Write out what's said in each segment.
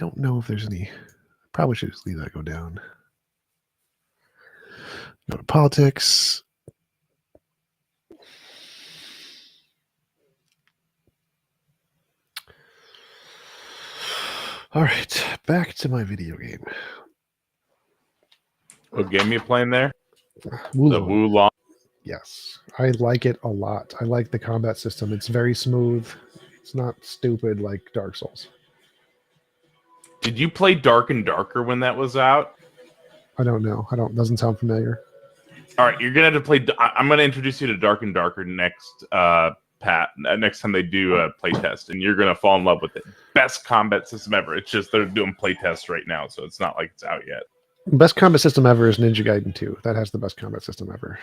don't know if there's any. Probably should just leave that go down. Go to politics. All right, back to my video game. What game you playing there? Wulong. The Wulong. Yes, I like it a lot. I like the combat system. It's very smooth. It's not stupid like Dark Souls. Did you play Dark and Darker when that was out? I don't know. Doesn't sound familiar. All right, you're gonna have to play. I'm gonna introduce you to Dark and Darker next, Pat. Next time they do a playtest, and you're gonna fall in love with it. Best combat system ever. It's just they're doing playtests right now, so it's not like it's out yet. Best combat system ever is Ninja Gaiden 2. That has the best combat system ever.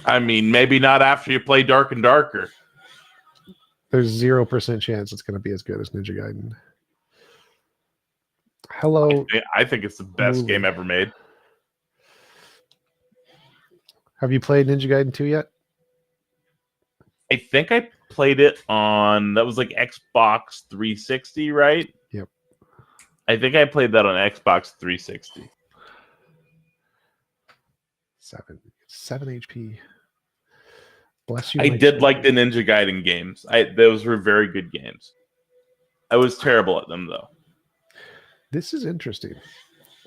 I mean, maybe not after you play Dark and Darker. There's 0% chance it's going to be as good as Ninja Gaiden. Hello. I think it's the best game ever made. Have you played Ninja Gaiden 2 yet? I think I played it on, that was like Xbox 360, right? Yep. I think I played that on Xbox 360. 7 HP. Bless you. I did like the Ninja Gaiden games. Those were very good games. I was terrible at them though. This is interesting.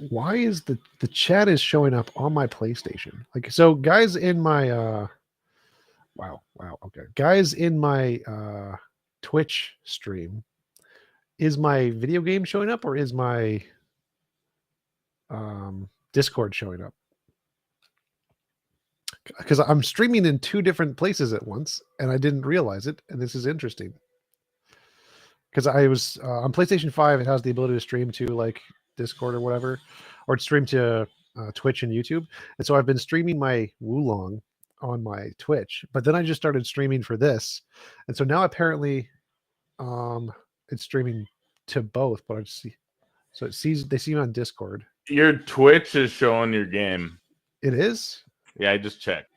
Why is the chat is showing up on my PlayStation? Like, so guys in my wow, okay. Guys in my Twitch stream, is my video game showing up or is my Discord showing up? Because I'm streaming in 2 different places at once and I didn't realize it, and this is interesting. Because I was on PlayStation 5, it has the ability to stream to like Discord or whatever, or stream to Twitch and YouTube. And so I've been streaming my Wulong on my Twitch, but then I just started streaming for this. And so now apparently it's streaming to both, but I just see, so they see me on Discord. Your Twitch is showing your game. It is? Yeah, I just checked.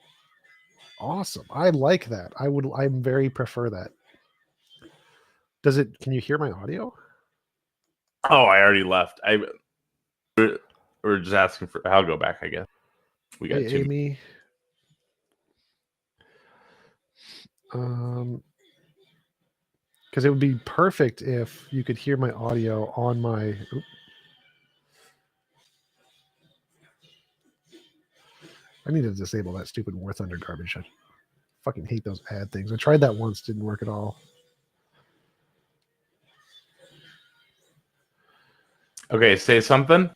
Awesome. I like that. I very prefer that. Can you hear my audio? Oh, I already left. We're just asking for, I'll go back, I guess. We got 2. Amy. Because it would be perfect if you could hear my audio on my. I need to disable that stupid War Thunder garbage. I fucking hate those ad things. I tried that once, didn't work at all. Okay, say something.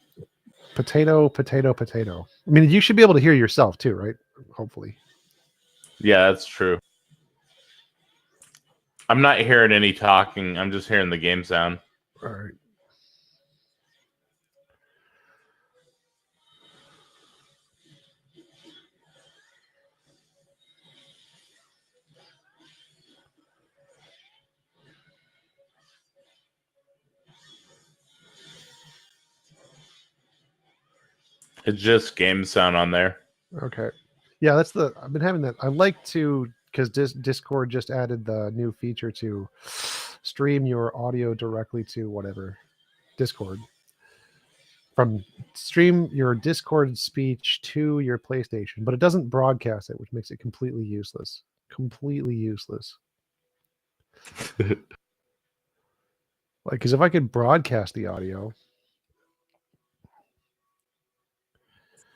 Potato. I mean, you should be able to hear yourself too, right? Hopefully. Yeah, that's true. I'm not hearing any talking. I'm just hearing the game sound. All right. It's just game sound on there. Okay. Yeah, I've been having that. I like to, because Discord just added the new feature to stream your audio directly to whatever Discord. Stream your Discord speech to your PlayStation, but it doesn't broadcast it, which makes it completely useless. Like, because if I could broadcast the audio.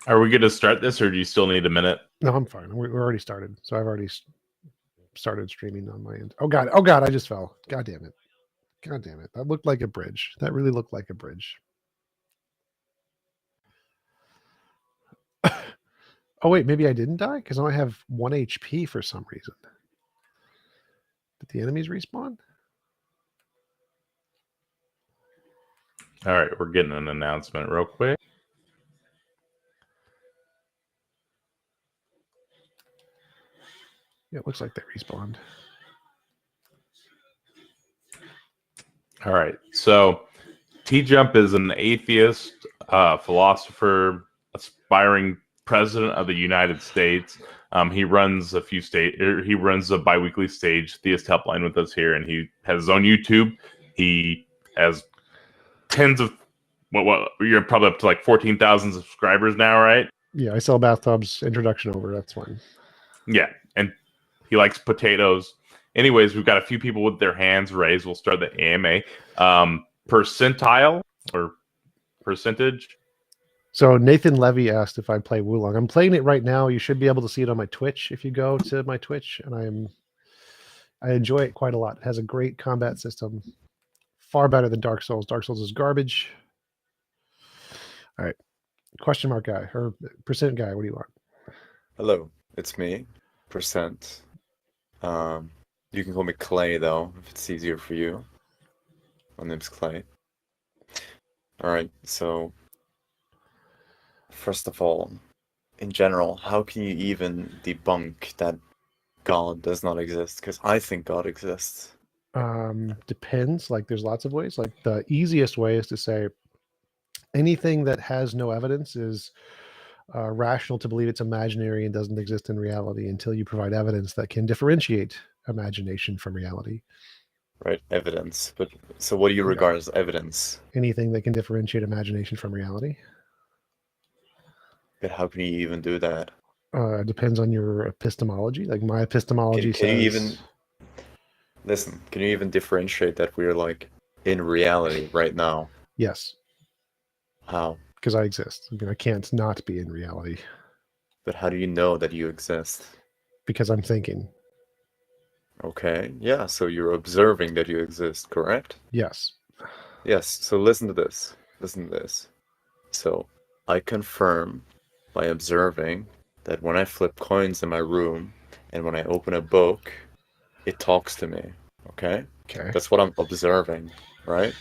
Are we going to start this, or do you still need a minute? No, I'm fine. We're already started. So I've already started streaming on my end. Oh God, I just fell. God damn it. That looked like a bridge. That really looked like a bridge. Oh wait, maybe I didn't die? Because now I have 1 HP for some reason. Did the enemies respawn? All right, we're getting an announcement real quick. Yeah, it looks like they respawned. All right. So TJump is an atheist, philosopher, aspiring president of the United States. He runs he runs a biweekly stage theist helpline with us here, and he has his own YouTube. He has tens of what you're probably up to like 14,000 subscribers now, right? Yeah, I sell bathtubs. Introduction over. That's fine. Yeah, and he likes potatoes. Anyways, we've got a few people with their hands raised. We'll start the AMA. Percentile or percentage? So Nathan Levy asked if I play Wulong. I'm playing it right now. You should be able to see it on my Twitch if you go to my Twitch, and I enjoy it quite a lot. It has a great combat system, far better than Dark Souls. Dark Souls is garbage. All right, question mark guy or percent guy. What do you want? Hello, it's me, Percent. You can call me Clay though, if it's easier for you. My name's Clay. All right, so first of all, in general, how can you even debunk that God does not exist? Because I think God exists. Depends. Like, there's lots of ways. Like, the easiest way is to say anything that has no evidence is rational to believe it's imaginary and doesn't exist in reality until you provide evidence that can differentiate imagination from reality. Right, evidence. But so what do you regard as evidence? Anything that can differentiate imagination from reality. But how can you even do that? Depends on your epistemology. Like, my epistemology Can says... you even listen? Can you even differentiate that we're like in reality right now? Yes. How? Because I exist. I mean, I can't not be in reality. But how do you know that you exist? Because I'm thinking. Okay, yeah, so you're observing that you exist, correct? Yes. Yes, so listen to this. Listen to this. So, I confirm by observing that when I flip coins in my room and when I open a book, it talks to me, okay? Okay. That's what I'm observing, right?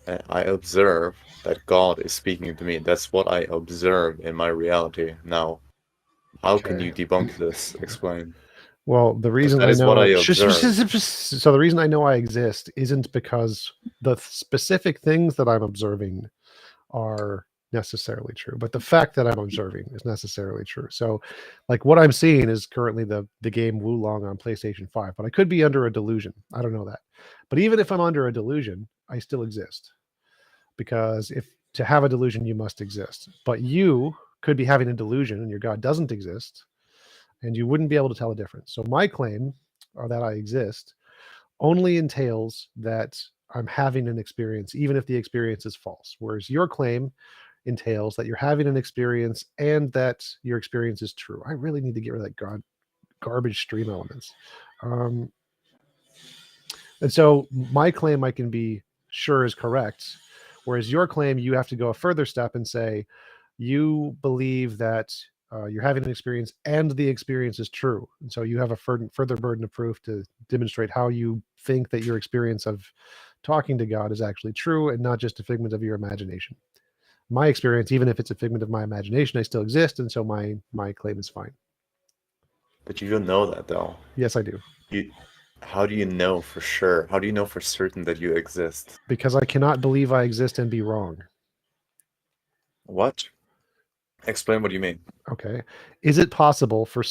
And I observe that God is speaking to me. That's what I observe in my reality. Now, how can Okay. you debunk this? Explain. Well, the reason that I is know what I observe. so the reason I know I exist isn't because the specific things that I'm observing are necessarily true, but the fact that I'm observing is necessarily true. So, like, what I'm seeing is currently the game Wulong on PlayStation 5, but I could be under a delusion. I don't know that. But even if I'm under a delusion, I still exist. Because if to have a delusion, you must exist. But you could be having a delusion and your God doesn't exist, and you wouldn't be able to tell the difference. So my claim, or that I exist, only entails that I'm having an experience, even if the experience is false. Whereas your claim entails that you're having an experience and that your experience is true. I really need to get rid of that garbage stream elements. And so my claim I can be sure is correct, whereas your claim, you have to go a further step and say, you believe that you're having an experience and the experience is true. And so you have a further burden of proof to demonstrate how you think that your experience of talking to God is actually true and not just a figment of your imagination. My experience, even if it's a figment of my imagination, I still exist. And so my claim is fine. But you don't know that, though. Yes, I do. How do you know for sure? How do you know for certain that you exist? Because I cannot believe I exist and be wrong. What? Explain what you mean. Okay. Is it possible for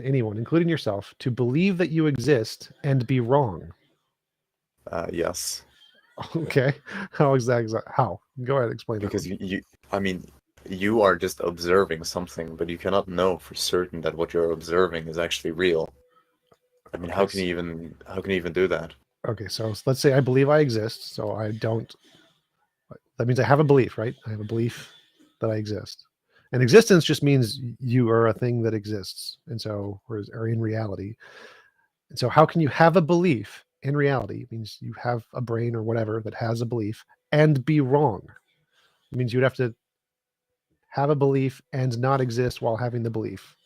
anyone, including yourself, to believe that you exist and be wrong? Yes. Okay. How exactly? How? Go ahead, explain that. Because I mean, you are just observing something, but you cannot know for certain that what you're observing is actually real. I mean, how can you even do that? Okay, so let's say I believe I exist, so I don't. That means I have a belief, right? I have a belief that I exist. And existence just means you are a thing that exists, and so or in reality. And so, how can you have a belief in reality? It means you have a brain or whatever that has a belief and be wrong. It means you'd have to have a belief and not exist while having the belief.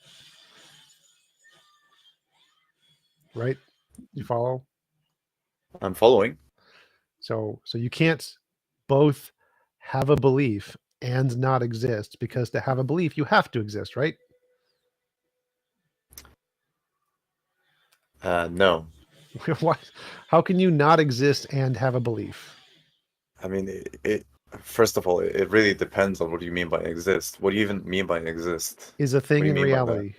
Right? You follow? I'm following. So you can't both have a belief and not exist, because to have a belief, you have to exist, right? No. What? How can you not exist and have a belief? I mean, first of all, it really depends on what you mean by exist. What do you even mean by exist? Is a What thing do you in mean by that? reality.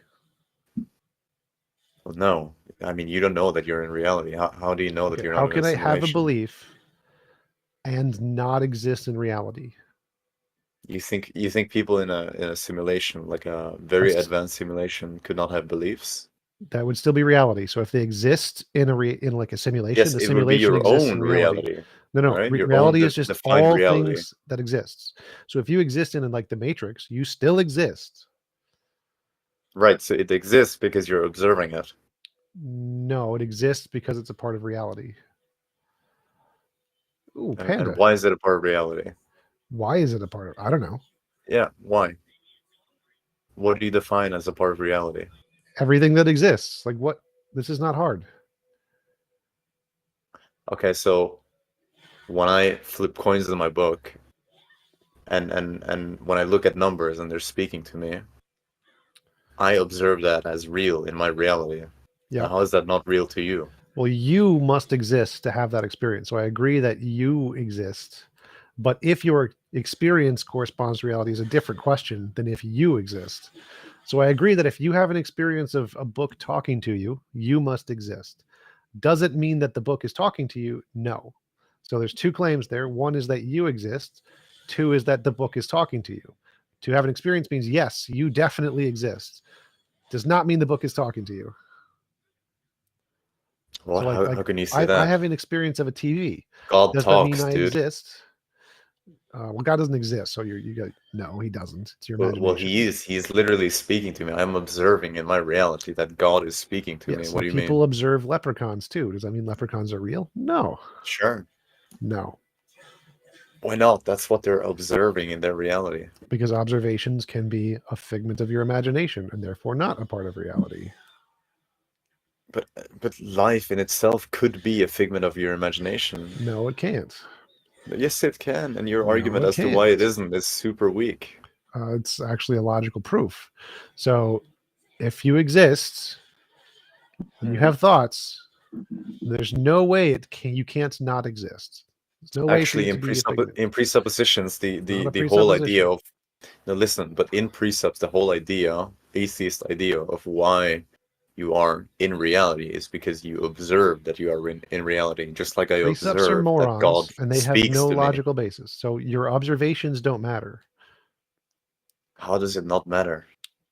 Well, no. I mean, you don't know that you're in reality. How do you know that Okay, you're how not in can a I have a simulation? belief and not exist in reality. You think people in a simulation, like a very That's- advanced simulation, could not have beliefs? That would still be reality. So if they exist in in like a simulation, Yes, the it would be simulation your exists in own reality. reality, No, right? Your own reality is just defined all reality. things that exists. So if you exist in like the Matrix, you still exist. Right, so it exists because you're observing it. No, it exists because it's a part of reality. Ooh, panda. And why is it a part of reality? Why is it a part of? I don't know. Yeah, why? What do you define as a part of reality? Everything that exists. Like what? This is not hard. Okay, so when I flip coins in my book, and when I look at numbers and they're speaking to me, I observe that as real in my reality. Yeah. Now, how is that not real to you? Well, you must exist to have that experience. So I agree that you exist. But if your experience corresponds to reality is a different question than if you exist. So I agree that if you have an experience of a book talking to you, you must exist. Does it mean that the book is talking to you? No. So there's two claims there. One is that you exist. Two is that the book is talking to you. To have an experience means yes, you definitely exist. Does not mean the book is talking to you. Well, So how can you say I that? have an experience of a TV. God Does that mean talks, I dude. exist? Well, God doesn't exist, so you got no, he doesn't. It's your imagination. Well, he is. He's literally speaking to me. I'm observing in my reality that God is speaking to me. Yes, What do you people mean? observe leprechauns too. Does that mean leprechauns are real? No, Sure. no, Why not? That's what they're observing in their reality. because observations can be a figment of your imagination and therefore not a part of reality. But life in itself could be a figment of your imagination. No, it can't. Yes, it can. And your No, argument it as to why it can't. isn't is super weak. It's actually a logical proof. So if you exist and you Mhm. have thoughts, there's no way you can't not exist. There's no way for Actually, you to be a figment. in presuppositions, Not a the whole idea presupposition. of no, listen, but in precepts, the whole idea, atheist idea of why you are in reality is because you observe that you are in reality, just like I Precepts are observe that God morons and they have speaks no to me. logical basis. So your observations don't matter How does it not matter?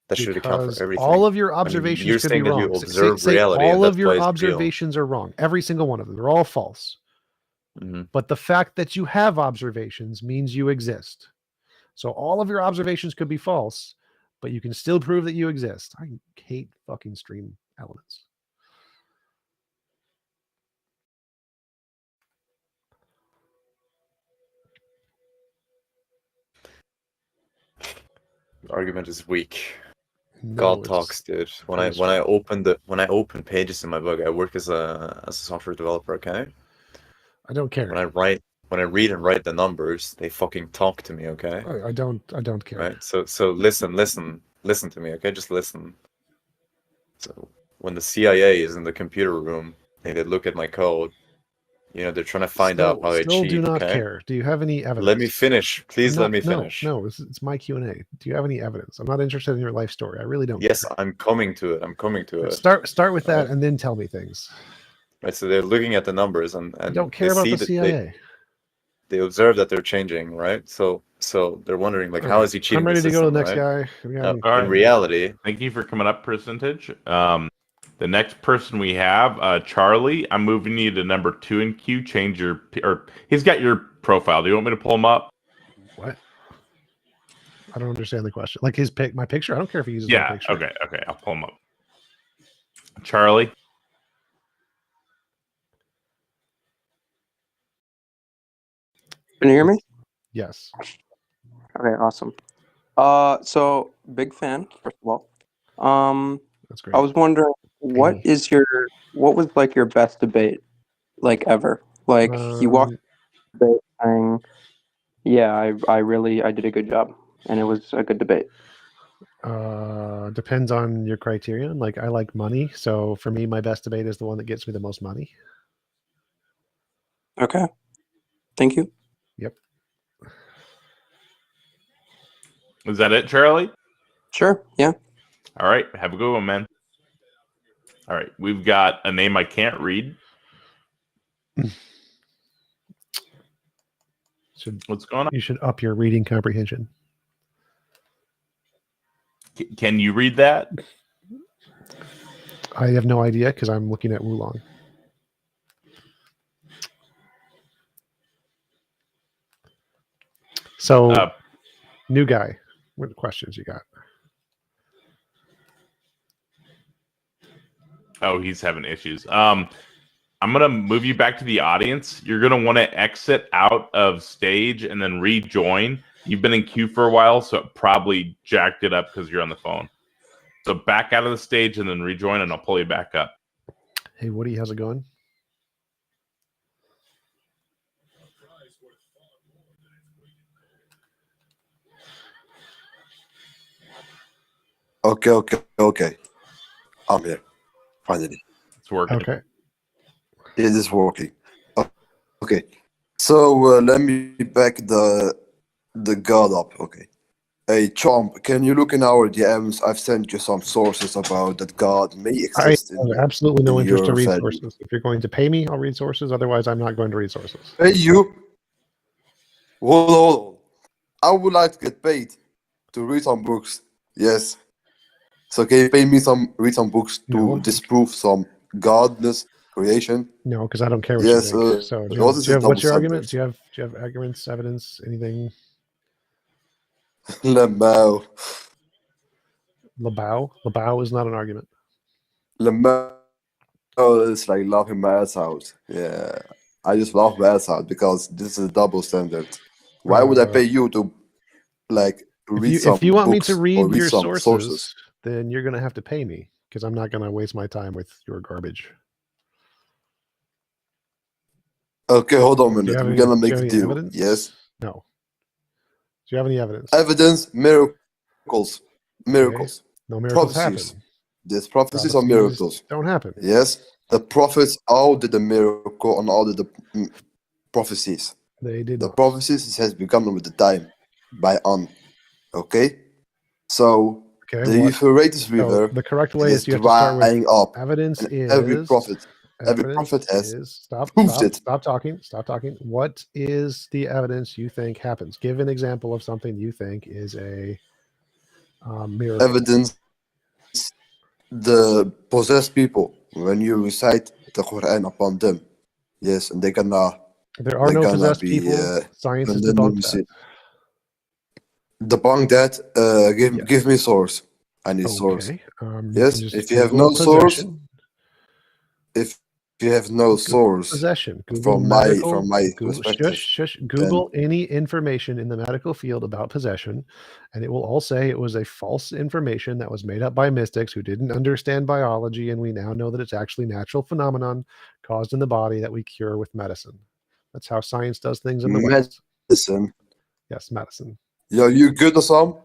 That should account for because everything. all of your I mean, observations you're could be saying that you wrong. observe Say reality, and all of that's why your it's real. observations are wrong. Every single one of them. They're all false. hmm But the fact that you have observations means you exist. So all of your observations could be false, but you can still prove that you exist. I hate fucking stream elements. The argument is weak. No, God it's talks, dude. When pretty I strong. open pages in my book, I work as a software developer. Okay. I don't care. When I read and write the numbers, they fucking talk to me. Okay. I don't care. Right. So listen to me. Okay. Just listen. So when the CIA is in the computer room, they look at my code. You know, they're trying to find out how I Still do cheat. not Okay. care. Do you have any evidence? Let me finish. Please let me No, finish. no. It's my Q&A. Do you have any evidence? I'm not interested in your life story. I really don't. Yes, care. I'm coming to it. I'm coming to it. Start with that Right. and then tell me things. Right. So they're looking at the numbers and I don't they care about see the that CIA. they observe that they're changing, right? So they're wondering, like, how is he cheating I'm ready the to go to system, the next right? guy. All right. In reality, Thank you for coming up, Percentage. The next person we have, Charlie. I'm moving you to number 2 in queue. Change your or he's got your profile. Do you want me to pull him up? What? I don't understand the question. Like my picture? I don't care if he uses my Yeah. picture. Okay. I'll pull him up. Charlie. Can you hear me? Yes. Okay, awesome. So big fan, first of all. That's great. I was wondering, what was like your best debate, like ever? Like you walked the debate saying, "Yeah, I did a good job, and it was a good debate." Depends on your criterion. Like I like money, so for me, my best debate is the one that gets me the most money. Okay, thank you. Yep. Is that it, Charlie? Sure. Yeah. All right. Have a good one, man. All right. We've got a name I can't read. What's going on? You should up your reading comprehension. Can you read that? I have no idea because I'm looking at Wulong. So, new guy, what questions you got? Oh, he's having issues. I'm gonna move you back to the audience. You're gonna want to exit out of stage and then rejoin. You've been in queue for a while, so it probably jacked it up because you're on the phone. So back out of the stage and then rejoin, and I'll pull you back up. Hey, Woody, how's it going? Okay. I'm here. Finally. It's working. Okay. It is working. Okay. So let me back the god up. Okay. Hey, Chomp, can you look in our DMs? I've sent you some sources about that god may I exist have absolutely no in interest to your read family. sources. If you're going to pay me, I'll read sources. Otherwise, I'm not going to read sources. Hey, you. Hold on. I would like to get paid to read some books. Yes. So can you pay me read some books to No. disprove some godness creation? No, because I don't care what Yes. you think. So, what's your argument? Do you have arguments, evidence, anything? Lemao. Labao is not an argument. Lemao is like laughing my ass out. Yeah. I just laugh my ass out because this is a double standard. Why would I pay you to read some if you want me books to or read your some sources, then you're going to have to pay me because I'm not going to waste my time with your garbage. Okay, hold on a Do you minute. have We're any- gonna do make you have a any deal. evidence? Yes. No. Do you have any evidence? Evidence, miracles. Miracles. No miracles Prophecies. happen. There's prophecies or Prophecies miracles. don't happen. Yes. The prophets all did the miracle and all did the prophecies. They did The not. prophecies has begun with the time by on. Okay? So Okay. the Euphrates River the correct way is is you have to start with drying up. evidence And is every prophet evidence has is stop proved it. Stop talking. What is the evidence you think happens? Give an example of something you think is a miracle. Evidence the possessed people when you recite the Quran upon them. Yes, and they're gonna There are no gonna possessed be, people. Science has and then debunked you that. see- debunk that. Yes. Give me source. I need source. Okay. Yes, can just if you have Google no source, possession. if you have no source Possession. Google from medical, my Google, perspective, shush. Google any information in the medical field about possession, and it will all say it was a false information that was made up by mystics who didn't understand biology, and we now know that it's actually natural phenomenon caused in the body that we cure with medicine. That's how science does things in the West. medicine. Yes, medicine. Yeah, you good or some?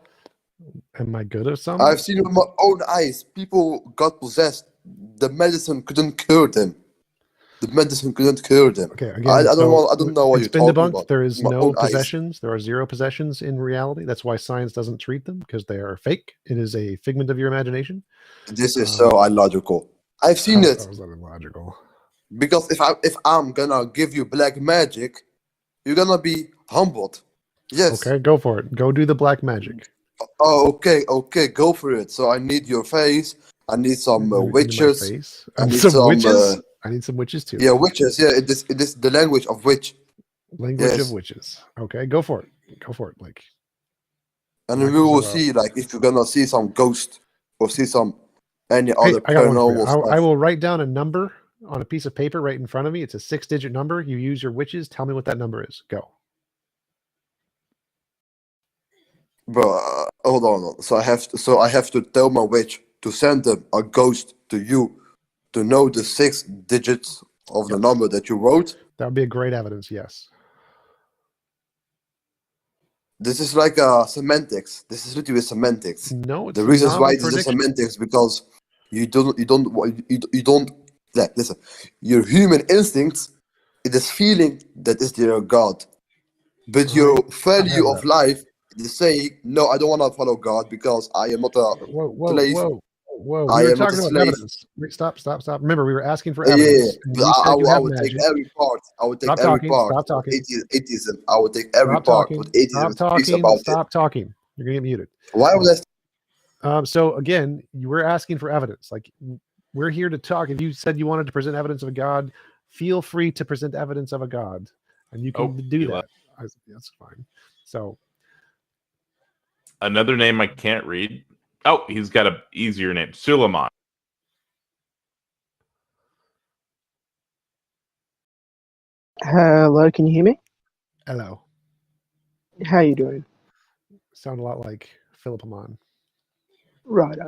Am I good at some? I've seen with my own eyes. People got possessed. The medicine couldn't cure them. The medicine couldn't cure them. Okay, again, I don't know what it's you're been talking debunked. about. There is My no own eyes. possessions. There are zero possessions in reality. That's why science doesn't treat them because they are fake. It is a figment of your imagination. This is so illogical. I've seen it. How is that illogical? Because if I'm gonna give you black magic, you're gonna be humbled. Yes. Okay, go for it. Go do the black magic. Oh, okay, go for it. So I need your face. I need some Into my witches. face. I need some some, witches. I need some witches too. Yeah, witches. Yeah, it is the language of witch. Language yes. of witches. Okay, go for it. Go for it. Like, And then we will see, like, if you're gonna see some ghost or see any other I got one for you. paranormal stuff. I will write down a number on a piece of paper right in front of me. It's a 6-digit number. You use your witches. Tell me what that number is. Go. Bro, hold on. So I have to tell my witch to send them a ghost to you to know the 6 digits of the number that you wrote. That would be a great evidence. Yes. This is like semantics. This is literally semantics. No, it's The reasons why novel this is prediction. semantics because you don't. Like, listen, your human instincts, it is feeling that is their God, but your value of life is saying no. I don't want to follow God because I am not a slave. whoa. I We were am not a talking about slave. evidence. Wait, stop. Remember, we were asking for Yeah, evidence. And but you said you I have would take magic. every part. I would take Stop every talking. part Stop of talking. atheism. I would take every Stop part talking. what atheism Stop speaks talking. about it. Stop talking. You're gonna get muted. Why would I? So again, you were asking for evidence. Like, we're here to talk. If you said you wanted to present evidence of a god, feel free to present evidence of a god, and you can do he that. left. That's fine. So Another name I can't read. Oh, he's got a easier name. Suleiman. Hello, can you hear me? hello. How you doing? Sound a lot like Philip Amon. Right.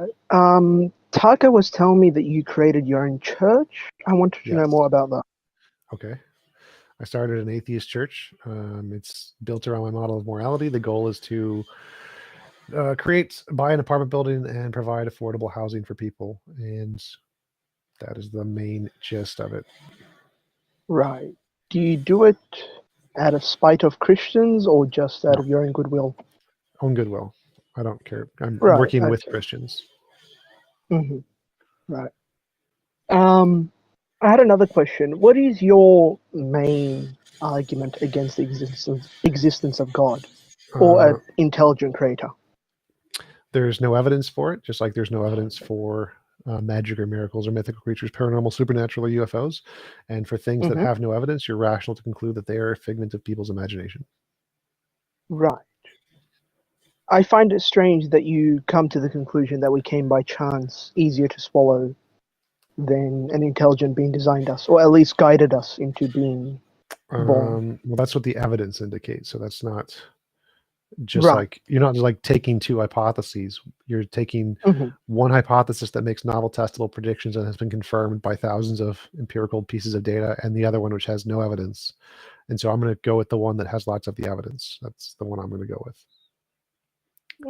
Taka was telling me that you created your own church. I wanted to know Yes. more about that. Okay. I started an atheist church. It's built around my model of morality. The goal is to buy an apartment building and provide affordable housing for people. And that is the main gist of it. Right. Do you do it out of spite of Christians or just out No. of your own goodwill? Own goodwill. I don't care. I'm Right, working with okay. Christians. Mm-hmm. Right. I had another question. What is your main argument against the existence of God or an intelligent creator? There's no evidence for it, just like there's no evidence for magic or miracles or mythical creatures, paranormal, supernatural, or UFOs. And for things that Mhm. have no evidence, you're rational to conclude that they are a figment of people's imagination. Right. I find it strange that you come to the conclusion that we came by chance easier to swallow than an intelligent being designed us, or at least guided us into being born. Well, that's what the evidence indicates. So that's not just Right. like, you're not just like taking two hypotheses. You're taking Mhm. one hypothesis that makes novel testable predictions and has been confirmed by thousands of empirical pieces of data, and the other one which has no evidence. And so I'm going to go with the one that has lots of the evidence. That's the one I'm going to go with.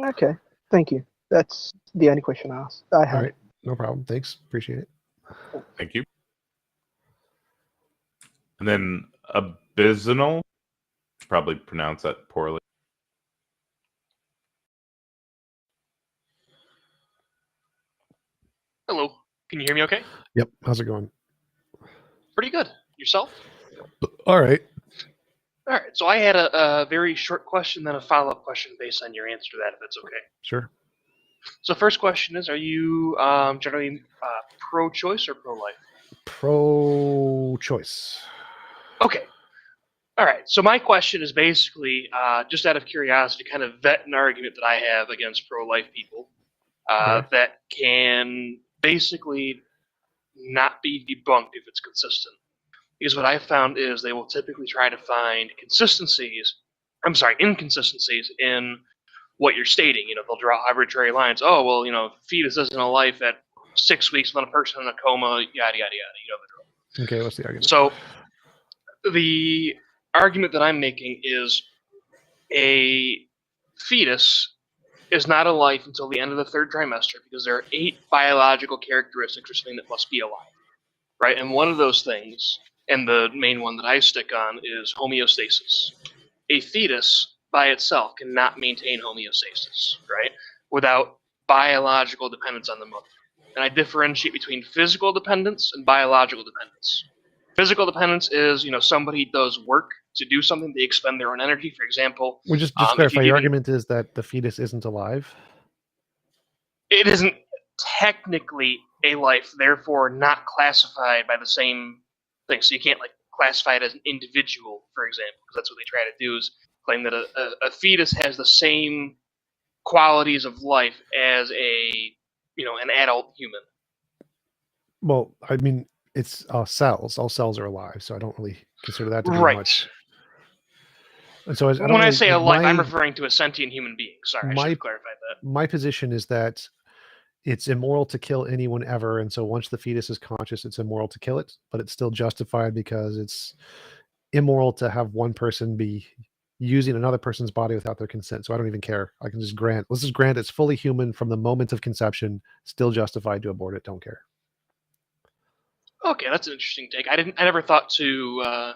Okay, thank you. That's the only question I All had. right, no problem. Thanks, appreciate it. Thank you. And then abysmal. Probably pronounce that poorly. Hello. Can you hear me okay? Yep. How's it going? Pretty good. Yourself? All right. All right. So I had a very short question, then a follow-up question based on your answer to that, if it's okay. Sure. So first question is, are you generally pro-choice or pro-life? Pro-choice. Okay. All right. So my question is basically, just out of curiosity, kind of vet an argument that I have against pro-life people Okay. that can basically not be debunked if it's consistent. Because what I found is they will typically try to find inconsistencies in what you're stating. You know, they'll draw arbitrary lines. Oh, well, you know, fetus isn't a life at 6 weeks when a person in a coma, yada, yada, yada. You know the drill. Okay, what's the argument? So the argument that I'm making is a fetus is not a life until the end of the third trimester because there are 8 biological characteristics or something that must be alive, right? And one of those things, and the main one that I stick on, is homeostasis. A fetus by itself cannot maintain homeostasis, right, without biological dependence on the mother. And I differentiate between physical dependence and biological dependence. Physical dependence is, you know, somebody does work to do something, they expend their own energy. For example, Well, just if clarify, you your give argument is that the fetus isn't alive? it isn't technically a life, therefore not classified by the same thing. So you can't like classify it as an individual, for example, because that's what they try to do is claim that a fetus has the same qualities of life as an adult human. Well, I mean, it's cells. All cells are alive, so I don't really consider that to be Right. much. And so When I say a life, I'm referring to a sentient human being. Sorry, I should have clarified that. My position is that it's immoral to kill anyone ever, and so once the fetus is conscious, it's immoral to kill it, but it's still justified because it's immoral to have one person be using another person's body without their consent. So I don't even care. I can just let's just grant it's fully human from the moment of conception, still justified to abort it. Don't care. Okay, that's an interesting take. I never thought to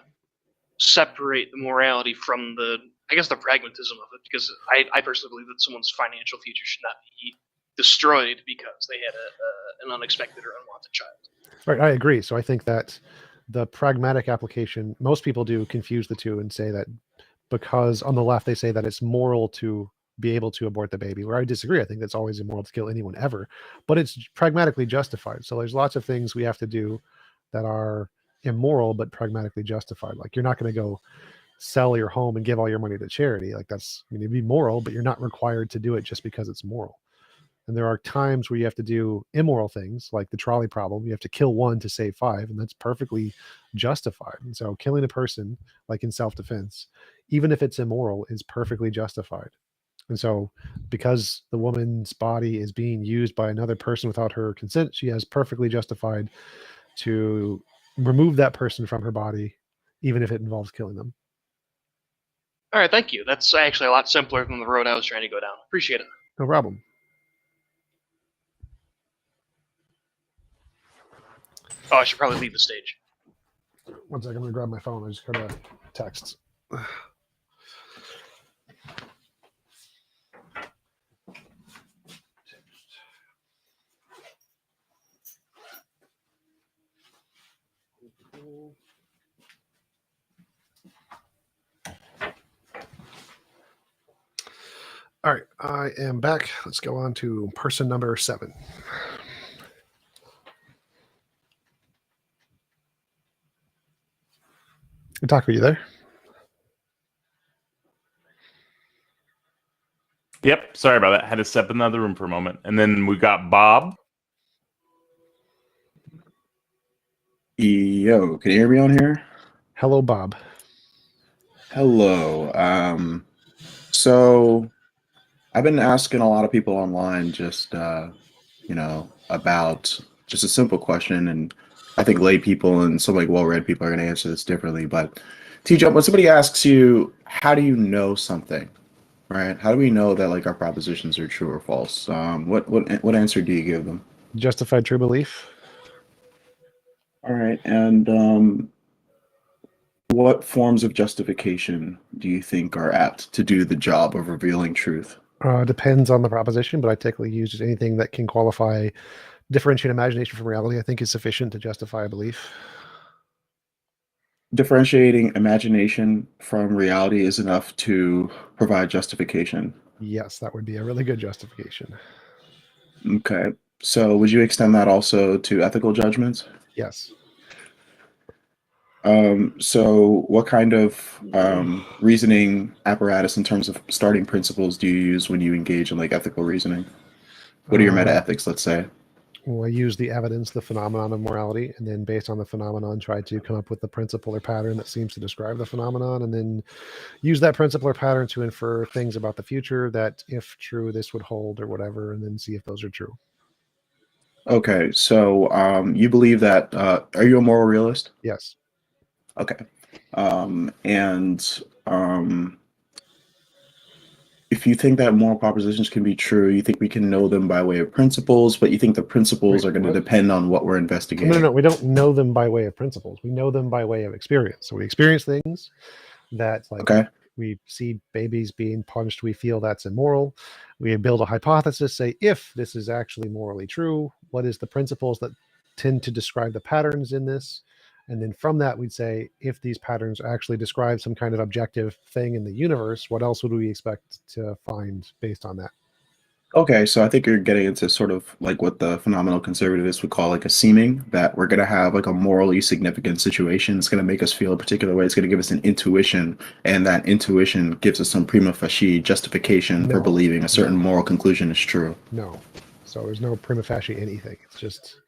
separate the morality from the pragmatism of it, because I personally believe that someone's financial future should not be destroyed because they had an unexpected or unwanted child. Right, I agree. So I think that the pragmatic application, most people do confuse the two and say that because on the left they say that it's moral to be able to abort the baby, where I disagree. I think that's always immoral to kill anyone ever, but it's pragmatically justified. So there's lots of things we have to do that are immoral but pragmatically justified. Like you're not going to go sell your home and give all your money to charity. Like that's, I mean, it'd be moral, but you're not required to do it just because it's moral. And there are times where you have to do immoral things, like the trolley problem. You have to kill one to save five, and that's perfectly justified. And so killing a person, like in self-defense, even if it's immoral, is perfectly justified. And so because the woman's body is being used by another person without her consent, she has perfectly justified to remove that person from her body, even if it involves killing them. All right, thank you. That's actually a lot simpler than the road I was trying to go down. Appreciate it. No problem. Oh, I should probably leave the stage. One second, I'm going to grab my phone. I just got a text. All right, I am back. Let's go on to person number 7. Taco, you there? Yep, sorry about that. Had to step in the other room for a moment. And then we got Bob. Yo, can you hear me on here? Hello, Bob. Hello. So I've been asking a lot of people online just about just a simple question, and I think lay people and some like well-read people are going to answer this differently. But TJump, when somebody asks you, how do you know something, right? How do we know that like our propositions are true or false? What answer do you give them? Justified true belief. All right, and what forms of justification do you think are apt to do the job of revealing truth? Depends on the proposition, but I typically use just anything that can qualify differentiate imagination from reality. I think is sufficient to justify a belief. Differentiating imagination from reality is enough to provide justification. Yes, that would be a really good justification. Okay. So would you extend that also to ethical judgments? Yes. So what kind of reasoning apparatus in terms of starting principles do you use when you engage in like ethical reasoning? What are your meta ethics, let's say? Well, I use the evidence, the phenomenon of morality, and then based on the phenomenon, try to come up with the principle or pattern that seems to describe the phenomenon, and then use that principle or pattern to infer things about the future that, if true, this would hold or whatever, and then see if those are true. Okay, so you believe that, are you a moral realist? Yes. Okay. If you think that moral propositions can be true, you think we can know them by way of principles, but you think the principles are going to depend on what we're investigating. No, we don't know them by way of principles. We know them by way of experience. So we experience things that, like, we see babies being punched, we feel that's immoral. We build a hypothesis, say, if this is actually morally true, what is the principles that tend to describe the patterns in this? And then from that, we'd say, if these patterns actually describe some kind of objective thing in the universe, what else would we expect to find based on that? Okay, so I think you're getting into sort of like what the phenomenal conservativists would call like a seeming, that we're going to have like a morally significant situation. It's going to make us feel a particular way. It's going to give us an intuition, and that intuition gives us some prima facie justification for believing a certain moral conclusion is true. No. So there's no prima facie anything. It's just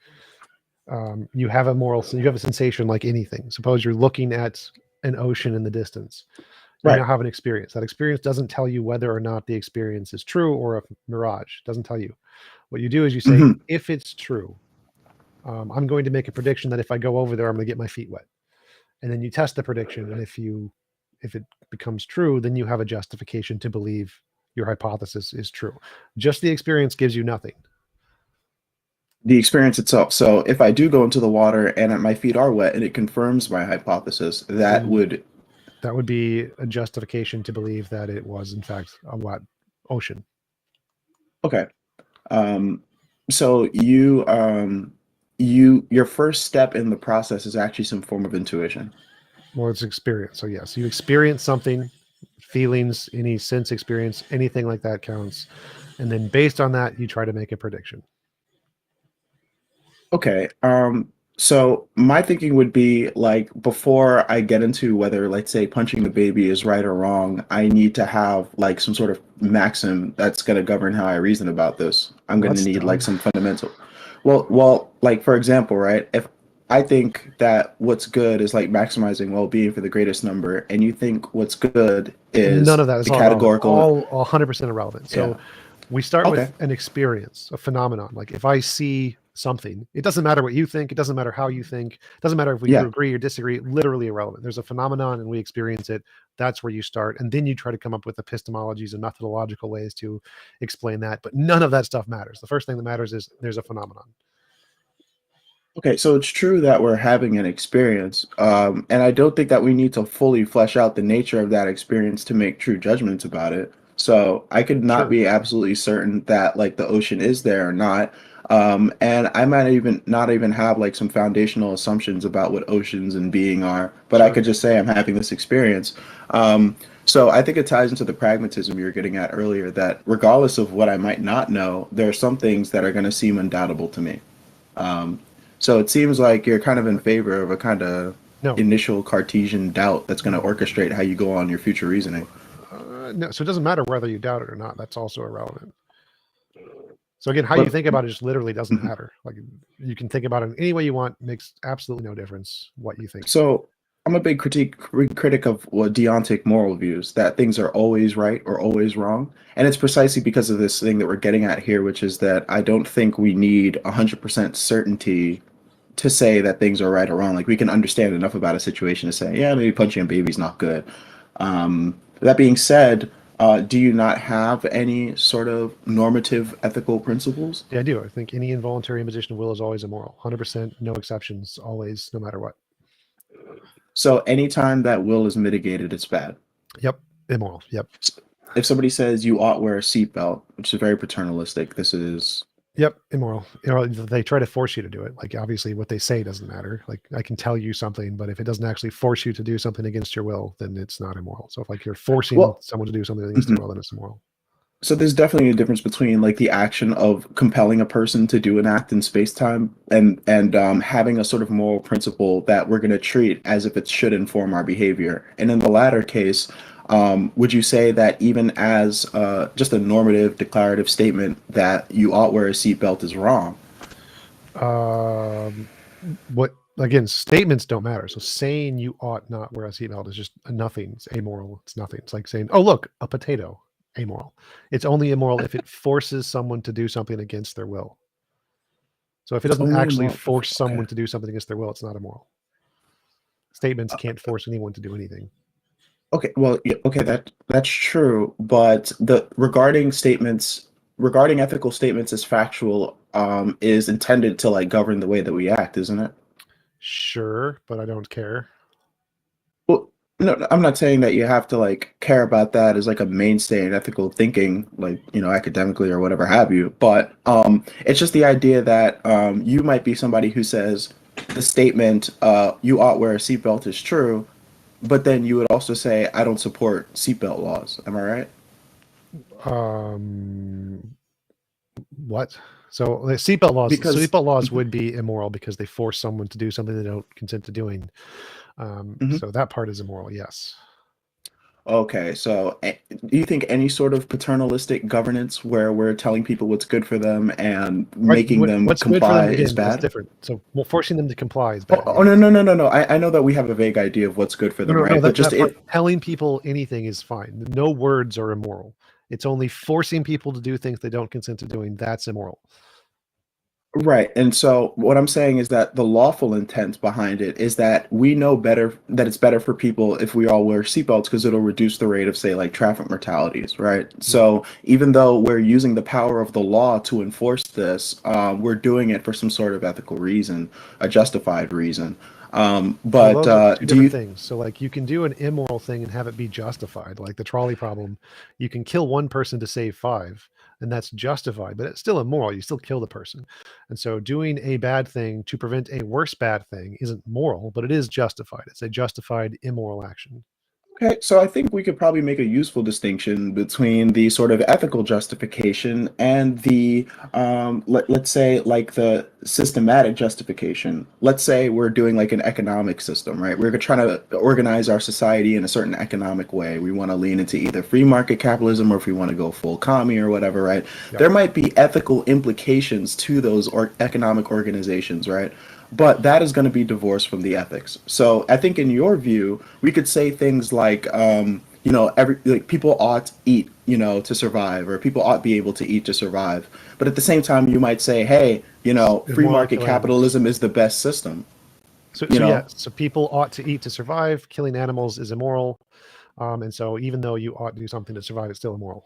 you have a sensation like anything. Suppose you're looking at an ocean in the distance. You now have an experience. That experience doesn't tell you whether or not the experience is true or a mirage. It doesn't tell you. What you do is you say, if it's true, I'm going to make a prediction that if I go over there, I'm going to get my feet wet. And then you test the prediction. And if it becomes true, then you have a justification to believe your hypothesis is true. Just the experience gives you nothing. The experience itself. So if I do go into the water and my feet are wet and it confirms my hypothesis, that would be a justification to believe that it was in fact a wet ocean. Okay. So your first step in the process is actually some form of intuition. Well, it's experience. So yes, you experience something, feelings, any sense experience, anything like that counts. And then based on that, you try to make a prediction. Okay. So my thinking would be like before I get into whether, let's say, punching the baby is right or wrong, I need to have like some sort of maxim that's going to govern how I reason about this. I'm Well, going to that's need like dumb. some fundamental. Well, like for example, right? If I think that what's good is like maximizing well-being for the greatest number, and you think what's good None is of that is the all irrelevant. categorical. All 100% irrelevant. So Yeah. we start Okay. with an experience, a phenomenon. Like if I see something, it doesn't matter what you think. It doesn't matter how you think. It doesn't matter if we Yeah. agree or disagree. Literally irrelevant. There's a phenomenon and we experience it. That's where you start. And then you try to come up with epistemologies and methodological ways to explain that. But none of that stuff matters. The first thing that matters is there's a phenomenon. Okay, so it's true that we're having an experience, and I don't think that we need to fully flesh out the nature of that experience to make true judgments about it. So I could not Sure. be absolutely certain that like the ocean is there or not, and I might even not even have like some foundational assumptions about what oceans and being are, but I Sure. could just say I'm having this experience. So I think it ties into the pragmatism you were getting at earlier, that regardless of what I might not know, there are some things that are going to seem undoubtable to me. Um, so it seems like you're kind of in favor of a kind of No. initial Cartesian doubt that's going to orchestrate how you go on your future reasoning. No. So it doesn't matter whether you doubt it or not. That's also irrelevant. So again, how you But think about it just literally doesn't Mhm. matter. Like you can think about it any way you want. Makes absolutely no difference what you think. So I'm a big critic of what deontic moral views, that things are always right or always wrong. And it's precisely because of this thing that we're getting at here, which is that I don't think we need 100% certainty to say that things are right or wrong. Like we can understand enough about a situation to say, yeah, maybe punching a baby's not good. That being said, do you not have any sort of normative ethical principles? Yeah, I do. I think any involuntary imposition of will is always immoral. 100%, no exceptions, always, no matter what. So anytime that will is mitigated, it's bad. Yep, immoral. Yep. If somebody says you ought wear a seatbelt, which is very paternalistic, this is Yep, immoral. You know, they try to force you to do it. Like obviously what they say doesn't matter. Like I can tell you something, but if it doesn't actually force you to do something against your will, then it's not immoral. So if like you're forcing well. someone to do something against Mhm. their will, then it's immoral. So there's definitely a difference between like the action of compelling a person to do an act in space time and having a sort of moral principle that we're going to treat as if it should inform our behavior. And in the latter case, would you say that even as just a normative declarative statement that you ought wear a seatbelt is wrong? What again? Statements don't matter. So saying you ought not wear a seatbelt is just a nothing. It's amoral. It's nothing. It's like saying, "Oh, look, a potato." Amoral. It's only immoral if it forces someone to do something against their will. So if it It's doesn't only actually immoral. force Okay. someone to do something against their will, it's not immoral. Statements can't force anyone to do anything. Okay, well, yeah, okay, that's true, but the regarding ethical statements as factual is intended to like govern the way that we act, isn't it? Sure, but I don't care. Well, no, I'm not saying that you have to like care about that as like a mainstay in ethical thinking, like, you know, academically or whatever have you, but it's just the idea that you might be somebody who says the statement you ought wear a seatbelt is true, but then you would also say, I don't support seatbelt laws. Am I right? What? So the seatbelt laws. Because Seatbelt laws would be immoral because they force someone to do something they don't consent to doing. Mhm. So that part is immoral. Yes. Okay, so do you think any sort of paternalistic governance where we're telling people what's good for them and making them What's good for them comply is again? That's bad? different. So well, forcing them to comply is bad. Oh, Yeah. no. I know that we have a vague idea of what's good for them, No. right? But just That part, telling people anything is fine. No words are immoral. It's only forcing people to do things they don't consent to doing. That's immoral. right. And so what I'm saying is that the lawful intent behind it is that we know better that it's better for people if we all wear seatbelts because it'll reduce the rate of, say, like traffic mortalities, right? So even though we're using the power of the law to enforce this, we're doing it for some sort of ethical reason, a justified reason. Well, But those are two do different you? things. So, like, you can do an immoral thing and have it be justified, like the trolley problem. You can kill one person to save five, and that's justified, but it's still immoral. You still kill the person. And so doing a bad thing to prevent a worse bad thing isn't moral, but it is justified. It's a justified immoral action. Okay, so I think we could probably make a useful distinction between the sort of ethical justification and the, let's say, like the systematic justification. Let's say we're doing like an economic system, right? We're trying to organize our society in a certain economic way. We want to lean into either free market capitalism or if we want to go full commie or whatever, right? Yep. There might be ethical implications to those economic organizations, right? But that is going to be divorced from the ethics. So I think in your view, we could say things like, people ought eat, to survive, or people ought be able to eat to survive. But at the same time, you might say, hey, free more market like capitalism is the best system. So people ought to eat to survive. Killing animals is immoral. And so even though you ought to do something to survive, it's still immoral.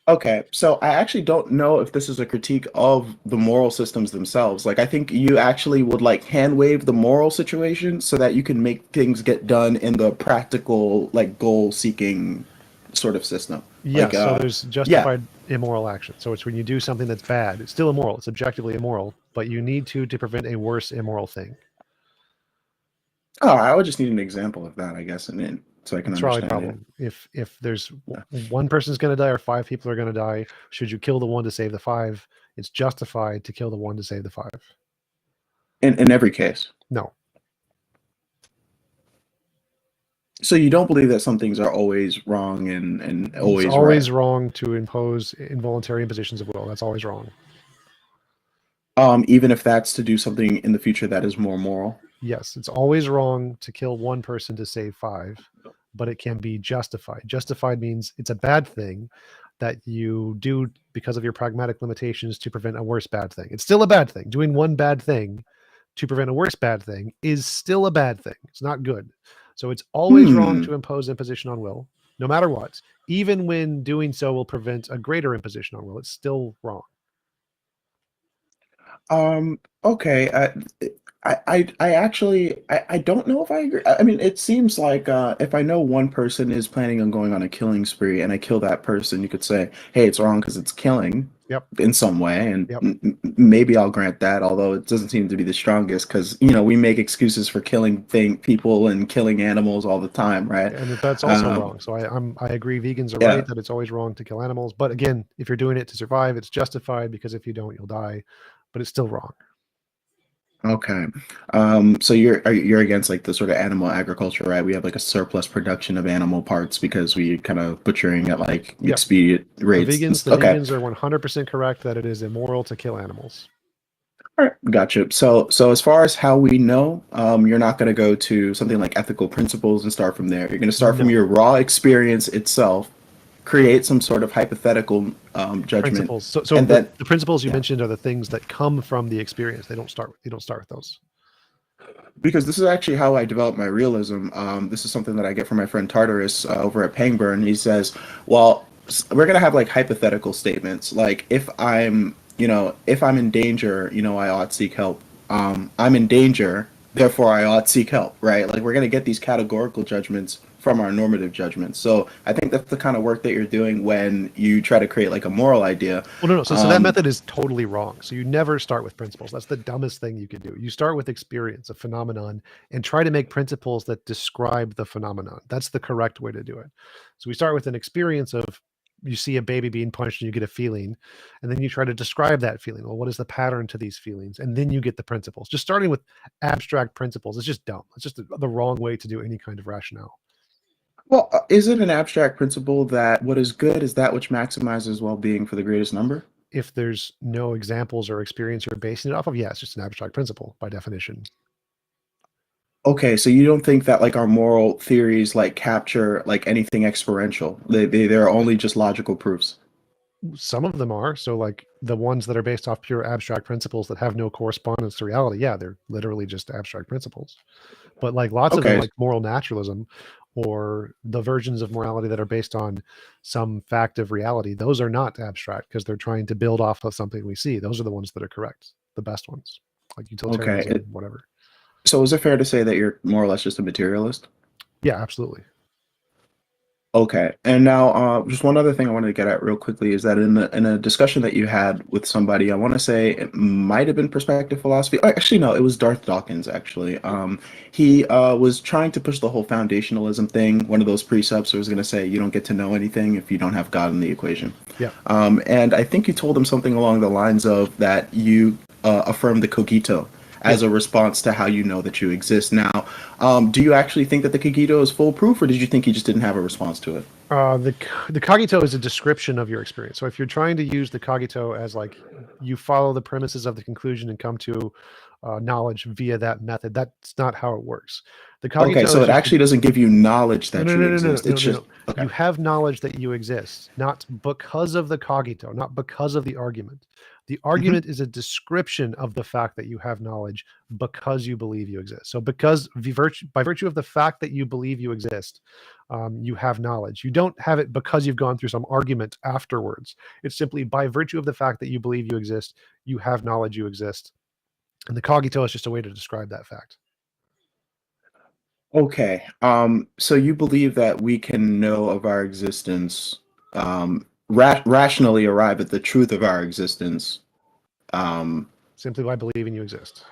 Okay, so I actually don't know if this is a critique of the moral systems themselves. Like, I think you actually would like hand wave the moral situation so that you can make things get done in the practical, like goal-seeking sort of system. Yeah, Like, so there's justified immoral action. So it's when you do something that's bad. It's still immoral. It's objectively immoral, but you need to prevent a worse immoral thing. Oh, I would just need an example of that, I guess, and then so I can That's probably understand the it. problem. If there's one person's going to die or 5 people are going to die, should you kill the one to save the 5? It's justified to kill the one to save the 5. In every case. No. So you don't believe that some things are always wrong and always It's always right. wrong to impose involuntary impositions of will. That's always wrong. Even if that's to do something in the future that is more moral. Yes, it's always wrong to kill one person to save 5, but it can be justified. Justified means it's a bad thing that you do because of your pragmatic limitations to prevent a worse bad thing. It's still a bad thing. Doing one bad thing to prevent a worse bad thing is still a bad thing. It's not good. So it's always wrong to impose imposition on will, no matter what. Even when doing so will prevent a greater imposition on will, it's still wrong. Okay. I actually I don't know if I agree. I mean, it seems like if I know one person is planning on going on a killing spree and I kill that person, you could say, hey, it's wrong because it's killing. Yep. In some way, and Yep. Maybe I'll grant that, although it doesn't seem to be the strongest because we make excuses for killing people and killing animals all the time, right? And that's also wrong. So I agree. Vegans are right that it's always wrong to kill animals. But again, if you're doing it to survive, it's justified because if you don't, you'll die. But it's still wrong. Okay. So you're against like the sort of animal agriculture, right? We have like a surplus production of animal parts because we kind of butchering at like expedient rates. The vegans are 100% correct that it is immoral to kill animals. All right, gotcha. So as far as how we know, you're not going to go to something like ethical principles and start from there. You're going to start from your raw experience itself, create some sort of hypothetical judgment. Principles. So the principles you mentioned are the things that come from the experience. You don't start with those. Because this is actually how I develop my realism. This is something that I get from my friend Tartarus over at Pangburn. He says, well, we're going to have like hypothetical statements. Like if I'm in danger, I ought seek help. I'm in danger, therefore I ought seek help, right? Like we're going to get these categorical judgments from our normative judgments. So I think that's the kind of work that you're doing when you try to create like a moral idea. Well, no. So that method is totally wrong. So you never start with principles. That's the dumbest thing you could do. You start with experience, a phenomenon, and try to make principles that describe the phenomenon. That's the correct way to do it. So we start with an experience of you see a baby being punched and you get a feeling, and then you try to describe that feeling. Well, what is the pattern to these feelings? And then you get the principles. Just starting with abstract principles is just dumb. It's just the wrong way to do any kind of rationale. Well, is it an abstract principle that what is good is that which maximizes well-being for the greatest number? If there's no examples or experience you're basing it off of, yeah, it's just an abstract principle by definition. Okay, so you don't think that like our moral theories like capture like anything experiential? They're only just logical proofs. Some of them are. So like the ones that are based off pure abstract principles that have no correspondence to reality, yeah, they're literally just abstract principles. But like lots of them, like moral naturalism or the versions of morality that are based on some fact of reality, those are not abstract because they're trying to build off of something we see. Those are the ones that are correct, the best ones, like utilitarianism, whatever. So is it fair to say that you're more or less just a materialist? Yeah, absolutely. Okay, and now just one other thing I wanted to get at real quickly is that in a discussion that you had with somebody, I want to say it might have been perspective philosophy. Oh, actually, no, it was Darth Dawkins. Actually, he was trying to push the whole foundationalism thing. One of those precepts was going to say you don't get to know anything if you don't have God in the equation. Yeah. And I think you told him something along the lines of that you affirm the cogito as a response to how you know that you exist. Now, do you actually think that the cogito is foolproof, or did you think you just didn't have a response to it? The cogito is a description of your experience. So if you're trying to use the cogito as like you follow the premises of the conclusion and come to knowledge via that method, that's not how it works. The cogito Okay, so is it just actually doesn't give you knowledge that no, you no, no, no, exist. no, It's no, just no. okay. You have knowledge that you exist, not because of the cogito, not because of the argument. The argument is a description of the fact that you have knowledge because you believe you exist. So because by virtue of the fact that you believe you exist, you have knowledge. You don't have it because you've gone through some argument afterwards. It's simply by virtue of the fact that you believe you exist, you have knowledge you exist. And the cogito is just a way to describe that fact. Okay. So you believe that we can know of our existence, rationally arrive at the truth of our existence. Simply by believing you exist.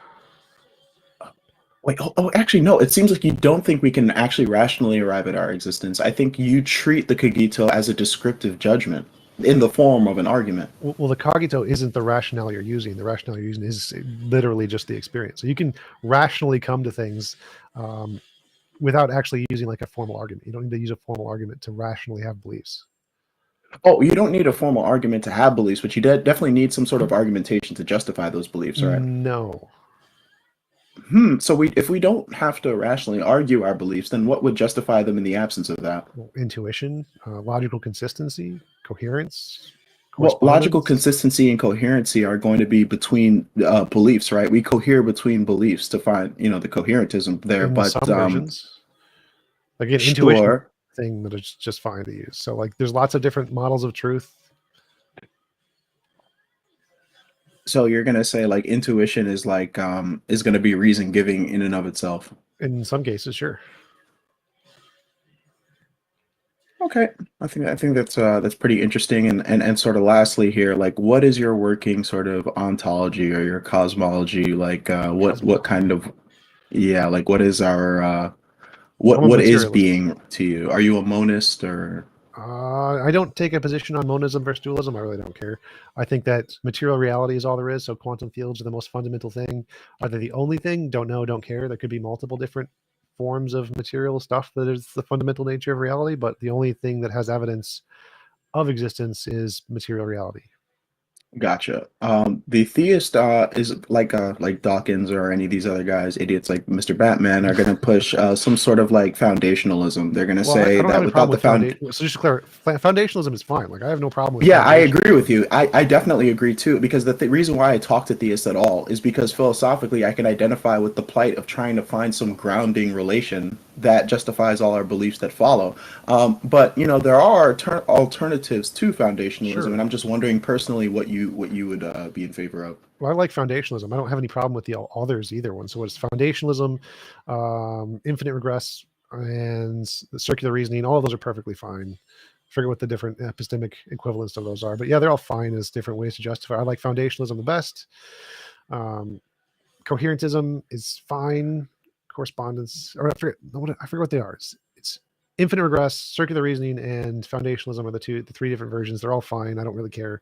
Wait, actually, no. It seems like you don't think we can actually rationally arrive at our existence. I think you treat the cogito as a descriptive judgment in the form of an argument. Well, the cogito isn't the rationale you're using. The rationale you're using is literally just the experience. So you can rationally come to things without actually using like a formal argument. You don't need to use a formal argument to rationally have beliefs. Oh, you don't need a formal argument to have beliefs, but you definitely need some sort of argumentation to justify those beliefs, right? No. So if we don't have to rationally argue our beliefs, then what would justify them in the absence of that? Well, intuition, logical consistency, coherence. Well, logical Correspondence. consistency and coherency are going to be between beliefs, right? We cohere between beliefs to find, the coherentism there. In But some versions, again, intuition sure. thing that is just fine to use. So like, there's lots of different models of truth. So you're gonna say like intuition is like is gonna be reason giving in and of itself. In some cases, sure. Okay, I think that's pretty interesting. And sort of lastly here, like, what is your working sort of ontology or your cosmology? Like, what kind of like what is our I'm a what is materialist. being to you? Are you a monist or? I don't take a position on monism versus dualism. I really don't care. I think that material reality is all there is. So quantum fields are the most fundamental thing. Are they the only thing? Don't know, don't care. There could be multiple different forms of material stuff that is the fundamental nature of reality, but the only thing that has evidence of existence is material reality. Gotcha. The theist is like Dawkins or any of these other guys, idiots like Mr. Batman, are going to push some sort of like foundationalism. They're going to Well, I say don't have that any without problem the with foundation. So just to clarify, foundationalism is fine. Like I have no problem with. Yeah, I agree foundationalism. with you. I definitely agree too, because the reason why I talk to theists at all is because philosophically I can identify with the plight of trying to find some grounding relation that justifies all our beliefs that follow. But there are alternatives to foundationalism, Sure. and I'm just wondering personally what you would be in favor of. Well, I like foundationalism. I don't have any problem with the others either one. So it's foundationalism, infinite regress, and the circular reasoning. All of those are perfectly fine. I forget what the different epistemic equivalents of those are, but yeah, they're all fine as different ways to justify. I like foundationalism the best. Coherentism is fine. Correspondence, or I forget what they are. It's infinite regress, circular reasoning, and foundationalism are the three different versions. They're all fine. I don't really care.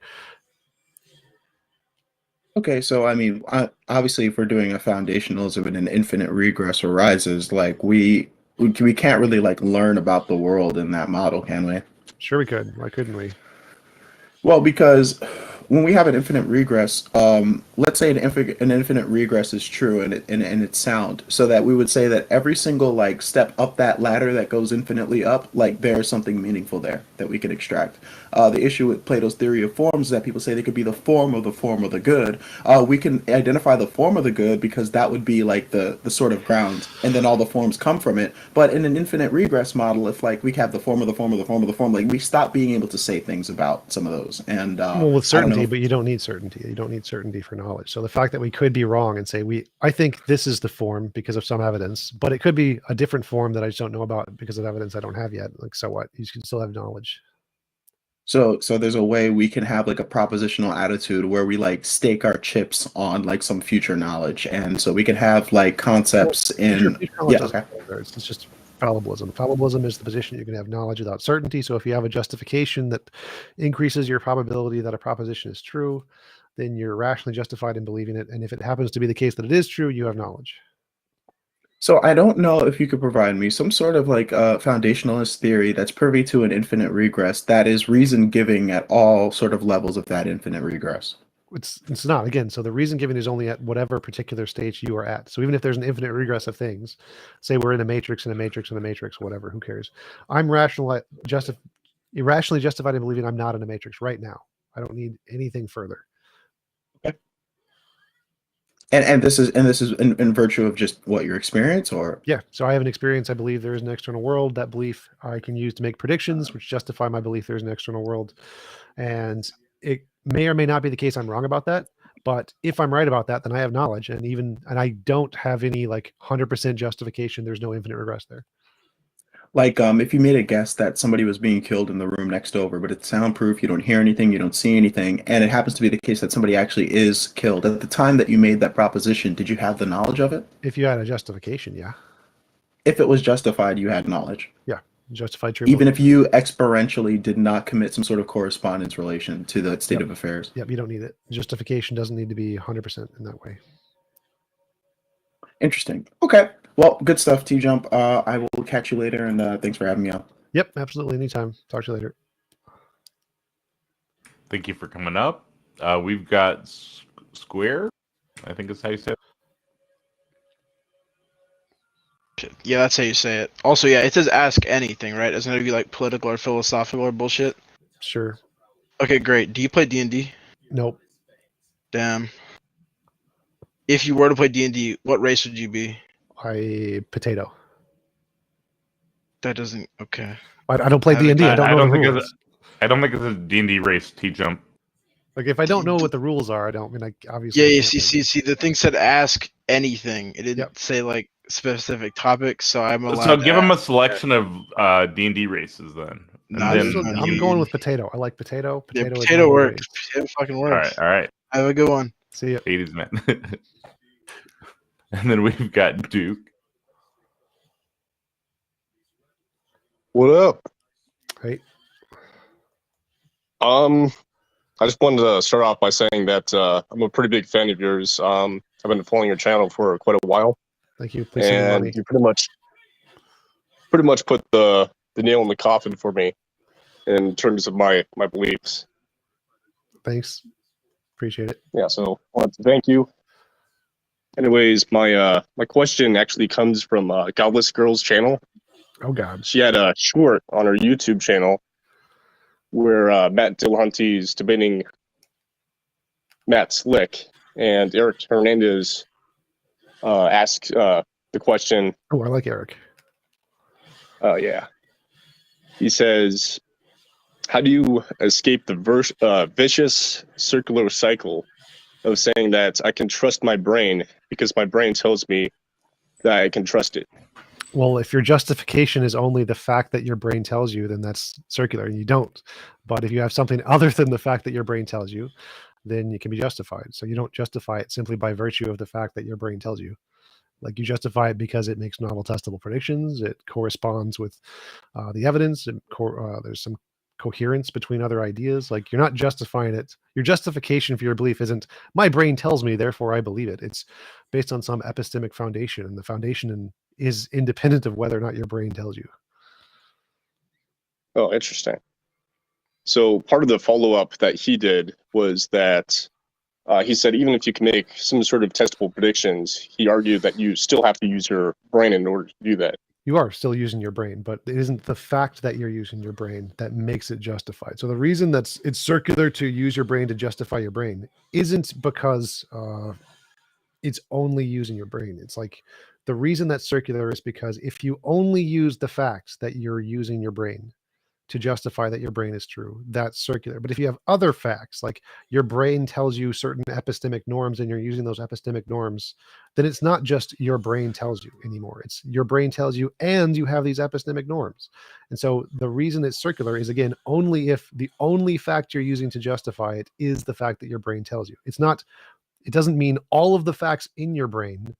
Okay, so I mean, obviously, if we're doing a foundationalism and an infinite regress arises, like we can't really like learn about the world in that model, can we? Sure, we could. Why couldn't we? Well, because when we have an infinite regress, let's say an infinite regress is true and it's sound, so that we would say that every single like step up that ladder that goes infinitely up, like there's something meaningful there that we can extract. The issue with Plato's theory of forms is that people say they could be the form of the good. We can identify the form of the good because that would be like the sort of ground, and then all the forms come from it. But in an infinite regress model, if like we have the form of the form of the form of the form, like we stop being able to say things about some of those. And Well, with I don't certainty, certainty, but you don't need certainty. You don't need certainty for knowledge. So the fact that we could be wrong and say I think this is the form because of some evidence, but it could be a different form that I just don't know about because of evidence I don't have yet. Like, so what? You can still have knowledge. So there's a way we can have like a propositional attitude where we like stake our chips on like some future knowledge, and so we can have like concepts in Future knowledge yeah, doesn't okay. matter. It's just fallibilism. Fallibilism is the position you can have knowledge without certainty. So if you have a justification that increases your probability that a proposition is true, then you're rationally justified in believing it. And if it happens to be the case that it is true, you have knowledge. So I don't know if you could provide me some sort of like foundationalist theory that's privy to an infinite regress that is reason giving at all sort of levels of that infinite regress. It's not, again, so the reason given is only at whatever particular stage you are at. So even if there's an infinite regress of things, say we're in a matrix and a matrix and a matrix, whatever, who cares? I'm irrationally justified in believing I'm not in a matrix right now. I don't need anything further. And this is in virtue of just what your experience, or Yeah, so I have an experience. I believe there is an external world. That belief I can use to make predictions, which justify my belief there's an external world. And it may or may not be the case I'm wrong about that. But if I'm right about that, then I have knowledge, and I don't have any like 100% justification. There's no infinite regress there. like if you made a guess that somebody was being killed in the room next over, but it's soundproof, you don't hear anything, you don't see anything, and it happens to be the case that somebody actually is killed. At the time that you made that proposition, did you have the knowledge of it? If you had a justification, yeah. If it was justified, you had knowledge. Yeah, justified true. Even if you experientially did not commit some sort of correspondence relation to the state of affairs. Yep, you don't need it. Justification doesn't need to be 100% in that way. Interesting. Okay. Well, good stuff, TJump. I will catch you later, and thanks for having me on. Yep, absolutely. Anytime. Talk to you later. Thank you for coming up. We've got Square, I think is how you say it. Yeah, that's how you say it. Also, yeah, it says ask anything, right? Doesn't it be like political or philosophical or bullshit? Sure. Okay, great. Do you play D&D? Nope. Damn. If you were to play D&D, what race would you be? Potato. That doesn't. Okay. I don't play D&D. I don't know the rules. I don't think it's a D&D race, T-Jump. Like, if I don't know what the rules are, I don't. I mean, like, obviously. Yeah, see. The thing said ask anything. It didn't say like specific topics, so I'm allowed. So give them a selection of D&D races then. I'm going with potato. I like potato. Yeah, potato works. Potato fucking works. All right. Have a good one. See ya. 80s man. And then we've got Duke. What up? Hey. I just wanted to start off by saying that I'm a pretty big fan of yours. I've been following your channel for quite a while. Thank you. Please send me money. And you pretty much put the nail in the coffin for me in terms of my beliefs. Thanks. Appreciate it. Yeah, so I wanted to thank you. Anyways, my question actually comes from Godless Girl's channel. Oh God. She had a short on her YouTube channel where Matt Dillahunty's debating Matt Slick, and Eric Hernandez asked the question. Oh, I like Eric. Yeah. He says, how do you escape the vicious circular cycle of saying that I can trust my brain because my brain tells me that I can trust it? Well, if your justification is only the fact that your brain tells you, then that's circular and you don't. But if you have something other than the fact that your brain tells you, then it can be justified. So you don't justify it simply by virtue of the fact that your brain tells you. Like, you justify it because it makes novel testable predictions. It corresponds with the evidence. And there's some coherence between other ideas. Like, you're not justifying it. Your justification for your belief isn't my brain tells me, therefore I believe it. It's based on some epistemic foundation, and the foundation is independent of whether or not your brain tells you. Oh, interesting. So part of the follow-up that he did was that he said even if you can make some sort of testable predictions, he argued that you still have to use your brain in order to do that. You are still using your brain, but it isn't the fact that you're using your brain that makes it justified. So the reason it's circular to use your brain to justify your brain isn't because it's only using your brain. It's like, the reason that's circular is because if you only use the fact that you're using your brain to justify that your brain is true, that's circular. But if you have other facts, like your brain tells you certain epistemic norms and you're using those epistemic norms, then it's not just your brain tells you anymore. It's your brain tells you and you have these epistemic norms. And so the reason it's circular is, again, only if the only fact you're using to justify it is the fact that your brain tells you. It's not, it doesn't mean all of the facts in your brain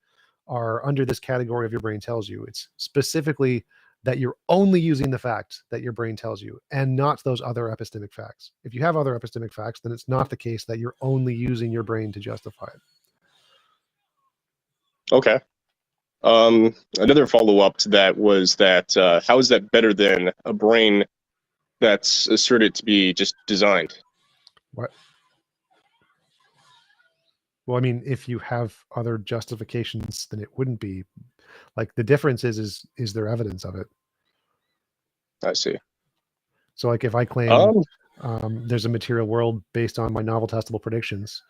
are under this category of your brain tells you. It's specifically that you're only using the fact that your brain tells you and not those other epistemic facts. If you have other epistemic facts, then it's not the case that you're only using your brain to justify it. Okay. Another follow-up to that was that how is that better than a brain that's asserted to be just designed? What? Well, I mean, if you have other justifications, then it wouldn't be. Like, the difference is there evidence of it? I see. So, like, if I claim there's a material world based on my novel testable predictions,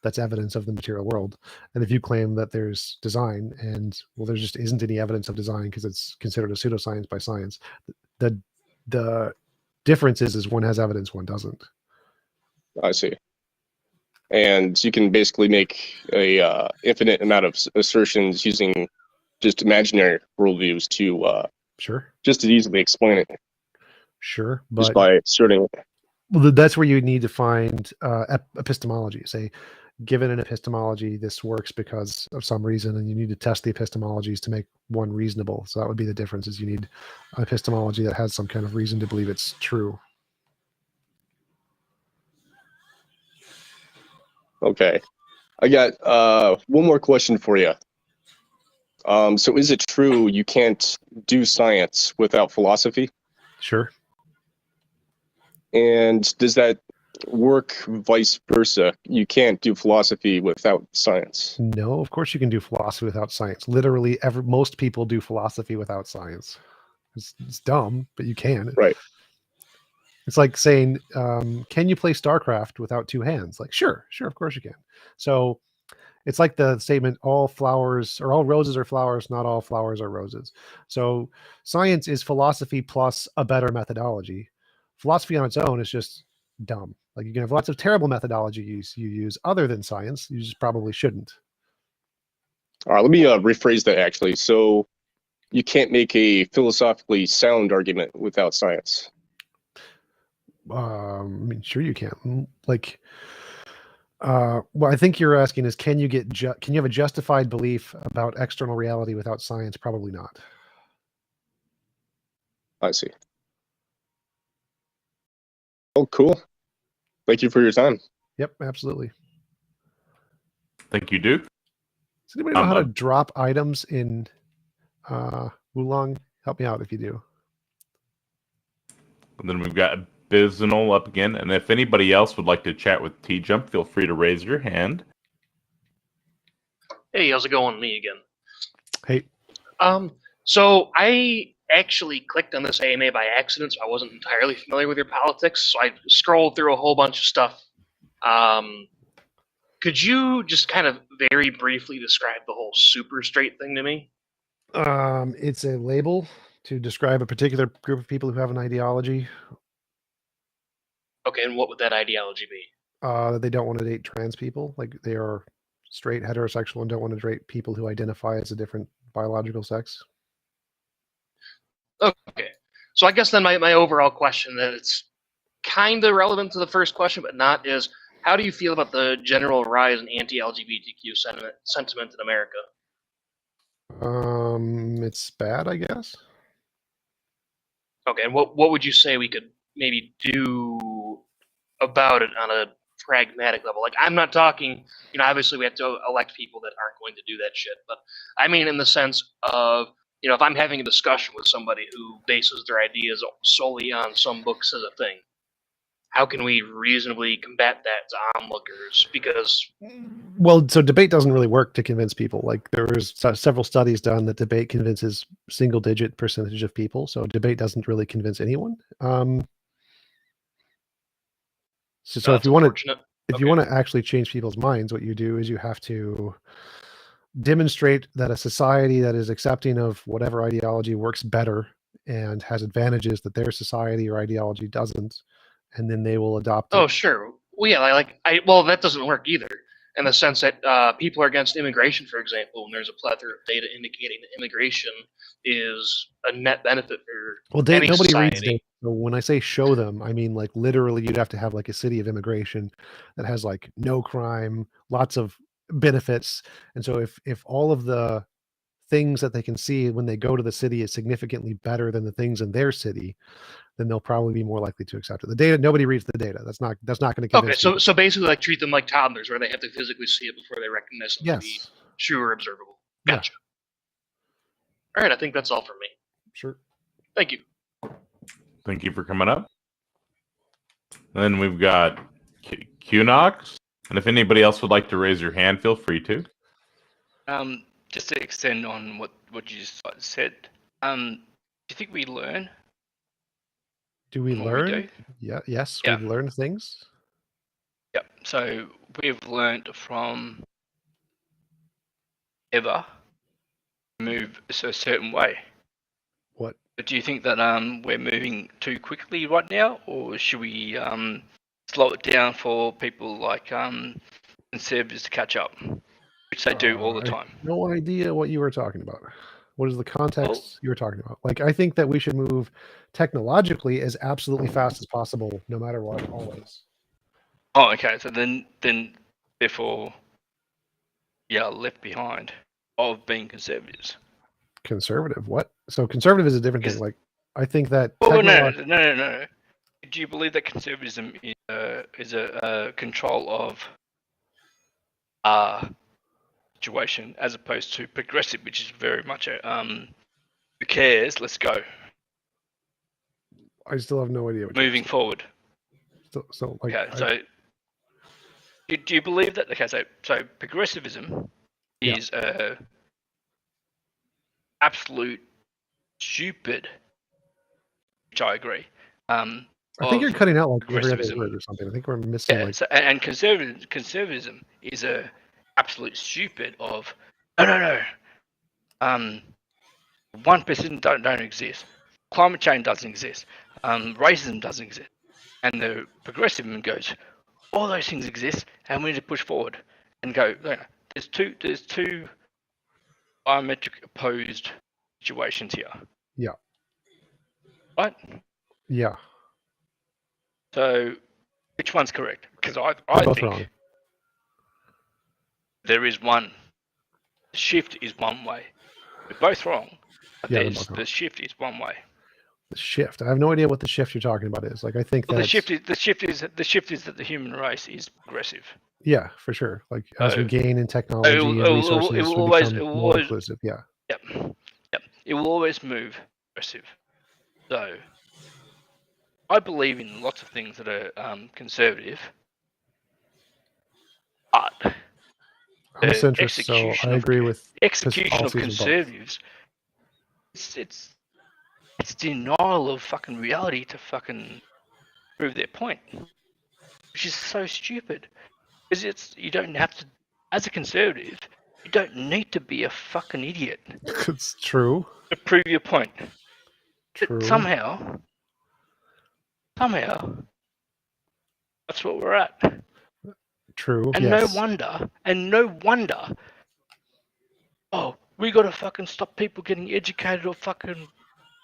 that's evidence of the material world. And if you claim that there's design and, well, there just isn't any evidence of design because it's considered a pseudoscience by science, the difference is one has evidence, one doesn't. I see. And you can basically make a infinite amount of assertions using just imaginary worldviews to sure, just to easily explain it. Sure, but just by asserting. Well, that's where you need to find epistemology. Say, given an epistemology, this works because of some reason, and you need to test the epistemologies to make one reasonable. So that would be the difference, is you need an epistemology that has some kind of reason to believe it's true. Okay. I got one more question for you. So is it true you can't do science without philosophy? Sure. And does that work vice versa? You can't do philosophy without science. No, of course you can do philosophy without science. Literally, most people do philosophy without science. It's dumb, but you can. Right. It's like saying, can you play StarCraft without two hands? Like, sure, of course you can. So it's like the statement, all flowers or all roses are flowers, not all flowers are roses. So science is philosophy plus a better methodology. Philosophy on its own is just dumb. Like, you can have lots of terrible methodologies you use other than science. You just probably shouldn't. All right, let me rephrase that actually. So you can't make a philosophically sound argument without science. I mean, sure you can. Like, well, I think you're asking is, can you have a justified belief about external reality without science? Probably not. I see. Oh, cool. Thank you for your time. Yep, absolutely. Thank you, Duke. Does anybody know how to drop items in Wulong? Help me out if you do. And then we've got Biznal up again. And if anybody else would like to chat with TJump, feel free to raise your hand. Hey, how's it going? Me again. Hey. So I actually clicked on this AMA by accident, so I wasn't entirely familiar with your politics. So I scrolled through a whole bunch of stuff. Could you just kind of very briefly describe the whole super straight thing to me? It's a label to describe a particular group of people who have an ideology. Okay, and what would that ideology be? That they don't want to date trans people. Like, they are straight, heterosexual, and don't want to date people who identify as a different biological sex. Okay, so I guess then my overall question, that it's kind of relevant to the first question, but not, is how do you feel about the general rise in anti-LGBTQ sentiment in America? It's bad, I guess. Okay, and what would you say we could maybe do about it on a pragmatic level? Like, I'm not talking, obviously we have to elect people that aren't going to do that shit, but I mean in the sense of, if I'm having a discussion with somebody who bases their ideas solely on some book says a thing, how can we reasonably combat that to onlookers? Because, well, so debate doesn't really work to convince people. Like, there was several studies done that debate convinces single-digit percentage of people. So debate doesn't really convince anyone. So if you want to actually change people's minds, what you do is you have to demonstrate that a society that is accepting of whatever ideology works better and has advantages that their society or ideology doesn't, and then they will adopt it. Oh, sure. Well, yeah, that doesn't work either, in the sense that people are against immigration, for example, when there's a plethora of data indicating that immigration is a net benefit for any Nobody society. reads data. So when I say show them, I mean like literally you'd have to have like a city of immigration that has like no crime, lots of benefits. And so if all of the things that they can see when they go to the city is significantly better than the things in their city, then they'll probably be more likely to accept it. The data, nobody reads the data. That's not going to convince Okay, so basically like treat them like toddlers where they have to physically see it before they recognize something to be Yes. true or observable. Yeah. Gotcha. All right, I think that's all from me. Sure. Thank you. Thank you for coming up. Then we've got QNox. And if anybody else would like to raise your hand, feel free to. Just to extend on what you just said, do you think we learn? Do we from what learn? we do? Yeah. Yes, Yeah. we've learned things. Yep. So we've learned from ever move a certain way. What? But do you think that we're moving too quickly right now, or should we slow it down for people like conservatives to catch up, which they do all the I time? have no idea what you were talking about. What is the context you were talking about? Like, I think that we should move technologically as absolutely fast as possible, no matter what, always. Oh, okay. So then therefore, yeah, left behind of being conservatives. Conservative? What? So conservative is a different thing. Like, I think that. Oh no. Do you believe that conservatism is a control of situation as opposed to progressive, which is very much a who cares? Let's go. I still have no idea what Moving forward. So like. Okay, so do you believe that? Okay, so progressivism is absolute stupid, which I agree. I think you're cutting out like every other progressivism. word or something. I think we're missing like. So, and conservatism is a absolute stupid of no. 1% don't exist. Climate change doesn't exist. Racism doesn't exist. And the progressive goes, all those things exist, and we need to push forward and go. No, there's two diametric opposed situations here. Yeah. Right. Yeah. So, which one's correct? Because I both think wrong. there is one. The shift is one way. We're both wrong. But Yeah, both wrong. the shift is one way. The shift. I have no idea what the shift you're talking about is. Like, I think Well, that the shift is that the human race is progressive. Yeah, for sure. Like as we gain in technology and resources, we become more inclusive. Yeah. Yep. It will always move progressive. So, I believe in lots of things that are conservative, but I'm a centrist, so I agree with execution of policies conservatives. It's denial of fucking reality to fucking prove their point, which is so stupid. Because you don't have to, as a conservative, you don't need to be a fucking idiot. It's true. To prove your point. True. But somehow, that's what we're at. True. And yes. no wonder. Oh, we gotta fucking stop people getting educated or fucking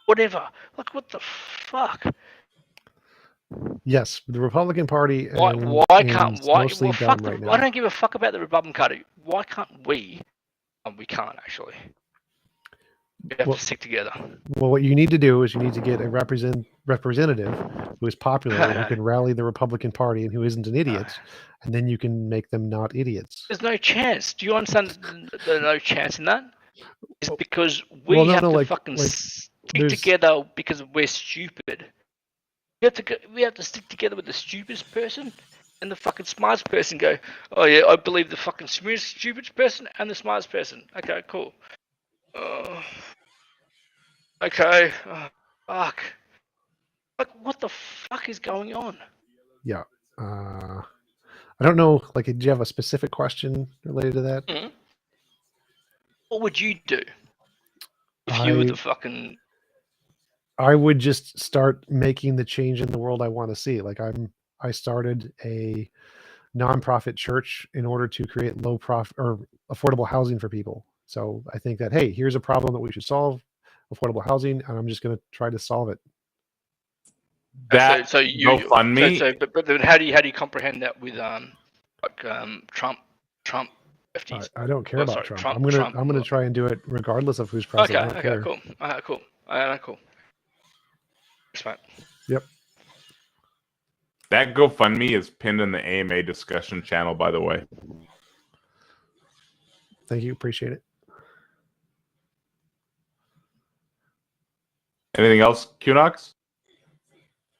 whatever. Like, what the fuck? Yes, the Republican Party. Why can't mostly dumb right now. I don't give a fuck about the Republican Party. Why can't we? We can't actually. We have to stick together. Well, what you need to do is you need to get a representative who is popular, who can rally the Republican Party, and who isn't an idiot, and then you can make them not idiots. There's no chance. Do you understand? There's no chance in that. It's because we have to fucking stick together because we're stupid. We have to stick together with the stupidest person and the fucking smartest person. Go, oh yeah, I believe the fucking stupidest person and the smartest person. Okay, cool. Okay. Fuck. Like, what the fuck is going on? Yeah. I don't know. Like, do you have a specific question related to that? Mm-hmm. What would you do if you were the fucking I would just start making the change in the world I want to see. Like I started a nonprofit church in order to create low profit or affordable housing for people. So I think that, hey, here's a problem that we should solve, affordable housing, and I'm just going to try to solve it. That so you GoFundMe. but how do you comprehend that with Trump I don't care about Trump. I'm gonna try and do it regardless of who's president. Okay, I don't care. cool. Cool. Cool. Thanks, mate. Yep. That GoFundMe is pinned in the AMA discussion channel, by the way. Thank you. Appreciate it. Anything else, QNox?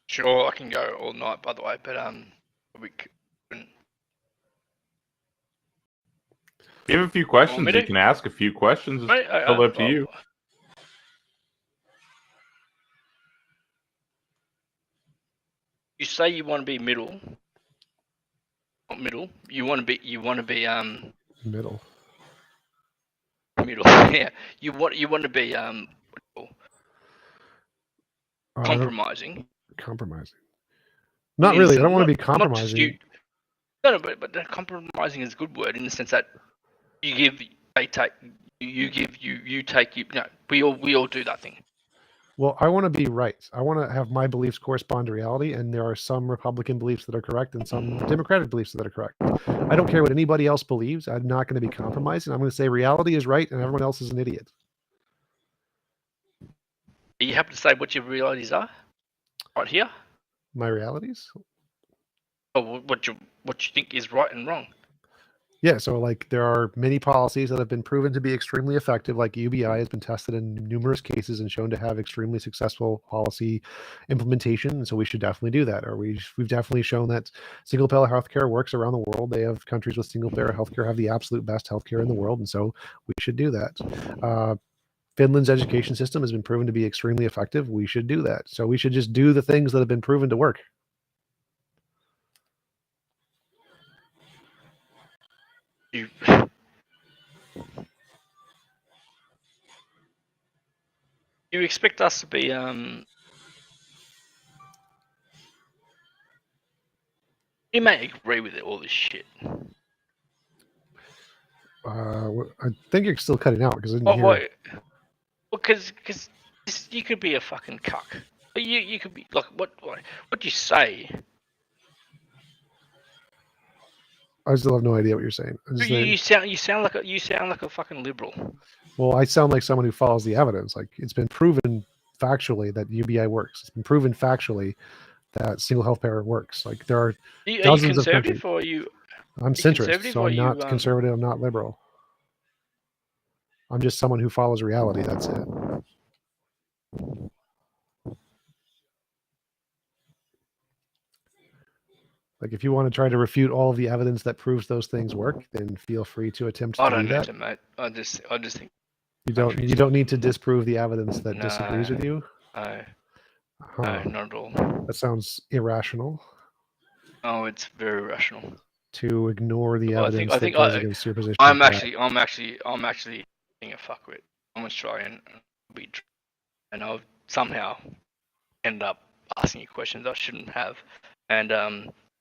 Sure, I can go all night, by the way, but we couldn't. If you have a few questions, you can ask a few questions. It's totally up to you. You say you want to be middle. Not middle. You want to be middle. Middle. Yeah. You want to be compromising. Compromising. Not really. I don't want to be compromising. No, but compromising is a good word in the sense that you give, they take. You give, you take. You know, we all do that thing. Well, I want to be right. I want to have my beliefs correspond to reality, and there are some Republican beliefs that are correct and some Democratic beliefs that are correct. I don't care what anybody else believes. I'm not going to be compromising. I'm going to say reality is right and everyone else is an idiot. You have to say what your realities are, right here. My realities? Or what you think is right and wrong. Yeah, so like there are many policies that have been proven to be extremely effective, like UBI has been tested in numerous cases and shown to have extremely successful policy implementation. And so we should definitely do that. Or we've definitely shown that single payer healthcare works around the world. They have countries with single payer healthcare have the absolute best healthcare in the world. And so we should do that. Finland's education system has been proven to be extremely effective. We should do that. So we should just do the things that have been proven to work. You expect us to be you may agree with all this shit. I think you're still cutting out because I didn't hear. Because you could be a fucking cuck. You could be like what you say. I still have no idea what you're saying. You sound like a fucking liberal. Well, I sound like someone who follows the evidence. Like it's been proven factually that UBI works. It's been proven factually that single health payer works. Like there are dozens of countries. Or are you? I'm centrist, so I'm not conservative. I'm not liberal. I'm just someone who follows reality. That's it. Like, if you want to try to refute all of the evidence that proves those things work, then feel free to attempt to do that. I don't need to, mate. I just think you don't need to disprove the evidence that disagrees with you. No, not at all. That sounds irrational. Oh, it's very rational. To ignore the evidence that goes against your position. I'm actually being a fuckwit. I'm Australian, and I've somehow ended up asking you questions I shouldn't have, and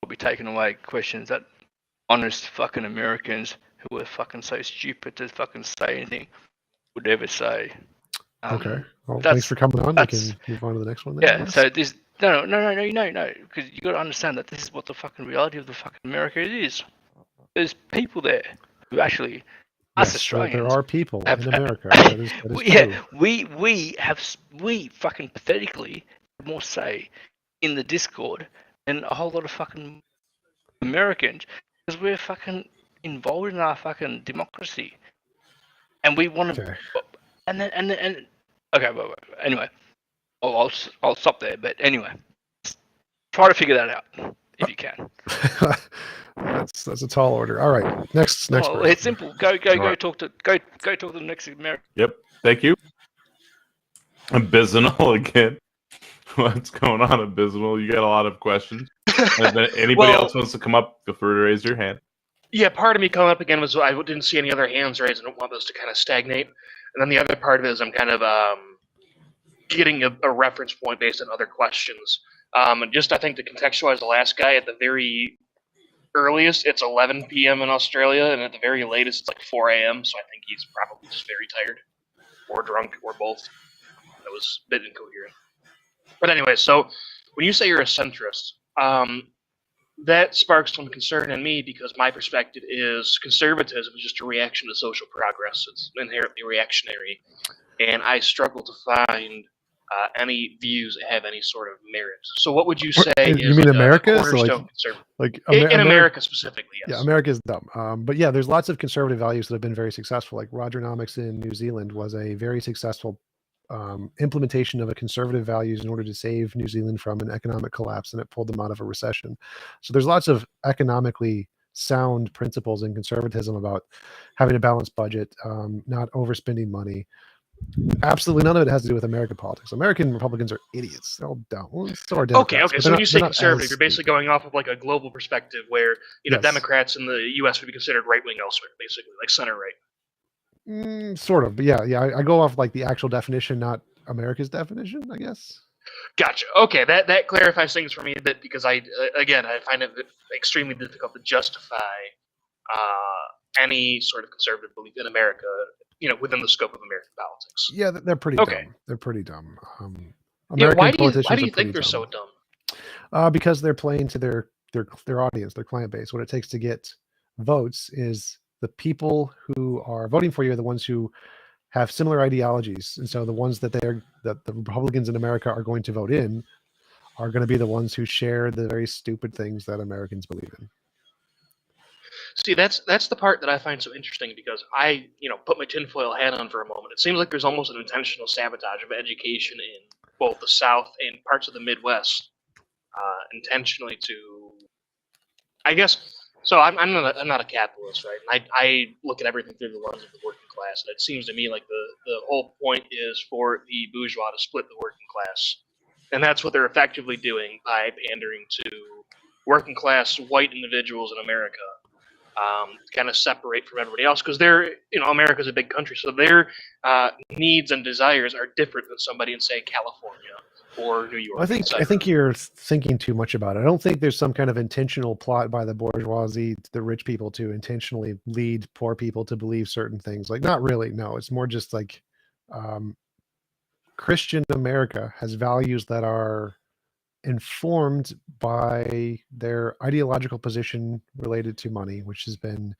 will be taking away questions that honest fucking Americans who are fucking so stupid to fucking say anything would ever say. Okay. Well, thanks for coming on. We can move on to the next one. Then, yeah. So this no, because you got to understand that this is what the fucking reality of the fucking America is. There's people there who actually. Us Australians. There are people in America. That is true. We fucking pathetically have more say in the Discord than a whole lot of fucking Americans because we're fucking involved in our fucking democracy, and we want to. Okay. And okay, well, anyway, I'll stop there. But anyway, try to figure that out if you can. That's a tall order. All right, next. Well, it's simple. Go right. talk to the next American. Yep. Thank you. Abysmal again. What's going on, Abysmal? You got a lot of questions. Anybody else wants to come up? Feel free to raise your hand. Yeah, part of me coming up again was I didn't see any other hands raised. I don't want those to kind of stagnate. And then the other part of it is I'm kind of getting a reference point based on other questions. Just I think to contextualize the last guy, at the very earliest, it's 11 p.m. in Australia, and at the very latest, it's like 4 a.m. So I think he's probably just very tired, or drunk, or both. That was a bit incoherent. But anyway, so when you say you're a centrist, that sparks some concern in me because my perspective is conservatism is just a reaction to social progress. It's inherently reactionary, and I struggle to find any views that have any sort of merit. So what would you say You is mean like America? a cornerstone So conservative? like In America specifically, yes. Yeah, America's dumb. But yeah, there's lots of conservative values that have been very successful. Like Rogernomics in New Zealand was a very successful implementation of a conservative values in order to save New Zealand from an economic collapse, and it pulled them out of a recession. So there's lots of economically sound principles in conservatism about having a balanced budget, not overspending money. Absolutely none of it has to do with American politics. American Republicans are idiots. They're all dumb. Well, so are Democrats. Okay. So when you say conservative, you're basically going off of like a global perspective where Yes. Democrats in the U.S. would be considered right wing elsewhere, basically like center right. Sort of, but yeah. I go off like the actual definition, not America's definition, I guess. Gotcha. Okay, that clarifies things for me a bit because I find it extremely difficult to justify any sort of conservative belief in America, within the scope of American politics. Yeah, they're pretty dumb. They're pretty dumb. Why do you think they're so dumb? Because they're playing to their audience, their client base. What it takes to get votes is the people who are voting for you are the ones who have similar ideologies, and so the ones that the Republicans in America are going to vote in are going to be the ones who share the very stupid things that Americans believe in. See, that's the part that I find so interesting because I, put my tinfoil hat on for a moment. It seems like there's almost an intentional sabotage of education in both the South and parts of the Midwest, intentionally to, I guess. So I'm not a capitalist, right? And I look at everything through the lens of the working class, and it seems to me like the whole point is for the bourgeois to split the working class, and that's what they're effectively doing by pandering to working class white individuals in America. Kind of separate from everybody else because they're, America's a big country, so their needs and desires are different than somebody in, say, California or New York. I think you're thinking too much about it. I don't think there's some kind of intentional plot by the bourgeoisie, the rich people, to intentionally lead poor people to believe certain things. Like, not really. No, it's more just like Christian America has values that are informed by their ideological position related to money, which has been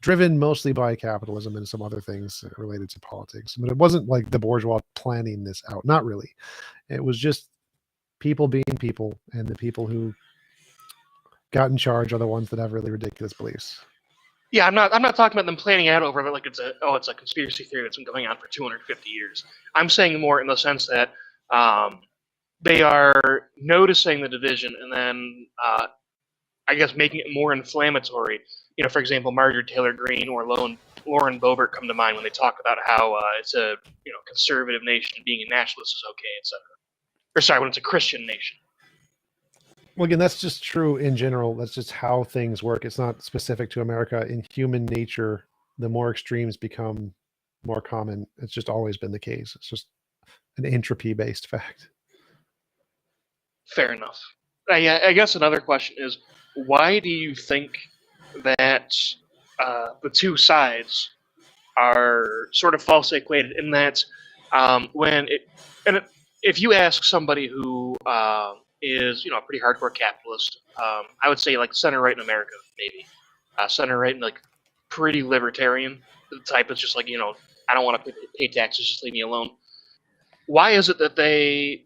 driven mostly by capitalism and some other things related to politics. But it wasn't like the bourgeois planning this out. Not really. It was just people being people, and the people who got in charge are the ones that have really ridiculous beliefs. Yeah, I'm not talking about them planning out over it like it's a conspiracy theory that's been going on for 250 years. I'm saying more in the sense that they are noticing the division and then, I guess, making it more inflammatory. For example, Marjorie Taylor Greene or Lauren Boebert come to mind when they talk about how it's a conservative nation, being a nationalist is okay, etc. Or sorry, when it's a Christian nation. Well, again, that's just true in general. That's just how things work. It's not specific to America. In human nature, the more extremes become more common. It's just always been the case. It's just an entropy-based fact. Fair enough. I guess another question is, why do you think that the two sides are sort of falsely equated in that if you ask somebody who is a pretty hardcore capitalist, I would say like center right in America, maybe center right and like pretty libertarian, the type that's just like I don't want to pay taxes, just leave me alone. Why is it that they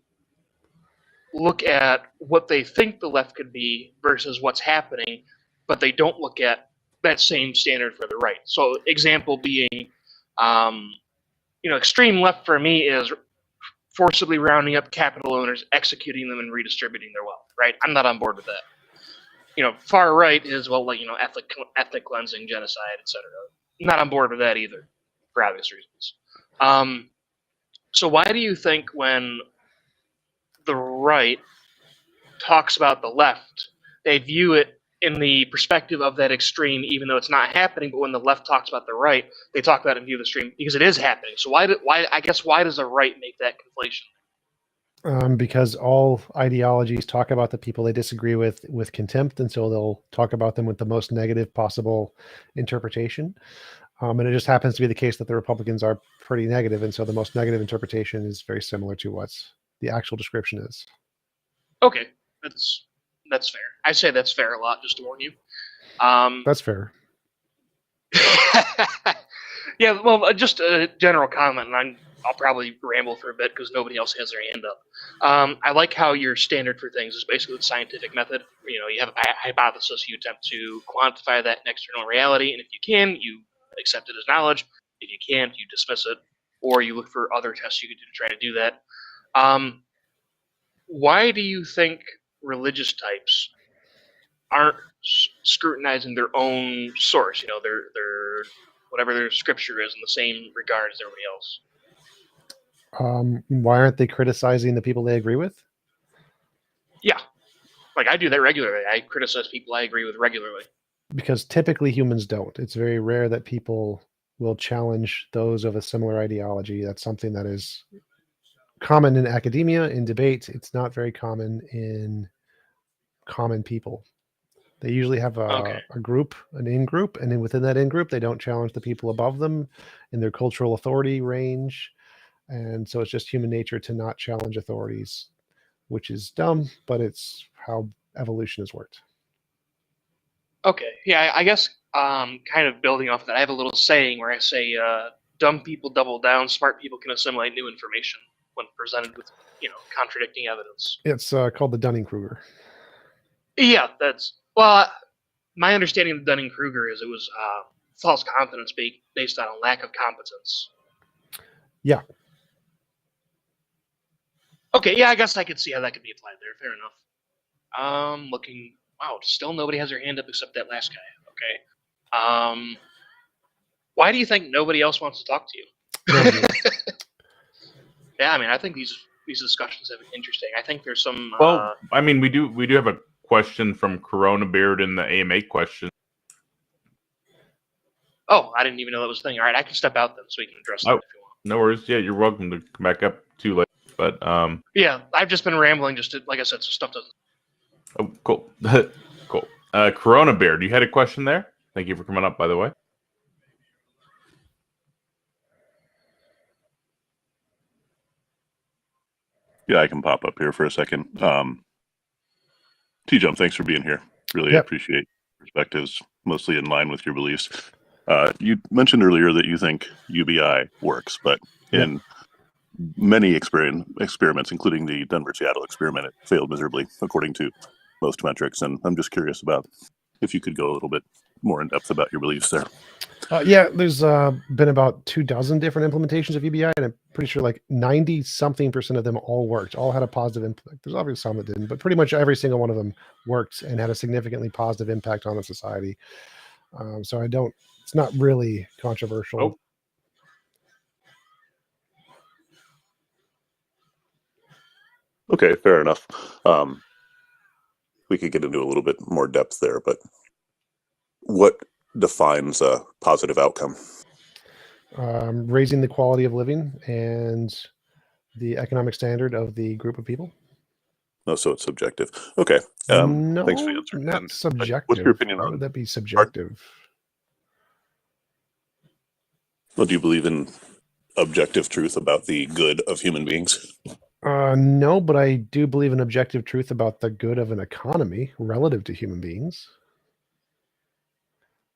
look at what they think the left could be versus what's happening, but they don't look at that same standard for the right? So example being, extreme left for me is forcibly rounding up capital owners, executing them, and redistributing their wealth, right? I'm not on board with that. Far right is, ethnic cleansing, genocide, etc. Not on board with that either, for obvious reasons. So why do you think when the right talks about the left, they view it in the perspective of that extreme, even though it's not happening? But when the left talks about the right, they talk about it in view of the extreme because it is happening. So why does the right make that conflation? Because all ideologies talk about the people they disagree with contempt, and so they'll talk about them with the most negative possible interpretation. And it just happens to be the case that the Republicans are pretty negative, and so the most negative interpretation is very similar to what the actual description is. Okay, that's fair. I say that's fair a lot, just to warn you. That's fair. Yeah, well, just a general comment, and I'll probably ramble for a bit because nobody else has their hand up. I like how your standard for things is basically the scientific method. You know, you have a hypothesis, you attempt to quantify that in external reality, and if you can, you accept it as knowledge. If you can't, you dismiss it, or you look for other tests you could do to try to do that. Why do you think religious types aren't scrutinizing their own source? You know, their whatever their scripture is in the same regard as everybody else. Why aren't they criticizing the people they agree with? Yeah, like I do that regularly. I criticize people I agree with regularly. Because typically humans don't. It's very rare that people will challenge those of a similar ideology. That's something that is common in academia, in debate. It's not very common in common people. They usually have a group, an in-group, and then within that in-group, they don't challenge the people above them in their cultural authority range. And so it's just human nature to not challenge authorities, which is dumb, but it's how evolution has worked. Okay, yeah, I guess kind of building off that, I have a little saying where I say, dumb people double down, smart people can assimilate new information when presented with, contradicting evidence. It's called the Dunning-Kruger. Yeah, well, my understanding of Dunning-Kruger is it was false confidence based on a lack of competence. Yeah. Okay, yeah, I guess I could see how that could be applied there. Fair enough. Looking, wow, still nobody has their hand up except that last guy. Okay. Why do you think nobody else wants to talk to you? Yeah, I mean, I think these discussions have been interesting. I think there's some. Well, I mean, we do have a question from Corona Beard in the AMA question. Oh, I didn't even know that was a thing. All right, I can step out then so we can address that if you want. No worries. Yeah, you're welcome to come back up too late. But yeah, I've just been rambling. Like I said, so stuff doesn't. Oh, cool, cool. Corona Beard, you had a question there. Thank you for coming up, by the way. Yeah, I can pop up here for a second. TJump, thanks for being here. Really appreciate perspectives, mostly in line with your beliefs. You mentioned earlier that you think UBI works, but in many experiments, including the Denver-Seattle experiment, it failed miserably, according to most metrics. And I'm just curious about if you could go a little bit more in depth about your beliefs there. Yeah, there's been about 24 different implementations of UBI, and I'm pretty sure like 90-something% of them all worked, all had a positive impact. There's obviously some that didn't, but pretty much every single one of them worked and had a significantly positive impact on the society. So it's not really controversial. Oh. Okay, fair enough. We could get into a little bit more depth there, but what defines a positive outcome? Raising the quality of living and the economic standard of the group of people. Oh, so it's subjective. Okay. No, thanks for the answer. Not subjective. What's your opinion Why on would that be subjective? Well, do you believe in objective truth about the good of human beings? No, but I do believe in objective truth about the good of an economy relative to human beings.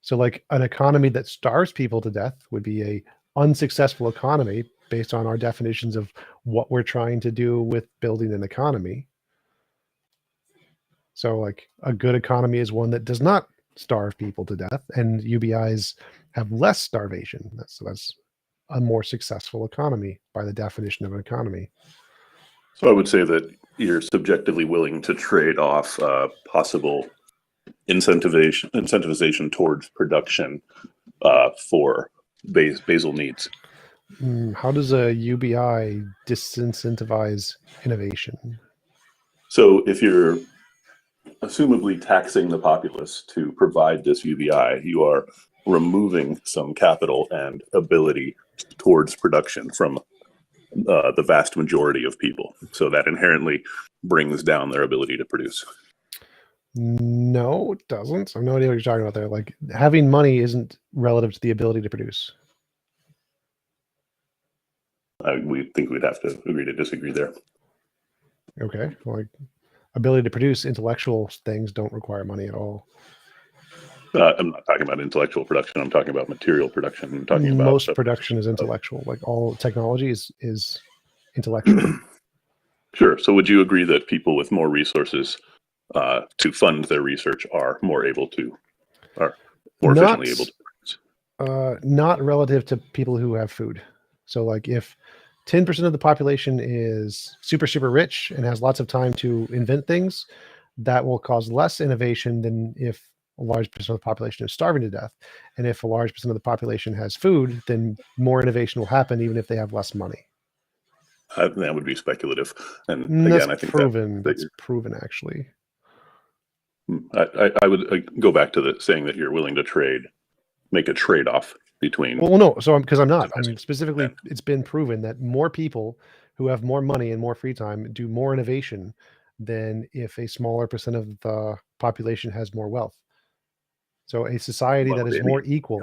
So like an economy that starves people to death would be a unsuccessful economy based on our definitions of what we're trying to do with building an economy. So like a good economy is one that does not starve people to death, and UBIs have less starvation. That's a more successful economy by the definition of an economy. So I would say that you're subjectively willing to trade off possible incentivization towards production for basal needs. How does a UBI disincentivize innovation? So if you're assumably taxing the populace to provide this UBI, you are removing some capital and ability towards production from the vast majority of people. So that inherently brings down their ability to produce. No, it doesn't. I have no idea what you're talking about there. Like, having money isn't relative to the ability to produce. We think we'd have to agree to disagree there. Okay. Like, ability to produce intellectual things don't require money at all. I'm not talking about intellectual production. I'm talking about material production. I'm talking about most production is intellectual. Like, all technology is intellectual. Sure. So would you agree that people with more resources to fund their research are more efficiently able to produce? Not relative to people who have food. So, like, if 10% of the population is super, super rich and has lots of time to invent things, that will cause less innovation than if a large percent of the population is starving to death. And if a large percent of the population has food, then more innovation will happen, even if they have less money. That would be speculative. And that's again, I think that's proven, actually. I would go back to saying that you're willing to make a trade-off between. Well, no. So because I'm not. I mean, specifically, it's been proven that more people who have more money and more free time do more innovation than if a smaller percent of the population has more wealth. So a society that is more equal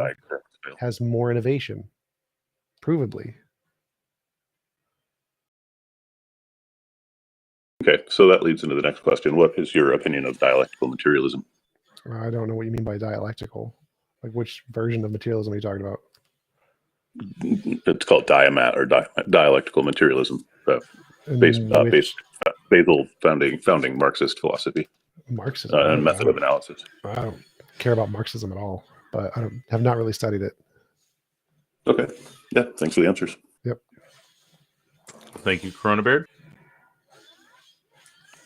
has more innovation, provably. Okay, so that leads into the next question. What is your opinion of dialectical materialism? I don't know what you mean by dialectical. Like, which version of materialism are you talking about? It's called dialectical materialism, based Basel founding Marxist philosophy. Marxism and method of analysis. I don't care about Marxism at all, but I have not really studied it. Okay. Yeah. Thanks for the answers. Yep. Thank you, Corona Beard.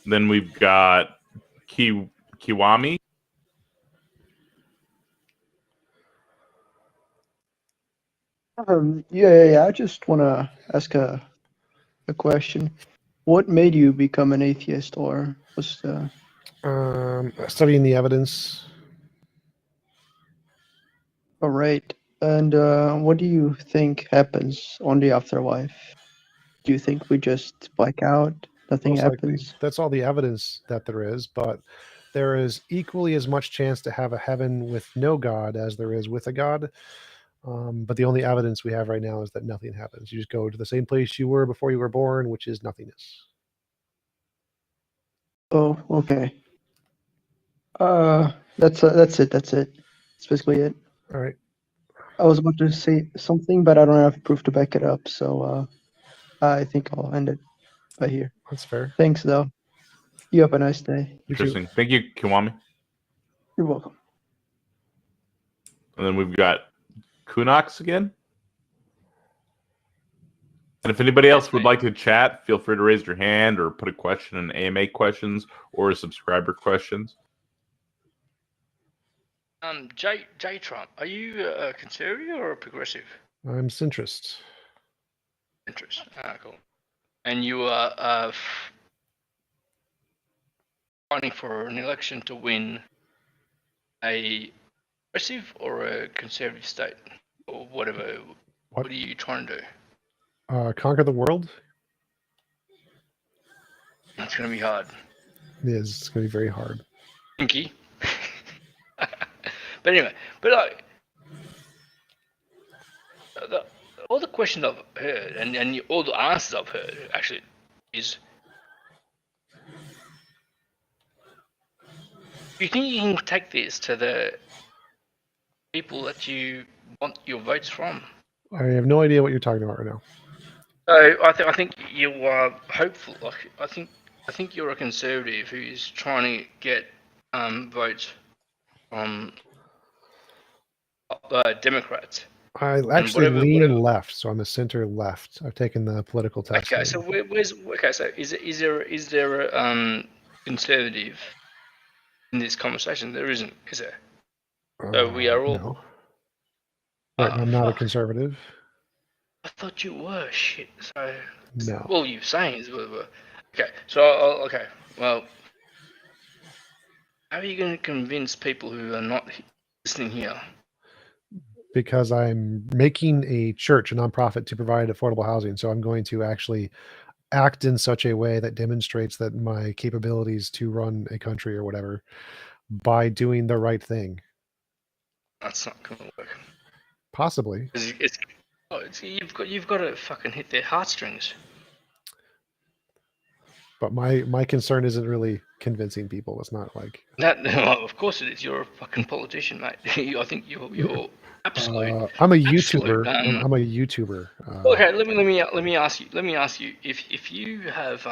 Then we've got Kiwami. Yeah. I just want to ask a question. What made you become an atheist, or was the studying the evidence? All right. And what do you think happens on the afterlife? Do you think we just black out? Nothing happens? That's all the evidence that there is, but there is equally as much chance to have a heaven with no God as there is with a God. But the only evidence we have right now is that nothing happens. You just go to the same place you were before you were born, which is nothingness. Oh, okay. That's it. That's basically it. All right. I was about to say something, but I don't have proof to back it up, so I think I'll end it by here. That's fair. Thanks, though. You have a nice day. Interesting. Thank you, Kiwami. You're welcome. And then we've got Kunox again. And if anybody else would like to chat, feel free to raise your hand or put a question in AMA questions or subscriber questions. TJump, are you a conservative or a progressive? I'm centrist. Centrist. Cool. And you are fighting for an election to win a progressive or a conservative state, or whatever. What are you trying to do? Conquer the world. That's going to be hard. It is. It's going to be very hard. Pinky. But anyway, like, all the questions I've heard and all the answers I've heard actually is, do you think you can take this to the people that you want your votes from? I have no idea what you're talking about right now. I think you are hopeful. Like, I think you're a conservative who's trying to get votes from Democrats. I actually lean left, so I'm a center left. I've taken the political test. Okay, so is there a conservative in this conversation? There isn't, is there? So we are all. No. I'm not a conservative. I thought you were. Shit. So. No. Well, you're saying is okay. So okay. Well, how are you going to convince people who are not listening here? because I'm making a church, a nonprofit, to provide affordable housing. So I'm going to actually act in such a way that demonstrates that my capabilities to run a country or whatever by doing the right thing. That's not gonna work. Possibly. You've got to fucking hit their heartstrings. But my concern isn't really convincing people. It's not like Well, of course it is. You're a fucking politician, mate. I think you're absolute. I'm a absolute, YouTuber. I'm a YouTuber. Okay, let me ask you. Let me ask you if you have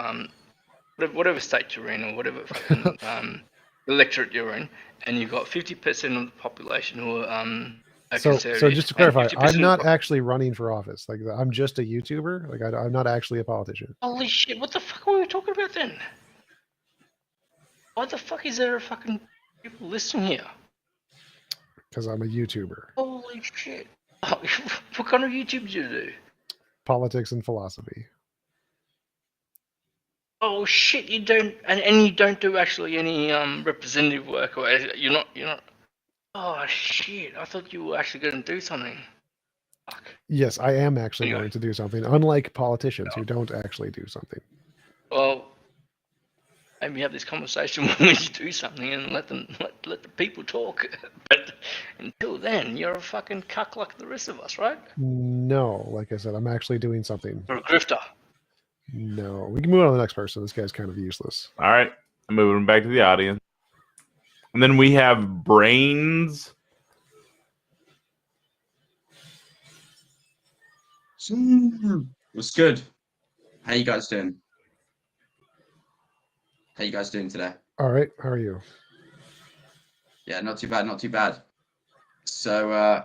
whatever state you're in or whatever fucking electorate you're in, and you've got 50% of the population who are so conservative. just to clarify, I'm not of actually running for office. Like I'm just a YouTuber. Like I'm not actually a politician. holy shit! What the fuck were we talking about then? Why the fuck is there a fucking people listening here? Because I'm a YouTuber. Holy shit! What kind of YouTube do you do? Politics and philosophy. Oh shit! You don't, and you don't do actually any representative work, or you're not. Oh shit! I thought you were actually going to do something. Fuck. Yes, I am actually going to do something. Unlike politicians who don't actually do something. Well, maybe have this conversation when you do something and let the people talk. But until then, you're a fucking cuck like the rest of us, right? No, like I said, I'm actually doing something. You're a grifter. No, we can move on to the next person. This guy's kind of useless. All right, I'm moving back to the audience. And then we have Brains. What's good? How you guys doing? How you guys doing today? All right, how are you? Yeah, not too bad, not too bad. So,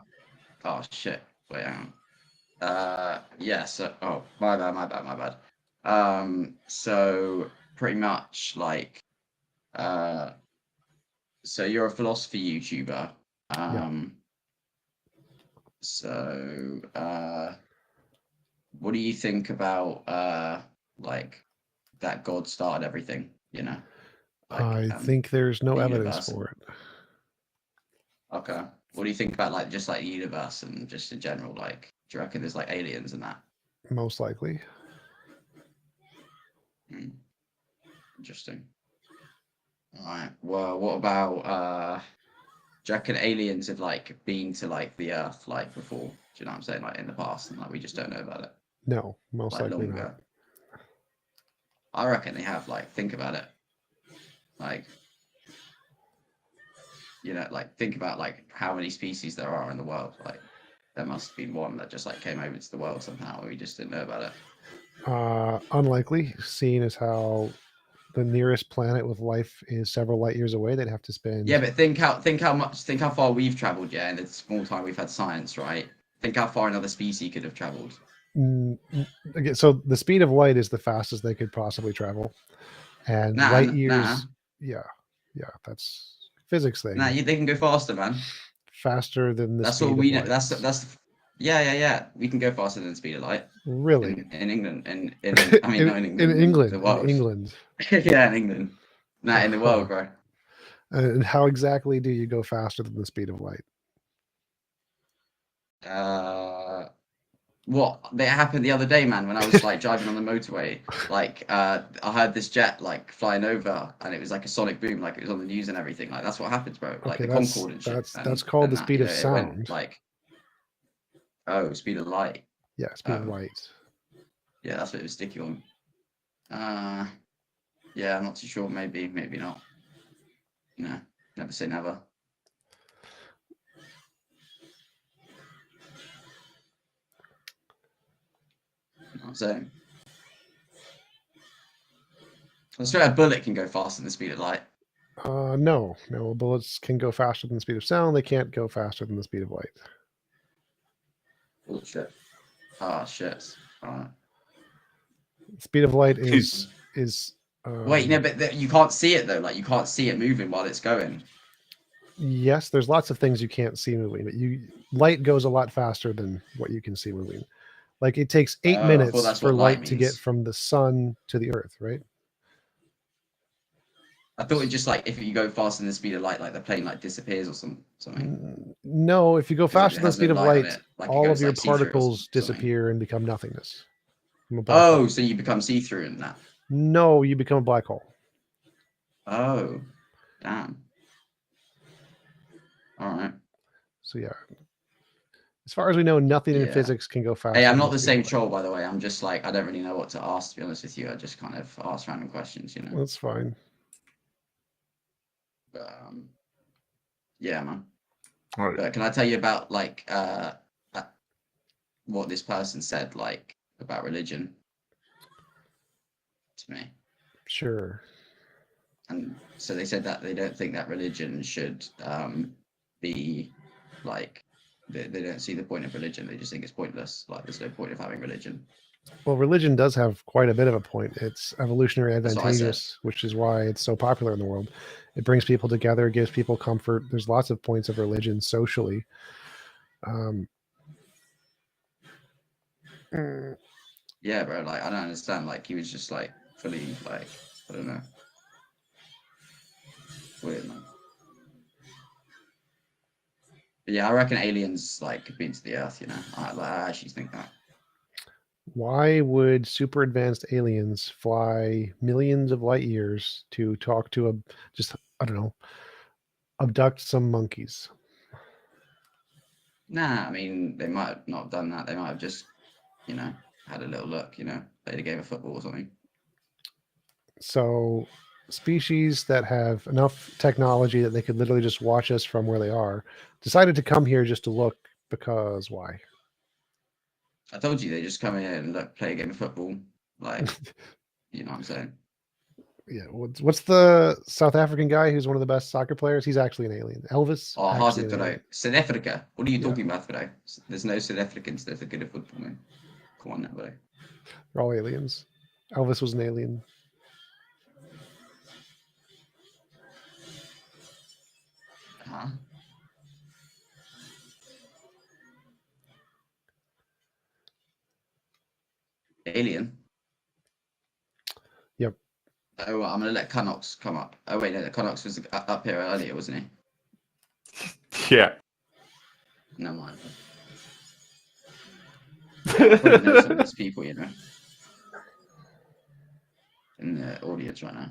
oh shit, wait, hang on. Yeah, so, oh, my bad. So pretty much like, so you're a philosophy YouTuber. So, what do you think about, like, that God started everything, you know? Like, I think there's no the evidence universe for it. Okay. What do you think about like just like the universe and just in general? Like, do you reckon there's like aliens and that? Most likely. Interesting. All right. Well, what about do you reckon aliens have like been to like the Earth like before? Do you know what I'm saying? Like in the past, and like we just don't know about it. No, most Like likely long not. ago. I reckon they have. Like, think about it. Like, you know, like think about like how many species there are in the world. Like, there must be one that just like came over to the world somehow, and we just didn't know about it. Unlikely, seeing as how the nearest planet with life is several light years away. They'd have to spend. Yeah, but think how far we've traveled. Yeah, in the small time we've had science, right? Think how far another species could have traveled. Okay, so the speed of light is the fastest they could possibly travel, and light years. Yeah, that's physics thing. Nah, they can go faster, man. Faster than the that's speed all we of know. light. That's yeah. We can go faster than the speed of light. Really? In England, in I mean, not in England. In England, the world. in England. Yeah, in England. Nah, in the world, bro. And how exactly do you go faster than the speed of light? What that happened the other day, man, when I was like driving on the motorway. Like, I heard this jet like flying over, and it was like a sonic boom, like it was on the news and everything. Like that's what happens, bro. Like Okay, the Concorde and shit. That's called the speed of it sound. went, like, oh, speed of light. Yeah, speed of light. Yeah, that's what it was sticky on. Yeah, I'm not too sure. Maybe not. No, never say never. You know what I'm saying? I swear a bullet can go faster than the speed of light. No, bullets can go faster than the speed of sound. They can't go faster than the speed of light. Bullshit. Ah, shit. All right. Speed of light is wait, no, but you can't see it though. Like you can't see it moving while it's going. Yes, there's lots of things you can't see moving, but light goes a lot faster than what you can see moving. Like it takes 8 minutes for light to get from the sun to the earth, right? I thought it just like if you go faster than the speed of light, like the plane like disappears or something. No, if you go 'Cause it faster than the has no speed of light on light, it, like it all of goes your like see-through or particles something. disappear and become nothingness. From a black hole. Oh, so you become see-through in that. No, you become a black hole. Oh, damn. All right. So yeah. As far as we know, nothing in Yeah. physics can go faster. Hey, I'm than not the the speed of same light. troll, by the way. I'm just like I don't really know what to ask. To be honest with you, I just kind of ask random questions, you know. That's fine. But, yeah, man. All right. But can I tell you about like what this person said like about religion to me? Sure. And so they said that they don't think that religion should be like they don't see the point of religion. They just think it's pointless. Like there's no point of having religion. Well, religion does have quite a bit of a point. It's evolutionary That's what I said. advantageous, which is why it's so popular in the world. It brings people together, gives people comfort. There's lots of points of religion socially. Yeah, bro. Like I don't understand. Like he was just like fully like I don't know. Weird, man. But yeah, I reckon aliens like could be into the Earth. You know, I actually think that. Why would super advanced aliens fly millions of light years to talk to I don't know, abduct some monkeys? Nah, I mean they might have not done that. They might have just, you know, had a little look. You know, played a game of football or something. So species that have enough technology that they could literally just watch us from where they are decided to come here just to look, because why? I told you they just come here and look, play a game of football. Like, you know what I'm saying? Yeah. What's the South African guy who's one of the best soccer players? He's actually an alien. Elvis. Oh, hard actually to an know. alien. South Africa. What are you Yeah. talking about today? There's no South Africans that are good at football, man. Come on now, buddy. They're all aliens. Elvis was an alien. Huh? Alien. Yep. Oh, well, I'm gonna let Canucks come up. Oh wait, no, the Canucks was up here earlier, wasn't he? Yeah. No mind. I probably know some of these people, you know, in the audience right now.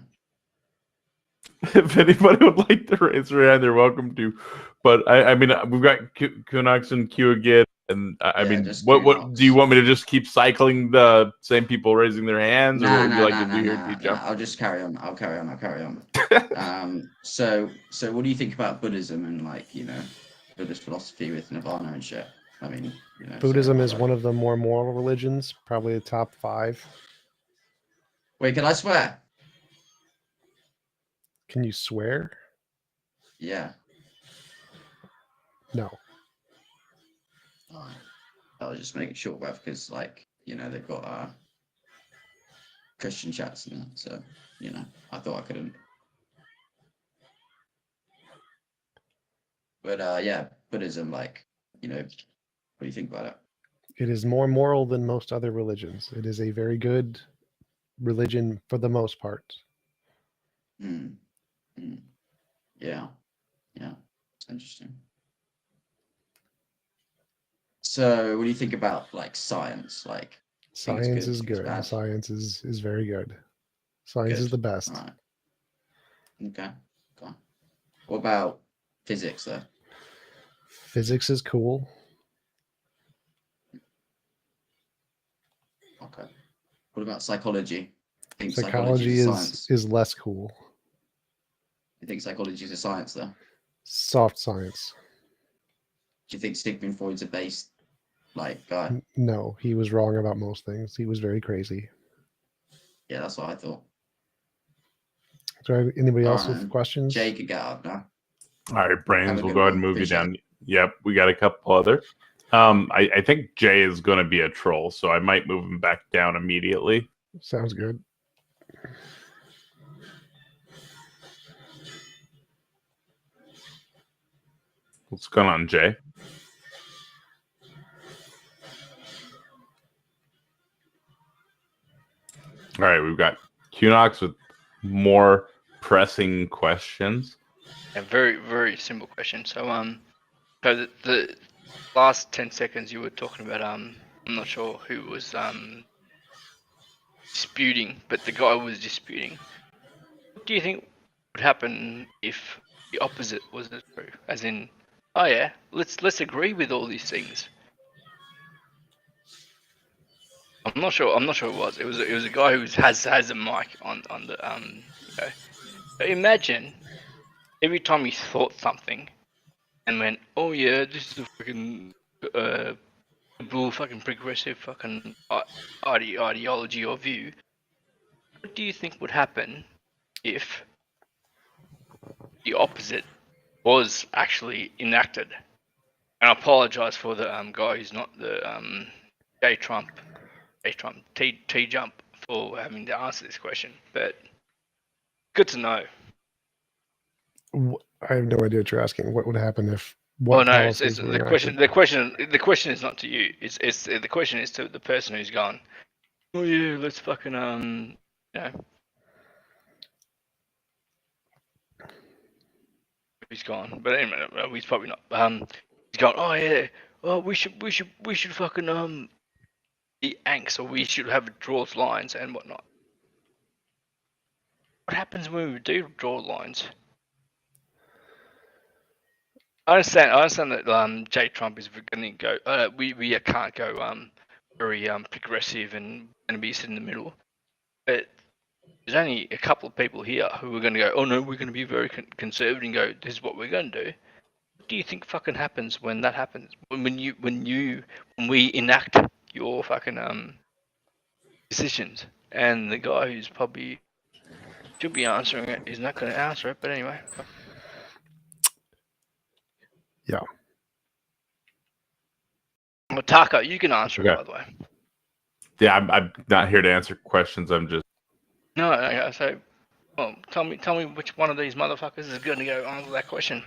If anybody would like to raise their hand, they're welcome to. But I mean, we've got Kunox and Q again, and I mean, what do you want me to just keep cycling the same people raising their hands, or what would you like to do here, TJump? I'll just carry on. I'll carry on. So what do you think about Buddhism and like, you know, Buddhist philosophy with Nirvana and shit? I mean, you know, Buddhism is one of the more moral religions, probably the top 5. Wait, can I swear? Can you swear? Yeah. No. Alright. I was just making sure, bruv, because like, you know, they've got Christian chats and that, so you know, I thought I couldn't. But yeah, Buddhism, like, you know, what do you think about it? It is more moral than most other religions. It is a very good religion for the most part. Yeah. It's interesting. So what do you think about like science? Like science is good. Science is very good. Science is the best. All right. Okay. What about physics though? Physics is cool. Okay. What about psychology? I think psychology is less cool. You think psychology is a science though? Soft science. Do you think Sigmund Freud's a base like guy? No, he was wrong about most things. He was very crazy. Yeah, that's what I thought. Is there anybody else with questions? Jay could get up now. All right, Brains, we'll go ahead and move you down. Yep, we got a couple other. I think Jay is going to be a troll, so I might move him back down immediately. Sounds good. What's going on, Jay? All right, we've got Kunox with more pressing questions. A very, very simple question. So, so the last 10 seconds you were talking about, I'm not sure who was disputing, but the guy was disputing. What do you think would happen if the opposite was true? As in, oh yeah, let's agree with all these things. I'm not sure it was. It was a guy who has a mic on the okay. But imagine every time he thought something and went, oh yeah, this is a fucking bull fucking progressive fucking ideology or view. What do you think would happen if the opposite was actually enacted? And I apologize for the guy who's not the TJump for having to answer this question, but good to know. I have no idea what you're asking. What would happen if? Well, no, it's the question. The question is not to you. It's the question is to the person who's gone. Oh yeah, let's fucking you know. He's gone, but anyway, he's probably not. He's gone. Oh yeah. Oh, we should fucking the angst, or we should have draws lines and whatnot. What happens when we do draw lines? I understand that J Trump is going to go. We can't go very progressive and going to be sitting in the middle. But there's only a couple of people here who are going to go. Oh no, we're going to be very conservative and go. This is what we're going to do. What do you think fucking happens when that happens? When we enact your fucking decisions, and the guy who's probably should be answering it is not going to answer it. But anyway. Yeah. Mataka, you can answer it, by the way. Yeah, I'm not here to answer questions. I'm just. No, okay, so, well, tell me which one of these motherfuckers is going to go answer that question.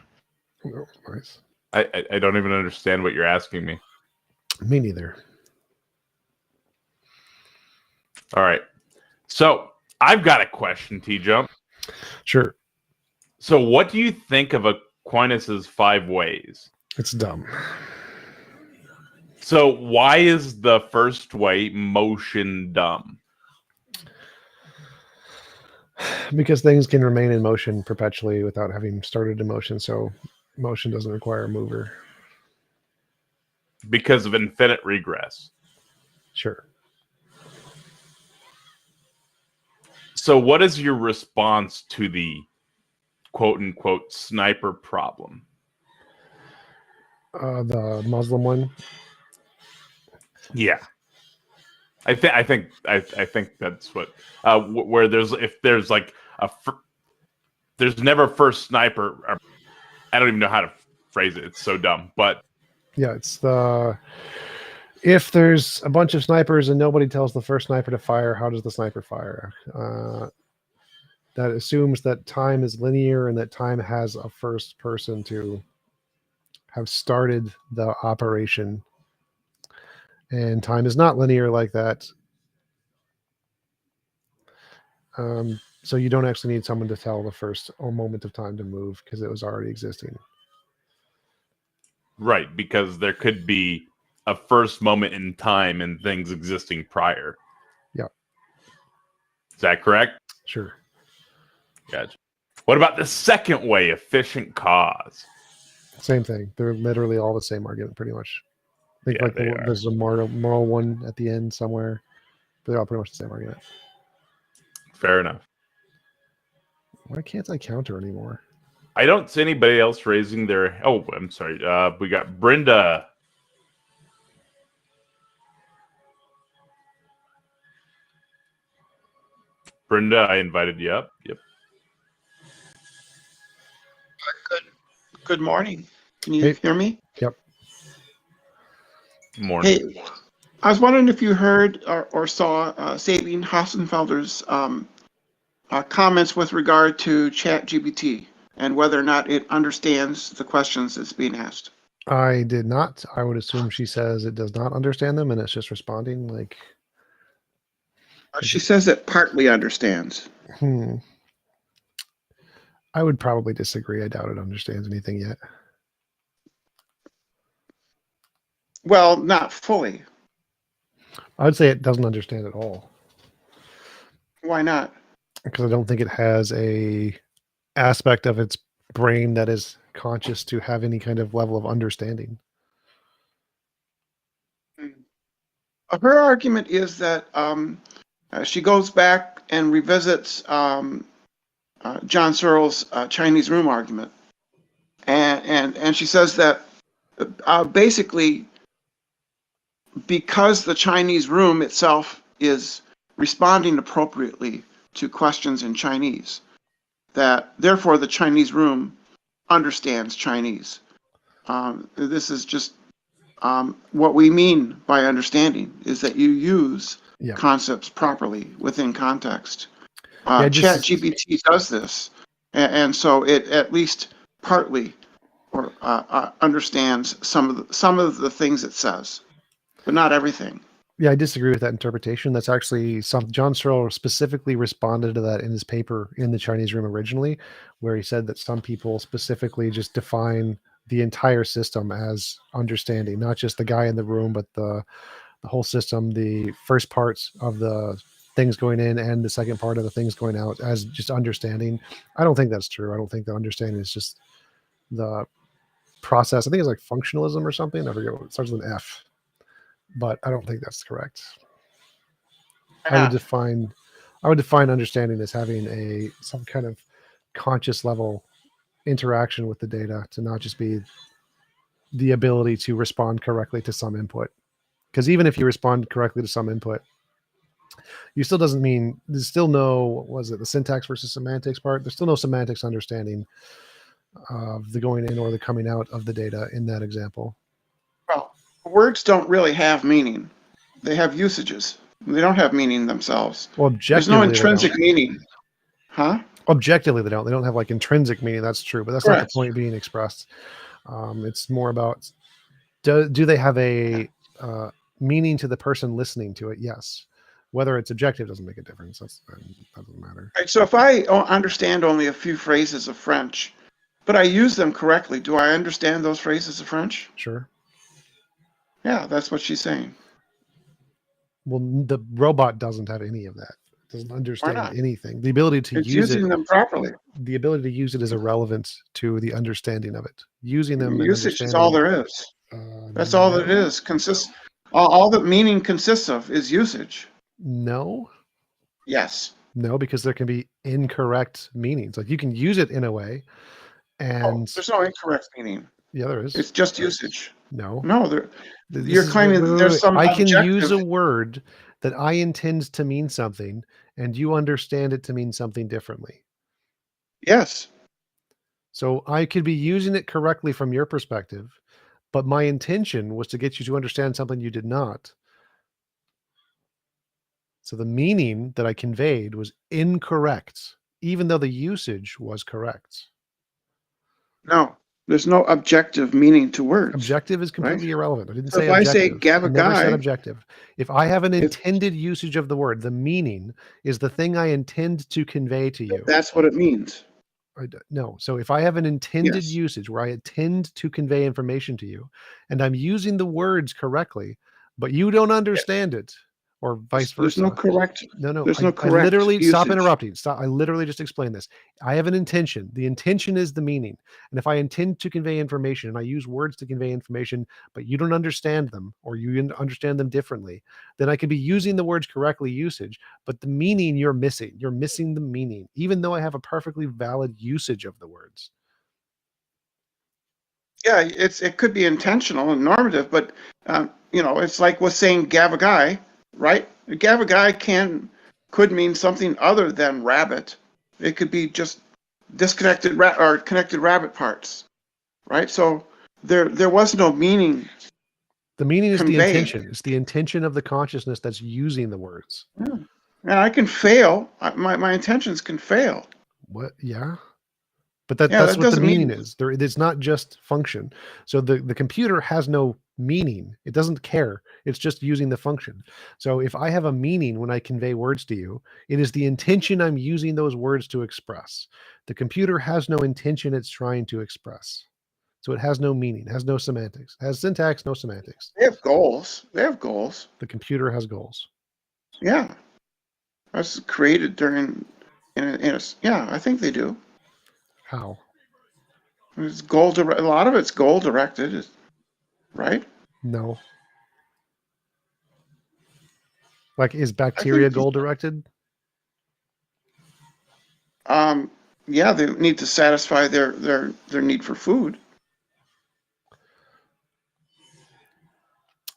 Oh, nice. I don't even understand what you're asking me. Me neither. All right. So I've got a question, TJump. Sure. So what do you think of Aquinas' 5 ways? It's dumb. So why is the first way motion dumb? Because things can remain in motion perpetually without having started in motion, so motion doesn't require a mover. Because of infinite regress. Sure. So what is your response to the quote-unquote sniper problem? The Muslim one? Yeah. I think that's what where there's like there's never first sniper. I don't even know how to phrase it. It's so dumb, but yeah, it's if there's a bunch of snipers and nobody tells the first sniper to fire, how does the sniper fire? That assumes that time is linear and that time has a first person to have started the operation. And time is not linear like that. So you don't actually need someone to tell the first moment of time to move because it was already existing. Right, because there could be a first moment in time and things existing prior. Yeah. Is that correct? Sure. Gotcha. What about the second way, efficient cause? Same thing. They're literally all the same argument, pretty much. I think there's a moral one at the end somewhere. But they're all pretty much the same argument. Fair enough. Why can't I counter anymore? I don't see anybody else raising their... Oh, I'm sorry. We got Brenda. Brenda, I invited you up. Yep. Good morning. Can you hear me? Yep. Morning. Hey, I was wondering if you heard or saw Sabine Hassenfelder's comments with regard to ChatGPT and whether or not it understands the questions that's being asked. I did not. I would assume she says it does not understand them and it's just responding like... She says it partly understands. I would probably disagree. I doubt it understands anything yet. Well, not fully. I would say it doesn't understand at all. Why not? Because I don't think it has a aspect of its brain that is conscious to have any kind of level of understanding. Her argument is that she goes back and revisits John Searle's Chinese room argument, and she says that basically because the Chinese room itself is responding appropriately to questions in Chinese, that therefore the Chinese room understands Chinese. This is just what we mean by understanding is that you use concepts properly within context. ChatGPT does this, and so it at least partly or understands some of the things it says, but not everything. Yeah, I disagree with that interpretation. That's actually something John Searle specifically responded to that in his paper in the Chinese room originally, where he said that some people specifically just define the entire system as understanding, not just the guy in the room, but the whole system, the first parts of the things going in and the second part of the things going out as just understanding. I don't think that's true. I don't think the understanding is just the process. I think it's like functionalism or something. I forget what it starts with an F. But I don't think that's correct. I would define understanding as having some kind of conscious level interaction with the data, to not just be the ability to respond correctly to some input. Because even if you respond correctly to some input, you still doesn't mean there's still no, what was it, the syntax versus semantics part? There's still no semantics understanding of the going in or the coming out of the data in that example. Well, words don't really have meaning. They have usages. They don't have meaning themselves. Well, there's no intrinsic meaning. Huh? Objectively, they don't have like intrinsic meaning. That's true, but that's not the point being expressed. It's more about do they have a meaning to the person listening to it? Yes. Whether it's objective doesn't make a difference. That doesn't matter. Right, so if I understand only a few phrases of French, but I use them correctly, do I understand those phrases of French? Sure. Yeah, that's what she's saying. Well, the robot doesn't have any of that. It doesn't understand anything. The ability to it's use using them properly. The ability to use it is irrelevant to the understanding of it. Using them. Usage is all there is. That's all that it is. All that meaning consists of is usage. No. Yes. No, because there can be incorrect meanings. Like you can use it in a way, and there's no incorrect meaning. Yeah, there is. It's just usage. No. You're claiming that there's some I can objective... use a word that I intend to mean something, and you understand it to mean something differently. Yes. So I could be using it correctly from your perspective, but my intention was to get you to understand something you did not. So the meaning that I conveyed was incorrect, even though the usage was correct. No, there's no objective meaning to words. Objective is completely irrelevant. I didn't so say if objective. I say I never said Gavagai, objective. If I have an intended usage of the word, the meaning is the thing I intend to convey to you. That's what it means. No. So if I have an intended usage where I intend to convey information to you, and I'm using the words correctly, but you don't understand it, or vice versa. There's no correct. No. There's no correct. I literally usage. stop interrupting. Stop. I literally just explained this. I have an intention. The intention is the meaning. And if I intend to convey information and I use words to convey information, but you don't understand them, or you understand them differently, then I could be using the words correctly usage, but the meaning you're missing. You're missing the meaning, even though I have a perfectly valid usage of the words. Yeah, it could be intentional and normative, but it's like with saying Gavagai. Right? Gavagai could mean something other than rabbit. It could be just disconnected or connected rabbit parts. Right? So there was no meaning. The meaning is the intention. It's the intention of the consciousness that's using the words. Yeah. And I can fail. My intentions can fail. What? Yeah. But that's that what the doesn't meaning mean is. It's not just function. So the computer has no meaning. It doesn't care. It's just using the function. So if I have a meaning when I convey words to you, it is the intention I'm using those words to express. The computer has no intention it's trying to express. So it has no meaning, has no semantics, has syntax, no semantics. they have goals. They have goals. The computer has goals. Yeah, that's created during. Yeah, I think they do. How? It's a lot of it's goal directed, right? No. Like, is I bacteria think goal directed? yeah, they need to satisfy their need for food.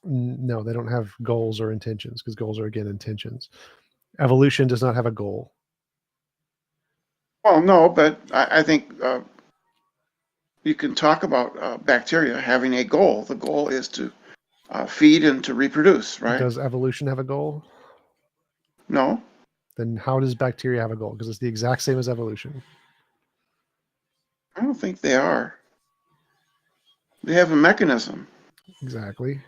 No, they don't have goals or intentions, because goals are, again, intentions. Evolution does not have a goal. Well, no, but I think you can talk about bacteria having a goal. The goal is to feed and to reproduce, right? Does evolution have a goal? No. Then how does bacteria have a goal? Because it's the exact same as evolution. I don't think they are. They have a mechanism. Exactly.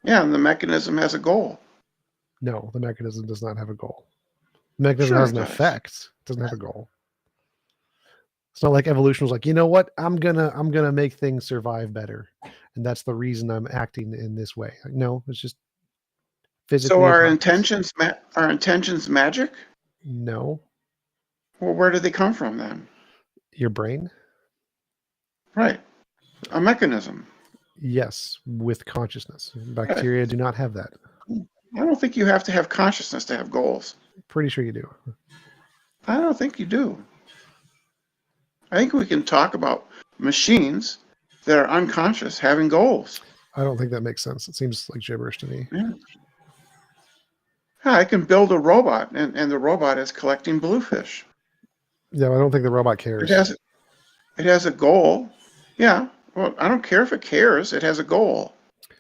Yeah, and the mechanism has a goal. No, the mechanism does not have a goal. The mechanism Sure has it an does. effect. It doesn't have a goal. It's not like evolution was like, you know what? I'm gonna make things survive better, and that's the reason I'm acting in this way. No, it's just physically. So are intentions magic? No. Well, where do they come from then? Your brain? Right. A mechanism. Yes, with consciousness. Bacteria do not have that. I don't think you have to have consciousness to have goals. Pretty sure you do. I don't think you do. I think we can talk about machines that are unconscious having goals. I don't think that makes sense. It seems like gibberish to me. Yeah. I can build a robot, and the robot is collecting bluefish. Yeah, I don't think the robot cares. It has a goal. Yeah. Well, I don't care if it cares. It has a goal.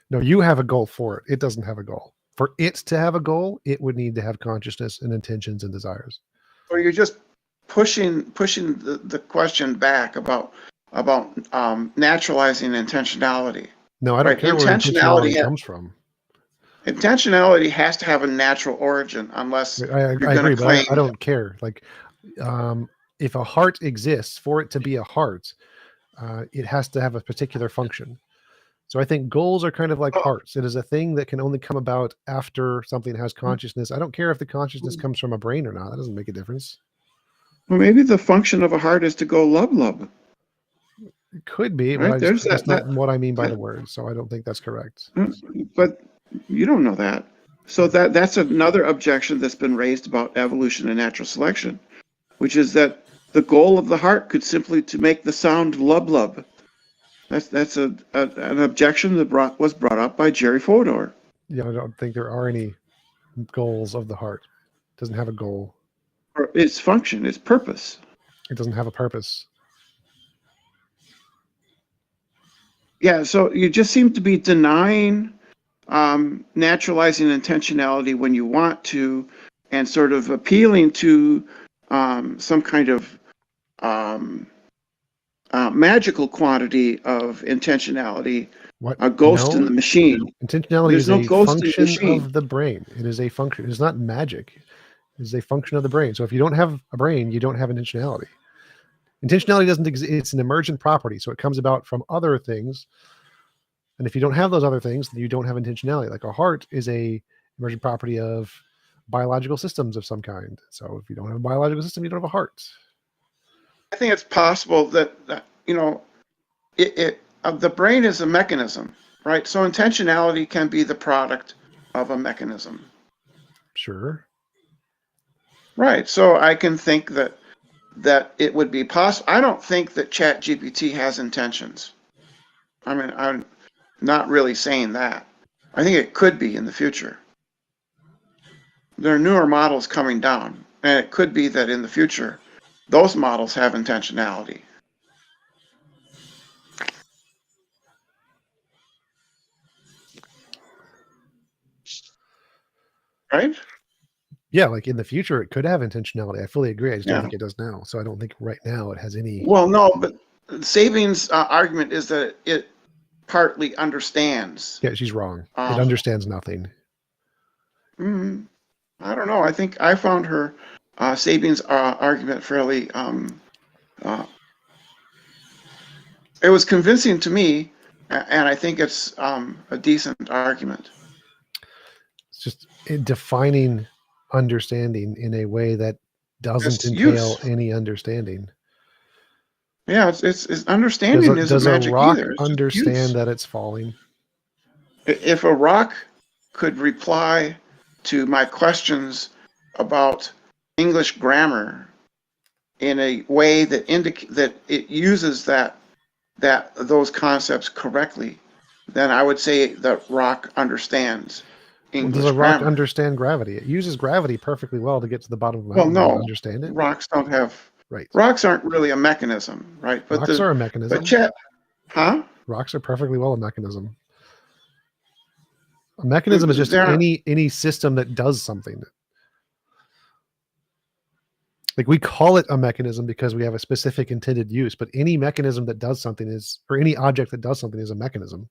No, you have a goal for it. It doesn't have a goal. For it to have a goal, it would need to have consciousness and intentions and desires. Or you're just pushing the question back about naturalizing intentionality. No, I don't care where intentionality comes from. Intentionality has to have a natural origin, unless I you're going agree, to claim. but I don't care. Like, if a heart exists, for it to be a heart, it has to have a particular function. So I think goals are kind of like hearts. It is a thing that can only come about after something has consciousness. I don't care if the consciousness comes from a brain or not. That doesn't make a difference. Well, maybe the function of a heart is to go lub. It could be, right? but that's not what I mean by the word. So I don't think that's correct. But you don't know that. So that's another objection that's been raised about evolution and natural selection, which is that the goal of the heart could simply to make the sound lub. That's an objection that was brought up by Jerry Fodor. Yeah, I don't think there are any goals of the heart. It doesn't have a goal. Or its function, its purpose. It doesn't have a purpose. Yeah, so you just seem to be denying naturalizing intentionality when you want to, and sort of appealing to some kind of magical quantity of intentionality. What? A ghost in the machine. Intentionality There's is no a ghost in the function machine. of the brain. It is a function. It's not magic. It is a function of the brain. So if you don't have a brain, you don't have intentionality. Intentionality doesn't exist. It's an emergent property. So it comes about from other things. And if you don't have those other things, then you don't have intentionality. Like a heart is a emergent property of biological systems of some kind. So if you don't have a biological system, you don't have a heart. I think it's possible that the brain is a mechanism, right? So intentionality can be the product of a mechanism. Sure. Right. So I can think that it would be possible. I don't think that ChatGPT has intentions. I mean, I'm not really saying that. I think it could be in the future. There are newer models coming down, and it could be that in the future, those models have intentionality. Right? Yeah, like in the future, it could have intentionality. I fully agree. I just don't Yeah. think it does now. So I don't think right now it has any. Well, no, but Sabine's argument is that it partly understands. Yeah, she's wrong. It understands nothing. I don't know. I think I found her Sabine's argument fairly. It was convincing to me, and I think it's a decent argument. It's just defining understanding in a way that doesn't It's entail use. any understanding. Yeah, it's understanding isn't magic a rock either. It's understand that it's falling? If a rock could reply to my questions about English grammar in a way that that it uses those concepts correctly, then I would say that rock understands English does a rock grammar. understand gravity? It uses gravity perfectly well to get to the bottom of the Well, mountain. no, Understand it? rocks don't have. Right. Rocks aren't really a mechanism, right? But rocks are a mechanism. But Chet, huh? Rocks are perfectly well a mechanism. A mechanism is just any system that does something. Like we call it a mechanism because we have a specific intended use, but any mechanism that does something is, or any object that does something is a mechanism.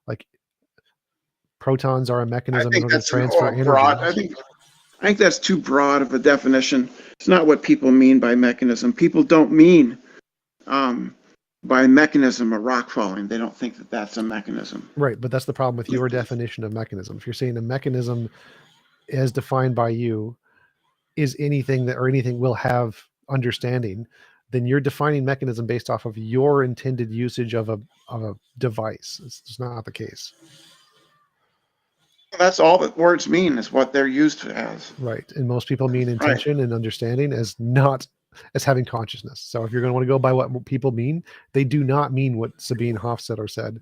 Like protons are a mechanism in order to transfer energy. I think that's too broad of a definition. It's not what people mean by mechanism. People don't mean by mechanism a rock falling. They don't think that that's a mechanism. Right, but that's the problem with your definition of mechanism. If you're saying a mechanism as defined by you is anything that, or anything will have understanding, then you're defining mechanism based off of your intended usage of a device. It's just not the case. That's all that words mean, is what they're used as. Right, and most people mean intention and understanding as not as having consciousness. So if you're going to want to go by what people mean, they do not mean what Sabine Hofstadter said.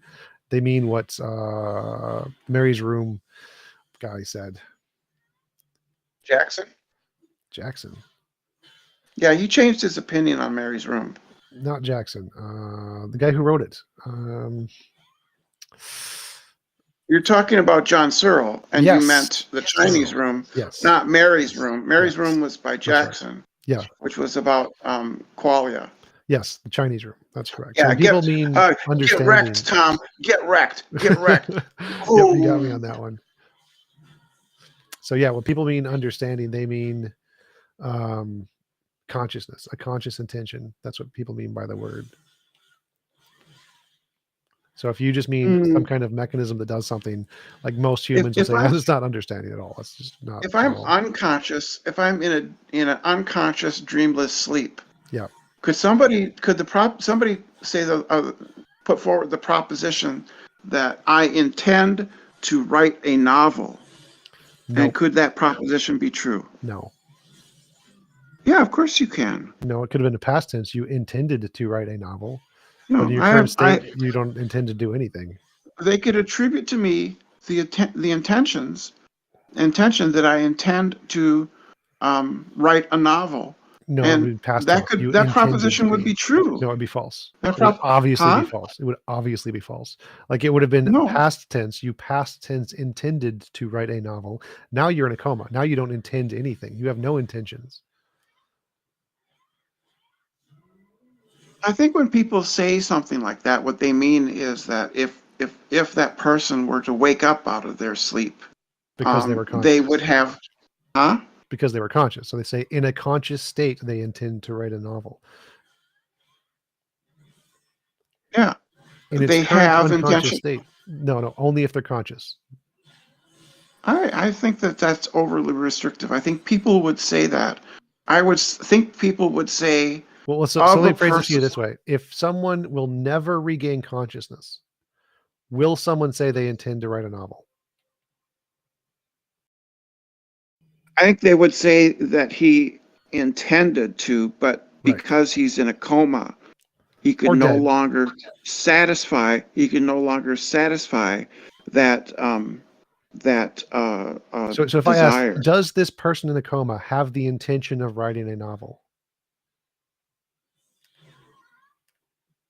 They mean what Mary's Room guy said. Jackson. Yeah, he changed his opinion on Mary's Room. Not Jackson. The guy who wrote it. You're talking about John Searle, and yes. You meant the Chinese Room, yes, not Mary's Room. Mary's Room was by Jackson. Yeah, which was about qualia. Yes, the Chinese Room. That's correct. Yeah, so people mean understanding. Get wrecked, Tom. Get wrecked. Get wrecked. Yep, you got me on that one. So yeah, when people mean understanding, they mean consciousness, a conscious intention. That's what people mean by the word. So if you just mean some kind of mechanism that does something, like most humans will say, that's not understanding at all. It's just not. If I'm unconscious, if I'm in an unconscious, dreamless sleep, yeah. Could somebody say put forward the proposition that I intend to write a novel? Nope. And could that proposition be true? No. Yeah, of course you can. No, it could have been a past tense. You intended to write a novel. No, but in your current state, you don't intend to do anything. They could attribute to me the intention that I intend to write a novel. No, it would be past tense. That proposition would be true. No, it would be false. It would obviously be false. It would obviously be false. Like it would have been past tense. You past tense intended to write a novel. Now you're in a coma. Now you don't intend anything. You have no intentions. I think when people say something like that, what they mean is that if that person were to wake up out of their sleep, because they were conscious, they would have, because they were conscious. So they say in a conscious state, they intend to write a novel. Yeah. In they have intention. State. No, only if they're conscious. I think that's overly restrictive. I think people would say that. I would think people would say. Well, so let me phrase it to you this way. If someone will never regain consciousness, will someone say they intend to write a novel? I think they would say that he intended to, but because he's in a coma, he could no longer satisfy. He can no longer satisfy that So if I ask, does this person in a coma have the intention of writing a novel?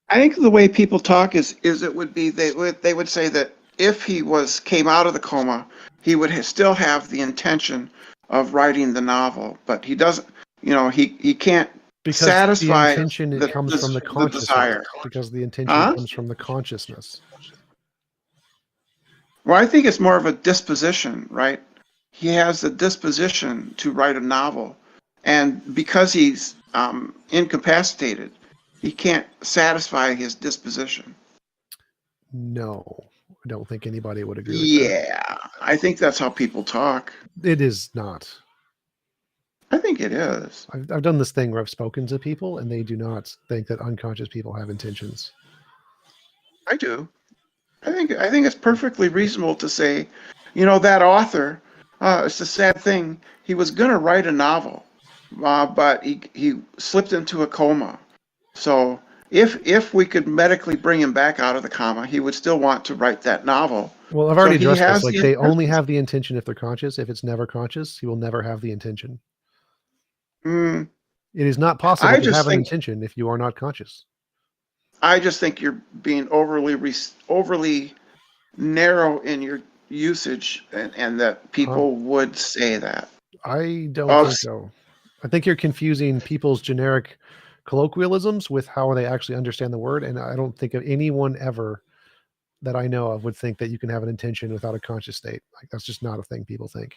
I think the way people talk is it would be they would say that if he came out of the coma, he would still have the intention of writing the novel, but he doesn't. He can't because satisfy the intention it comes from the consciousness. desire. Because the intention comes from the consciousness. Well, I think it's more of a disposition, right? He has the disposition to write a novel, and because he's incapacitated, he can't satisfy his disposition. No, I don't think anybody would agree with that. Yeah, I think that's how people talk. It is not. I think it is. I've done this thing where I've spoken to people, and they do not think that unconscious people have intentions. I do. I think it's perfectly reasonable to say, that author. It's a sad thing. He was going to write a novel, but he slipped into a coma. So if we could medically bring him back out of the coma, he would still want to write that novel. Well, I've already addressed this. Like, they only have the intention if they're conscious. If it's never conscious, he will never have the intention. Mm, It is not possible to have an intention if you are not conscious. I just think you're being overly narrow in your usage, and that people would say that. I don't think so. I think you're confusing people's generic colloquialisms with how they actually understand the word, and I don't think of anyone ever that I know of would think that you can have an intention without a conscious state. Like, that's just not a thing people think.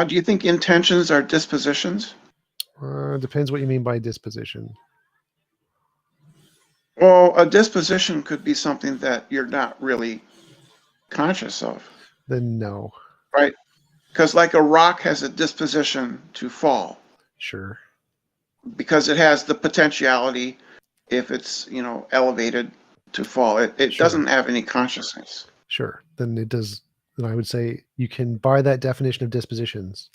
Do you think intentions are dispositions? Depends what you mean by disposition. Well, a disposition could be something that you're not really conscious of. Then no. Right? Because like a rock has a disposition to fall. Sure. Because it has the potentiality, if it's, elevated, to fall. It Sure. doesn't have any consciousness. Sure. Then it does. Then I would say you can, by that definition of dispositions,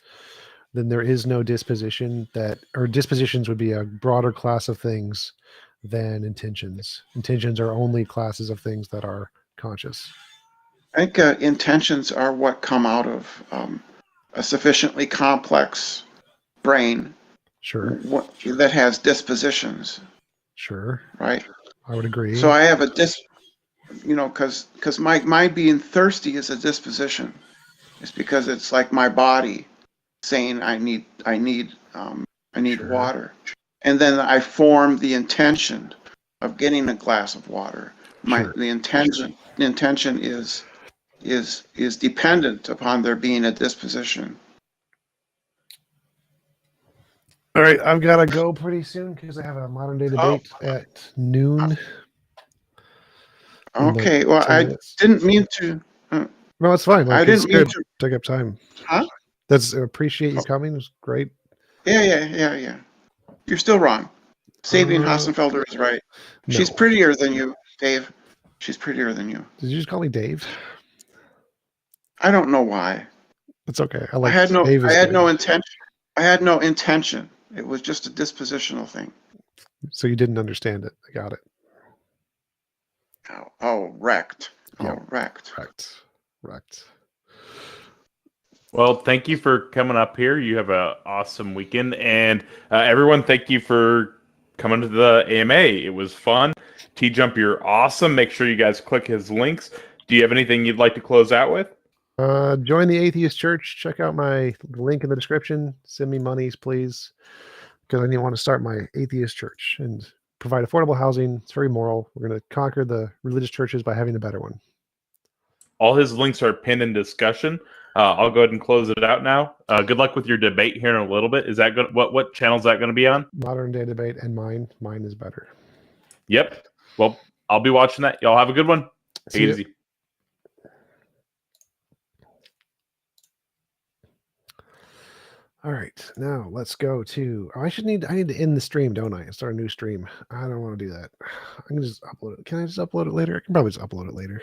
then there is no disposition or dispositions would be a broader class of things than intentions. Intentions are only classes of things that are conscious. I think intentions are what come out of a sufficiently complex brain. Sure. That has dispositions. Sure. Right. I would agree. So I have a because my being thirsty is a disposition. It's because it's like my body saying I need Sure. water, and then I form the intention of getting a glass of water. The intention is dependent upon there being a disposition. All right, I've got to go pretty soon because I have a modern day debate at noon. Okay, well, I didn't mean to. No, it's fine. I didn't mean to take up time. Huh? Appreciate you coming. It was great. Yeah. You're still wrong. Sabine Hassenfelder is right. No. She's prettier than you, Dave. She's prettier than you. Did you just call me Dave? I don't know why. It's okay. I had no intention. I had no intention. It was just a dispositional thing. So you didn't understand it. I got it. Wrecked. Yeah. Wrecked. Well, thank you for coming up here. You have an awesome weekend. And everyone, thank you for coming to the AMA. It was fun. TJump, you're awesome. Make sure you guys click his links. Do you have anything you'd like to close out with? Join the Atheist Church. Check out my link in the description. Send me monies, please, because I want to start my atheist church and provide affordable housing. It's very moral. We're going to conquer the religious churches by having a better one. All his links are pinned in discussion. I'll go ahead and close it out now. Good luck with your debate here in a little bit. Is that good? What channel is that going to be on? Modern Day Debate and mine. Mine is better. Yep. Well, I'll be watching that. Y'all have a good one. Take it easy. All right, now let's go to. I need to end the stream, don't I? And start a new stream. I don't want to do that. I can just upload it. Can I just upload it later? I can probably just upload it later.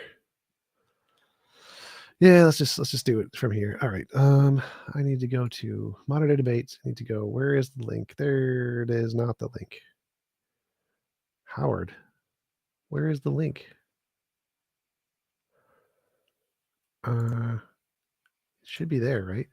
Yeah, let's just do it from here. All right. I need to go to Modern Day Debates. I need to go. Where is the link? There it is. Not the link. Howard, where is the link? It should be there, right?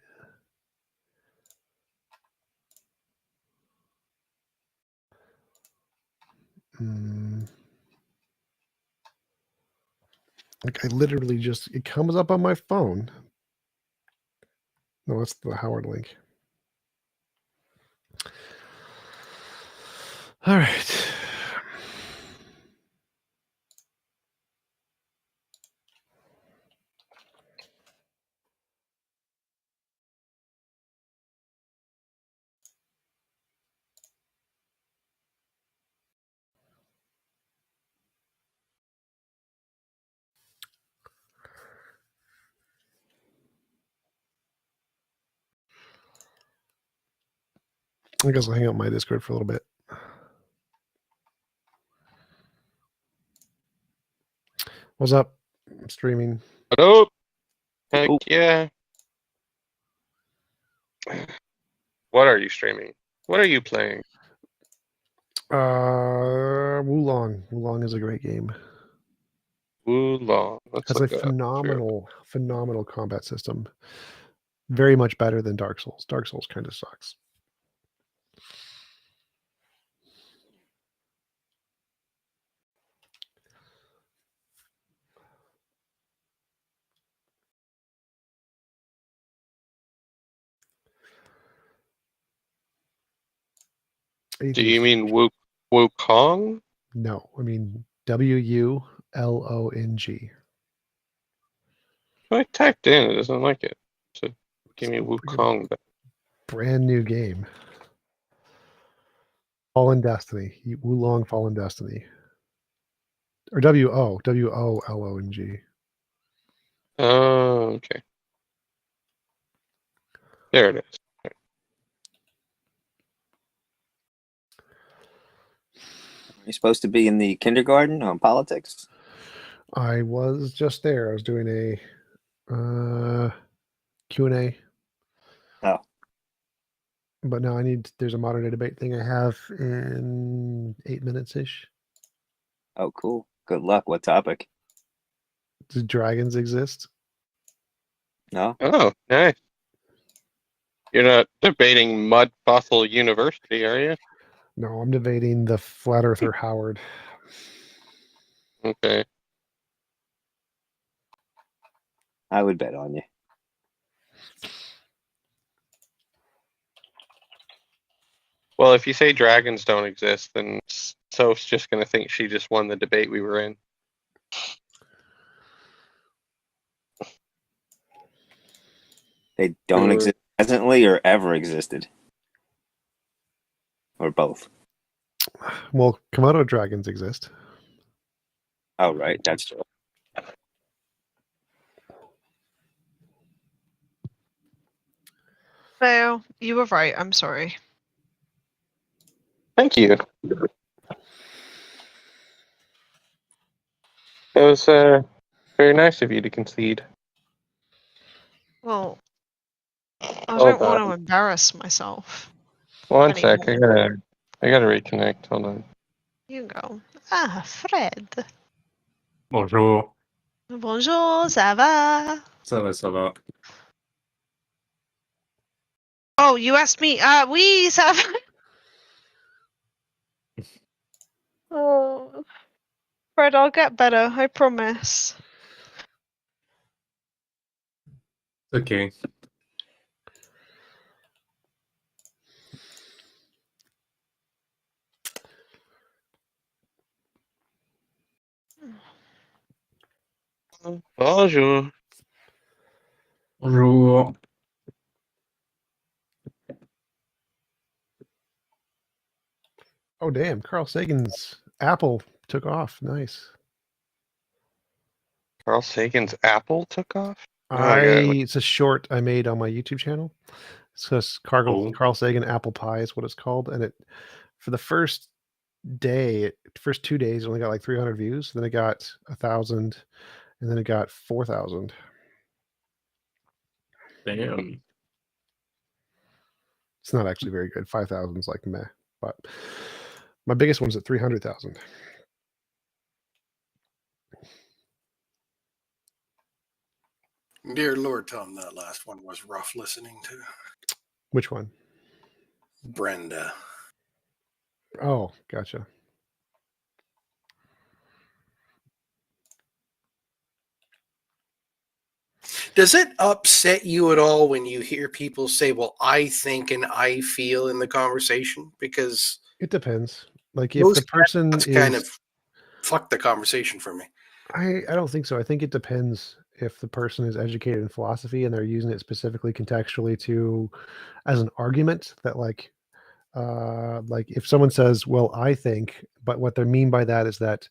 Like I literally just it comes up on my phone. No, that's the Howard link. All right. I guess I'll hang out my Discord for a little bit. What's up? I'm streaming. Hello. Heck yeah. What are you streaming? What are you playing? Wulong. Wulong is a great game. Wulong. Let's Has look a it up. phenomenal combat system. Very much better than Dark Souls. Dark Souls kind of sucks. Do you mean Wukong? No, I mean Wulong. I typed in, it doesn't like it. So give me Wukong back. Brand new game. Fallen Destiny. Wulong Fallen Destiny. Or Wolong. Oh, okay. There it is. You're supposed to be in the kindergarten on politics? I was just there. I was doing a Q&A. Oh. But now there's a modern day debate thing I have in 8 minutes-ish. Oh, cool. Good luck. What topic? Do dragons exist? No. Oh, nice. You're not debating Mud Fossil University, are you? No, I'm debating the flat earther Howard. Okay. I would bet on you. Well, if you say dragons don't exist, then Soph's just going to think she just won the debate we were in. They don't exist presently or ever existed? Or both? Well, Komodo dragons exist. Oh, right. That's true. Theo, you were right. I'm sorry. Thank you. It was very nice of you to concede. Well, I Well don't want to done. embarrass myself. One sec, I anymore. gotta reconnect. Hold on. You go. Ah, Fred. Bonjour. Bonjour, ça va? Ça va, ça va. Oh, you asked me. Oui, ça va. Oh, Fred, I'll get better. I promise. Okay. Bonjour. Bonjour. Oh, damn. Carl Sagan's Apple took off. Nice. Carl Sagan's Apple took off? It's a short I made on my YouTube channel. It says Carl Sagan Apple Pie is what it's called. And it, for the first 2 days, it only got like 300 views. Then it got 1,000. And then it got 4,000. Damn. It's not actually very good. 5,000 is like meh. But my biggest one's at 300,000. Dear Lord, Tom, that last one was rough listening to. Which one? Brenda. Oh, gotcha. Does it upset you at all when you hear people say, "Well, I think and I feel" in the conversation? Because it depends. Like if the person is kind of fuck the conversation for me. I don't think so. I think it depends if the person is educated in philosophy and they're using it specifically contextually to as an argument that like if someone says, well, I think, but what they mean by that is that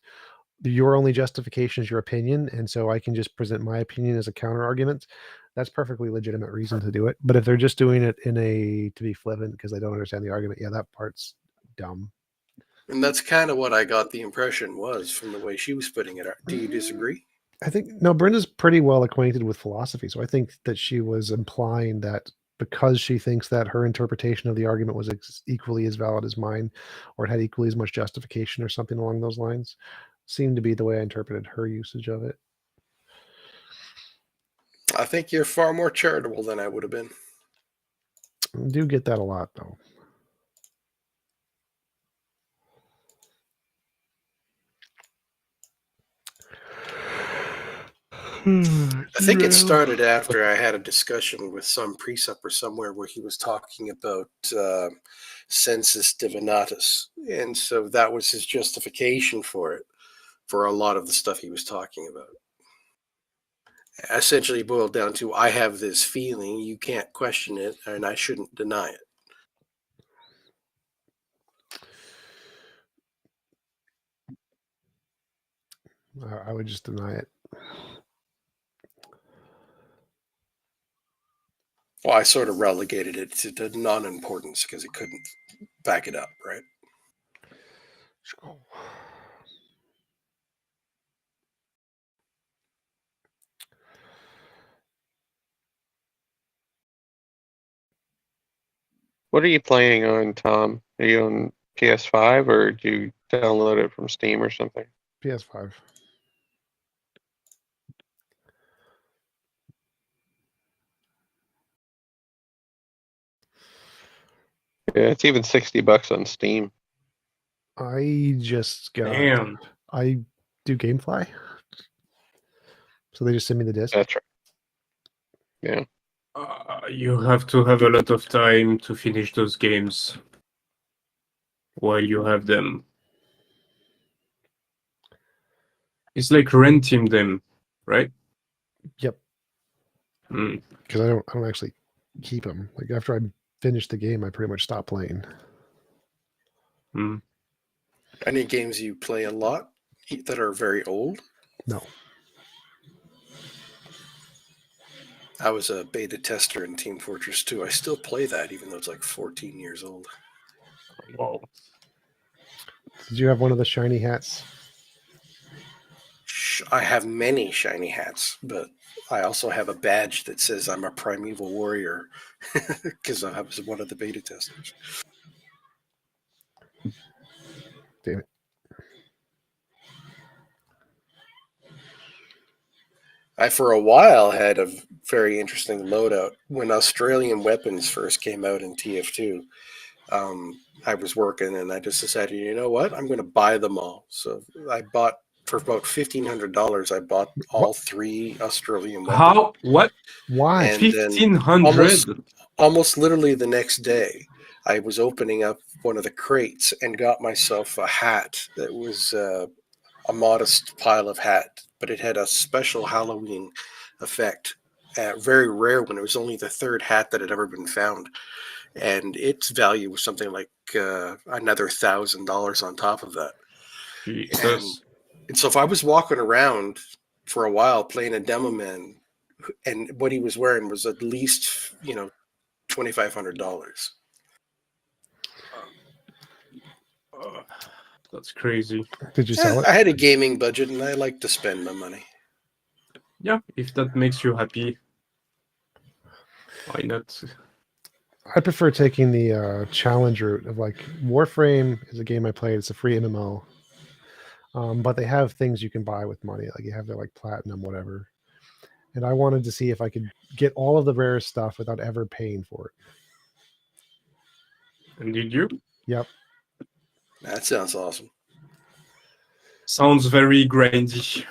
your only justification is your opinion, and so I can just present my opinion as a counter argument. That's perfectly legitimate reason to do it. But if they're just doing it in a to be flippant because they don't understand the argument, yeah, that part's dumb. And that's kind of what I got the impression was from the way she was putting it. Do you disagree? I think no, Brenda's pretty well acquainted with philosophy, so I think that she was implying that because she thinks that her interpretation of the argument was equally as valid as mine, or it had equally as much justification, or something along those lines, seemed to be the way I interpreted her usage of it. I think you're far more charitable than I would have been. I do get that a lot, though. I think it started after I had a discussion with some preceptor somewhere where he was talking about sensus divinatus. And so that was his justification for it, for a lot of the stuff he was talking about. Essentially boiled down to, I have this feeling, you can't question it, and I shouldn't deny it. I would just deny it. Well, I sort of relegated it to non-importance because it couldn't back it up, right? What are you playing on, Tom? Are you on PS5 or do you download it from Steam or something? PS5. Yeah, it's even $60 on Steam. I just got. Damn. I do GameFly, so they just send me the disc. That's right. Yeah. You have to have a lot of time to finish those games while you have them. It's like renting them, right? Yep. Because I don't actually keep them. Like after I finish the game, I pretty much stop playing. Any games you play a lot that are very old? No. I was a beta tester in Team Fortress 2. I still play that even though it's like 14 years old. Wow. Did you have one of the shiny hats? I have many shiny hats, but I also have a badge that says I'm a primeval warrior because I was one of the beta testers. Damn it. I, for a while, had a very interesting loadout. When Australian weapons first came out in TF2, I was working and I just decided, you know what? I'm going to buy them all. So I bought, for about $1,500, I bought all 3 Australian weapons. How? What? Why? And 1,500? almost literally the next day, I was opening up one of the crates and got myself a hat that was a modest pile of hat, but it had a special Halloween effect. Very rare one. It was only the 3rd hat that had ever been found. And its value was something like another $1,000 on top of that. Jesus. And so if I was walking around for a while playing a demo man, and what he was wearing was at least, $2,500. That's crazy. Did you sell it? I had a gaming budget and I like to spend my money. Yeah, if that makes you happy, why not? I prefer taking the challenge route of like Warframe is a game I played. It's a free MMO. But they have things you can buy with money. Like you have their like platinum, whatever. And I wanted to see if I could get all of the rarest stuff without ever paying for it. And did you? Yep. That sounds awesome. Sounds very grindy.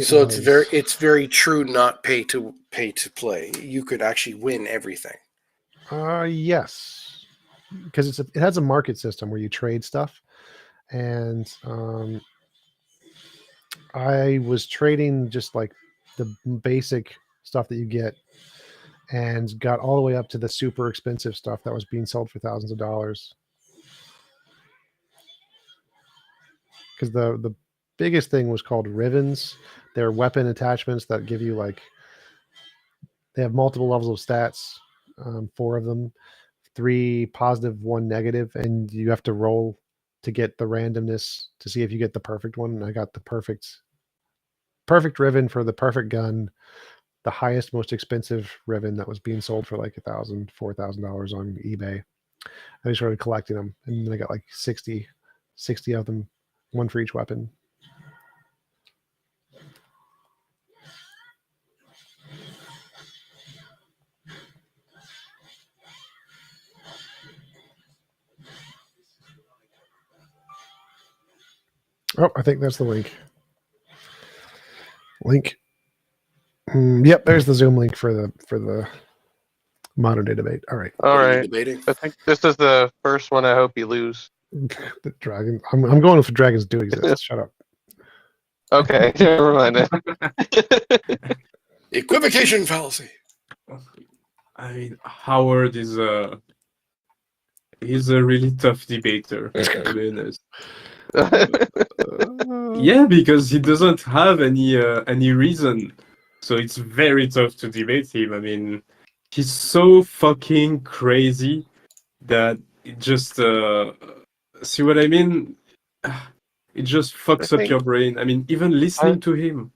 So it's very true. Not pay to play. You could actually win everything. Yes, because it has a market system where you trade stuff, and I was trading just like the basic stuff that you get, and got all the way up to the super expensive stuff that was being sold for thousands of dollars. Because the biggest thing was called Rivens. They're weapon attachments that give you like, they have multiple levels of stats, 4 of them, 3 positive, 1 negative, and you have to roll to get the randomness to see if you get the perfect one. And I got the perfect Riven for the perfect gun, the highest, most expensive Riven that was being sold for like $1,000, $4,000 on eBay. I just started collecting them, and then I got like 60 of them, 1 for each weapon. Oh, I think that's the link. Yep, there's the Zoom link for the modern day debate. All right. All right. I think this is the first one. I hope you lose. The dragon. I'm going if dragons do exist. Shut up. Okay, never mind. Equivocation fallacy. I mean, Howard is he's a really tough debater, to be honest. Yeah, because he doesn't have any reason, so it's very tough to debate him. I mean, he's so fucking crazy that it just see what I mean? It just fucks up your brain. I mean, even listening to him.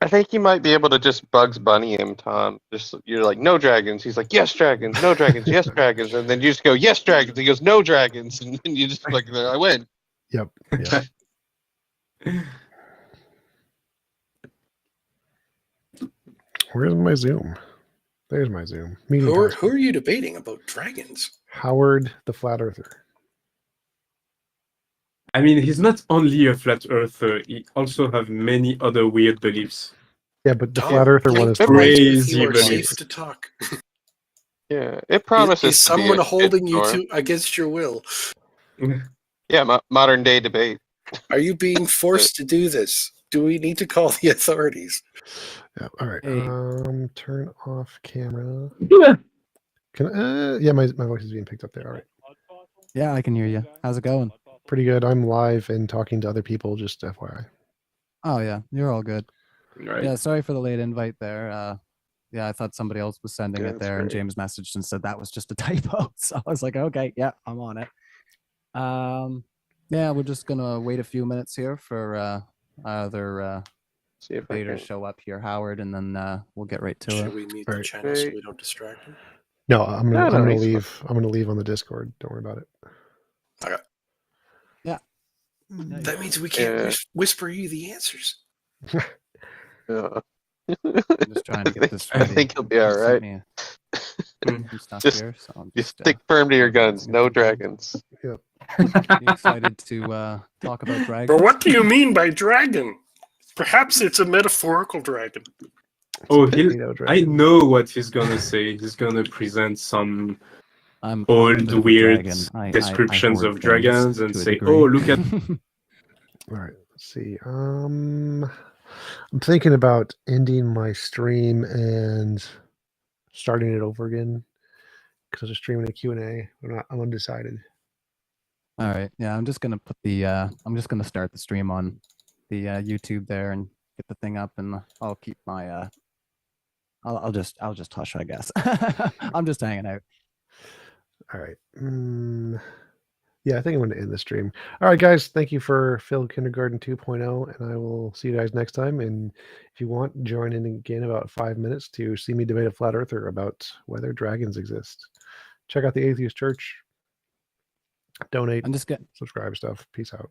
I think you might be able to just Bugs Bunny him, Tom. Just you're like, no dragons. He's like, yes dragons, no dragons, yes dragons, and then you just go, yes dragons. He goes, no dragons, and then you just like, I win. Yep. Yeah. Where's my Zoom? There's my Zoom. Who are you debating about dragons? Howard the Flat Earther. I mean, he's not only a flat earther; he also have many other weird beliefs. Yeah, but the Flat Earther one is crazy. You are safe to talk. Yeah, it promises. Is to someone be a holding you shitstorm. to against your will? Yeah, modern day debate. Are you being forced to do this? Do we need to call the authorities? Yeah. All right. Hey. Turn off camera. Can yeah, my voice is being picked up there. All right. Yeah, I can hear you. How's it going? Pretty good. I'm live and talking to other people. Just FYI. Oh yeah, you're all good. Right. Yeah, sorry for the late invite there. Yeah, I thought somebody else was sending Yeah, it there, and great. James messaged and said that was just a typo. So I was like, okay, yeah, I'm on it. Yeah, we're just gonna wait a few minutes here for other See if I debaters can- show up here, Howard, and then we'll get right to it. Should we mute the channel so we don't distract him? No, I'm No, gonna he's leave. I'm gonna leave on the Discord. Don't worry about it. Okay. Yeah. That means we can't Yeah. whisper you the answers. Yeah. I'm just trying to get this I ready. think he'll be all He sent right. me some stuff Just, here, so I'm just just stick firm to your guns. No dragons. Yep. pretty excited to talk about dragons. But what do you mean by dragon? Perhaps it's a metaphorical dragon. Oh, Potato I dragon. know what he's gonna say. He's gonna present some I'm old, a bit of a weird dragon. I descriptions hoard of dragons things and to a say, degree. "Oh, look at." All right. Let's see. I'm thinking about ending my stream and starting it over again because I was just streaming a Q&A. I'm undecided. All right. Yeah, I'm just gonna put the I'm just gonna start the stream on the YouTube there and get the thing up, and I'll keep my I'll just hush, I guess. I'm just hanging out. All right. Yeah, I think I'm going to end the stream. All right, guys. Thank you for Phil Kindergarten 2.0, and I will see you guys next time. And if you want, join in again about 5 minutes to see me debate a flat earther about whether dragons exist. Check out the Atheist Church. Donate. I'm just getting subscribe stuff. Peace out.